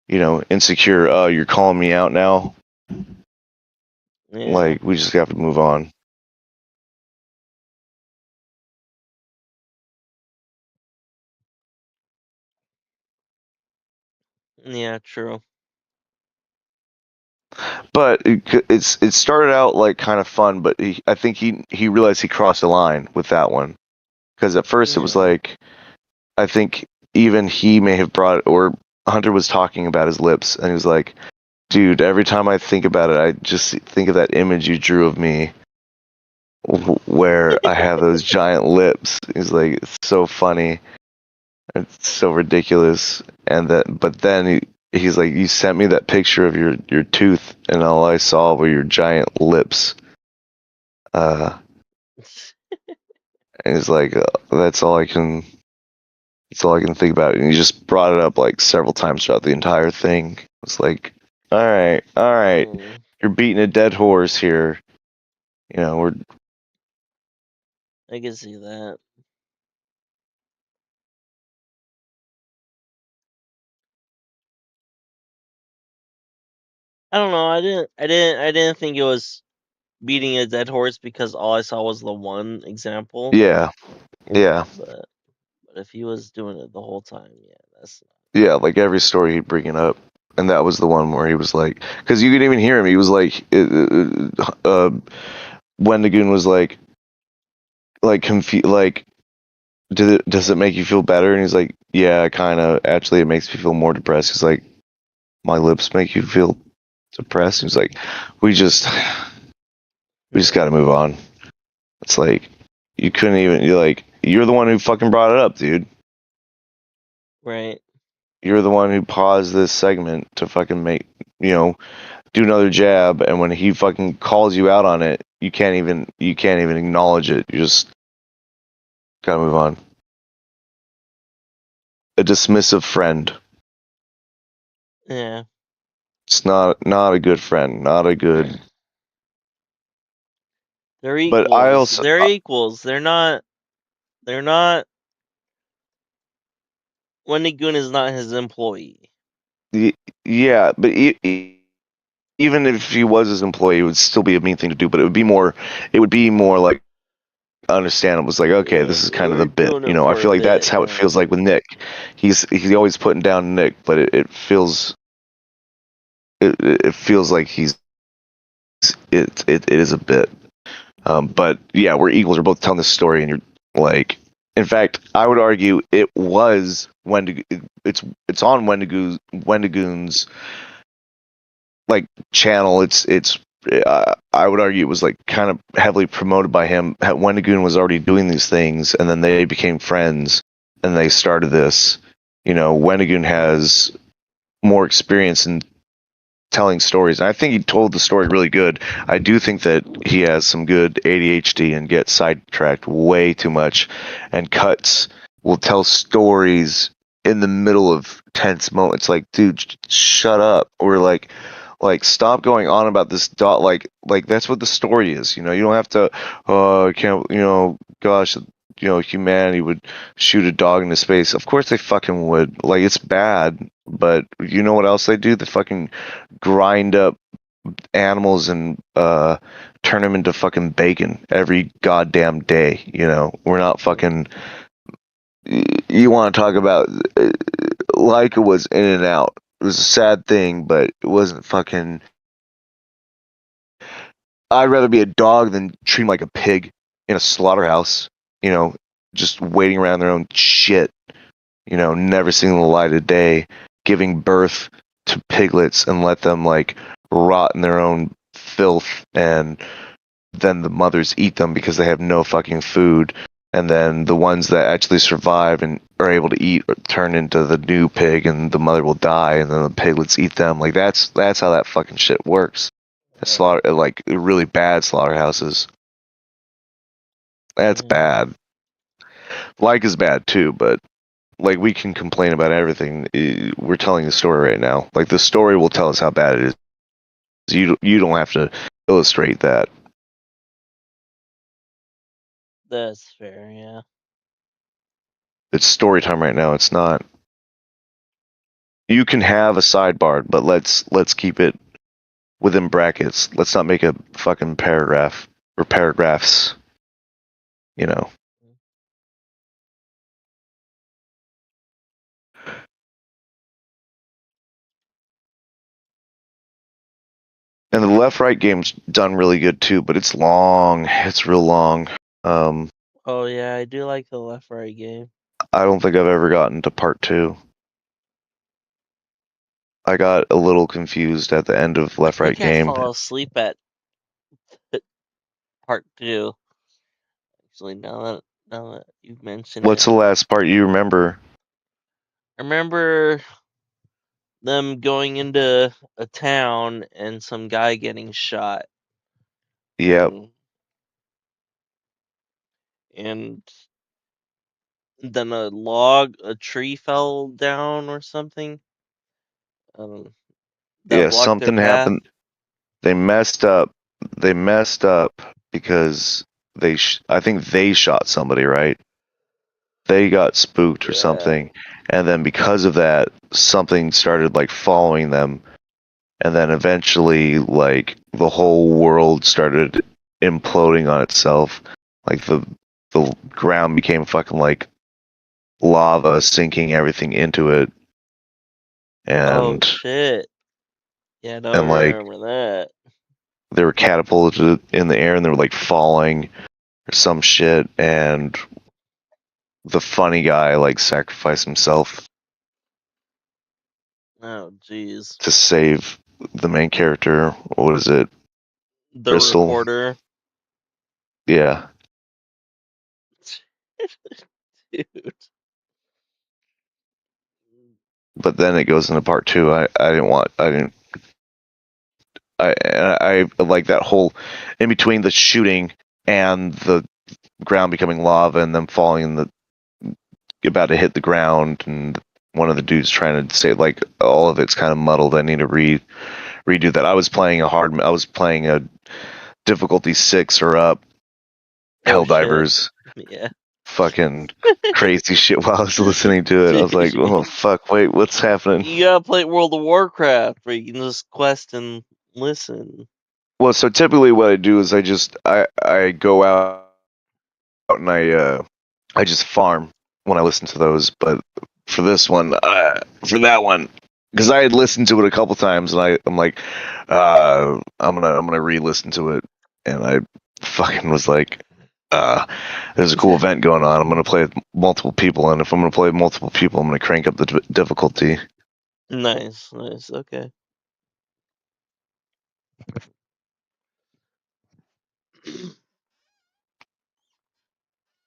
You know, insecure. Oh, you're calling me out now. Yeah. Like, we just have to move on. Yeah, true. But it started out like kind of fun, but I think he realized he crossed the line with that one, because at first it was like, I think even he may have brought, or Hunter was talking about his lips, and he was like, dude, every time I think about it, I just think of that image you drew of me where I have those giant lips. He's like, it's so funny. It's so ridiculous. And but then he's like, you sent me that picture of your tooth, and all I saw were your giant lips. And he's like, that's all I can think about. And he just brought it up like several times throughout the entire thing. It's like, all right, you're beating a dead horse here. You know, I can see that. I don't know. I didn't think it was beating a dead horse, because all I saw was the one example. yeah. But if he was doing it the whole time, yeah, that's. Yeah, like every story he'd bring it up. And that was the one where he was like, because you could even hear him. He was like, Wendigoon was confused, like, does it make you feel better? And he's like, yeah, kind of. Actually, it makes me feel more depressed. He's like, my lips make you feel depressed. He's like, we just got to move on. It's like, you couldn't even. You're the one who fucking brought it up, dude. Right. You're the one who paused this segment to fucking do another jab, and when he fucking calls you out on it, you can't even acknowledge it. You just gotta move on. A dismissive friend. Yeah. It's not a good friend. Not a good. They're equals. But I also They're equals. They're not. Wendigoon is not his employee. yeah, but even if he was his employee, it would still be a mean thing to do. But it would be more like understandable. It's like, okay, this is kind of the bit. I feel like that's how it feels like with Nick. He's always putting down Nick, but it feels like it is a bit. But yeah, we're equals. We're both telling this story, and you're like, in fact, I would argue it was it's on Wendigoon's like channel. I would argue it was like kind of heavily promoted by him. Wendigoon was already doing these things, and then they became friends, and they started this. Wendigoon has more experience in telling stories, and I think he told the story really good. I do think that he has some good ADHD and gets sidetracked way too much, and will tell stories in the middle of tense moments. Like, dude, shut up. Or like stop going on about this dot. Like that's what the story is. You don't have to. I can't. Gosh. Humanity would shoot a dog into space. Of course they fucking would. Like, it's bad, but you know what else they do? They fucking grind up animals and turn them into fucking bacon every goddamn day. We're not fucking. You want to talk about Leica was in and out. It was a sad thing, but it wasn't fucking. I'd rather be a dog than treat him like a pig in a slaughterhouse. Just waiting around their own shit. Never seeing the light of day, giving birth to piglets and let them like rot in their own filth, and then the mothers eat them because they have no fucking food, and then the ones that actually survive and are able to eat turn into the new pig, and the mother will die, and then the piglets eat them. Like, that's how that fucking shit works. Like really bad slaughterhouses. That's bad. Like is bad too, but like, we can complain about everything. We're telling the story right now. Like, the story will tell us how bad it is. You don't have to illustrate that. That's fair, yeah. It's story time right now. It's not. You can have a sidebar, but let's keep it within brackets. Let's not make a fucking paragraph or paragraphs. And the left-right game's done really good too, but it's long. It's real long. Oh yeah, I do like the left-right game. I don't think I've ever gotten to part 2. I got a little confused at the end of left-right game. I fall asleep at part 2. Actually, now that you've mentioned What's it. the last part you remember? I remember them going into a town and some guy getting shot. Yep. And then a tree fell down or something. That blocked Something their path. happened. They messed up. Because I think they shot somebody, right? They got spooked or something, and then because of that, something started like following them, and then eventually, like, the whole world started imploding on itself. Like, the ground became fucking like lava, sinking everything into it. Oh and shit! Yeah, I don't and like remember that. they were catapulted in the air and they were like falling or some shit, and the funny guy like sacrificed himself Oh jeez. to save the main character. What is it? The Crystal? reporter. Yeah. Dude. But then it goes into part two. I like that whole in between the shooting and the ground becoming lava and them falling in the about to hit the ground, and one of the dudes trying to say like all of it's kind of muddled. I need to redo that. I was playing a difficulty 6 or up Oh shit. Helldivers, Yeah. fucking crazy shit while I was listening to it. I was like, Dude, oh fuck, wait, what's happening? you gotta play World of Warcraft where you can just quest and listen. Well, so typically what I do is I go out and I just farm when I listen to those. But for this one, for that one, because I had listened to it a couple times, and I'm like, I'm gonna re-listen to it, and I fucking was like, there's a cool event going on. I'm gonna play with multiple people, and if I'm gonna play with multiple people, I'm gonna crank up the difficulty. Nice, nice. Okay.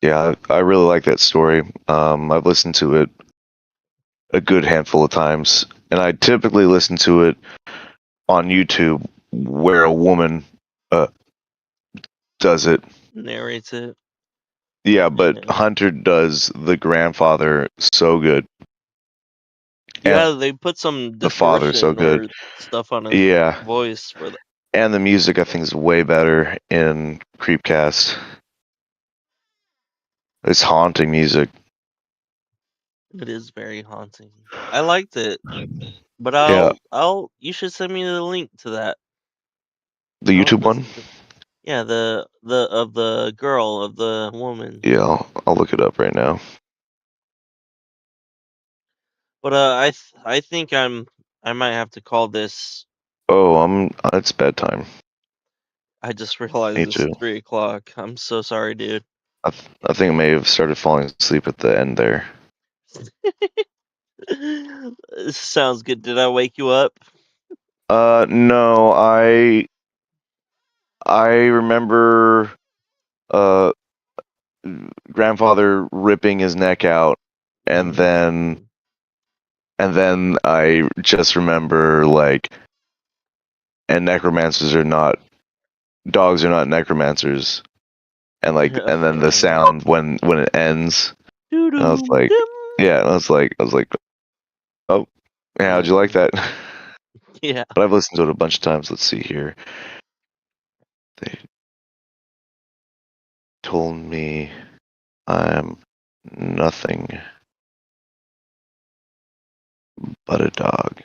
Yeah, I really like that story. I've listened to it a good handful of times, and I typically listen to it on YouTube where a woman uh, does it. Narrates it. Yeah, but Yeah. Hunter does the grandfather so good, and Yeah, they put some the father so distortion good. or stuff on his Yeah, voice for the. and the music I think is way better in Creepcast. It's haunting music. It is very haunting. I liked it, but Yeah, you should send me the link to that. the I would YouTube one. listen to. Yeah, of the girl of the woman. Yeah, I'll look it up right now. But I think I might have to call this. Oh, it's bedtime. I just realized Me it's too. 3 o'clock. I'm so sorry, dude. I think I may have started falling asleep at the end there. Sounds good. Did I wake you up? No, I remember uh grandfather ripping his neck out, and then Mm. I just remember like, and necromancers are not dogs are not necromancers, and like and then the sound when it ends, and I was Doo-doo, like, dim. yeah, and I was like, oh, yeah, how'd you like that? Yeah. But I've listened to it a bunch of times. Let's see here. They told me I'm nothing but a dog.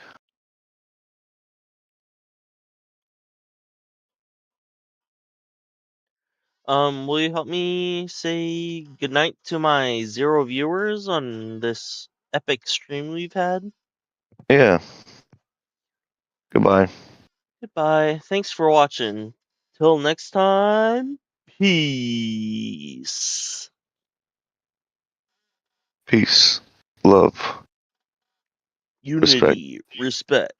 Will you help me say goodnight to my 0 viewers on this epic stream we've had? Yeah. Goodbye. Goodbye. Thanks for watching. Till next time, peace. Peace. Love. Respect. Unity, respect.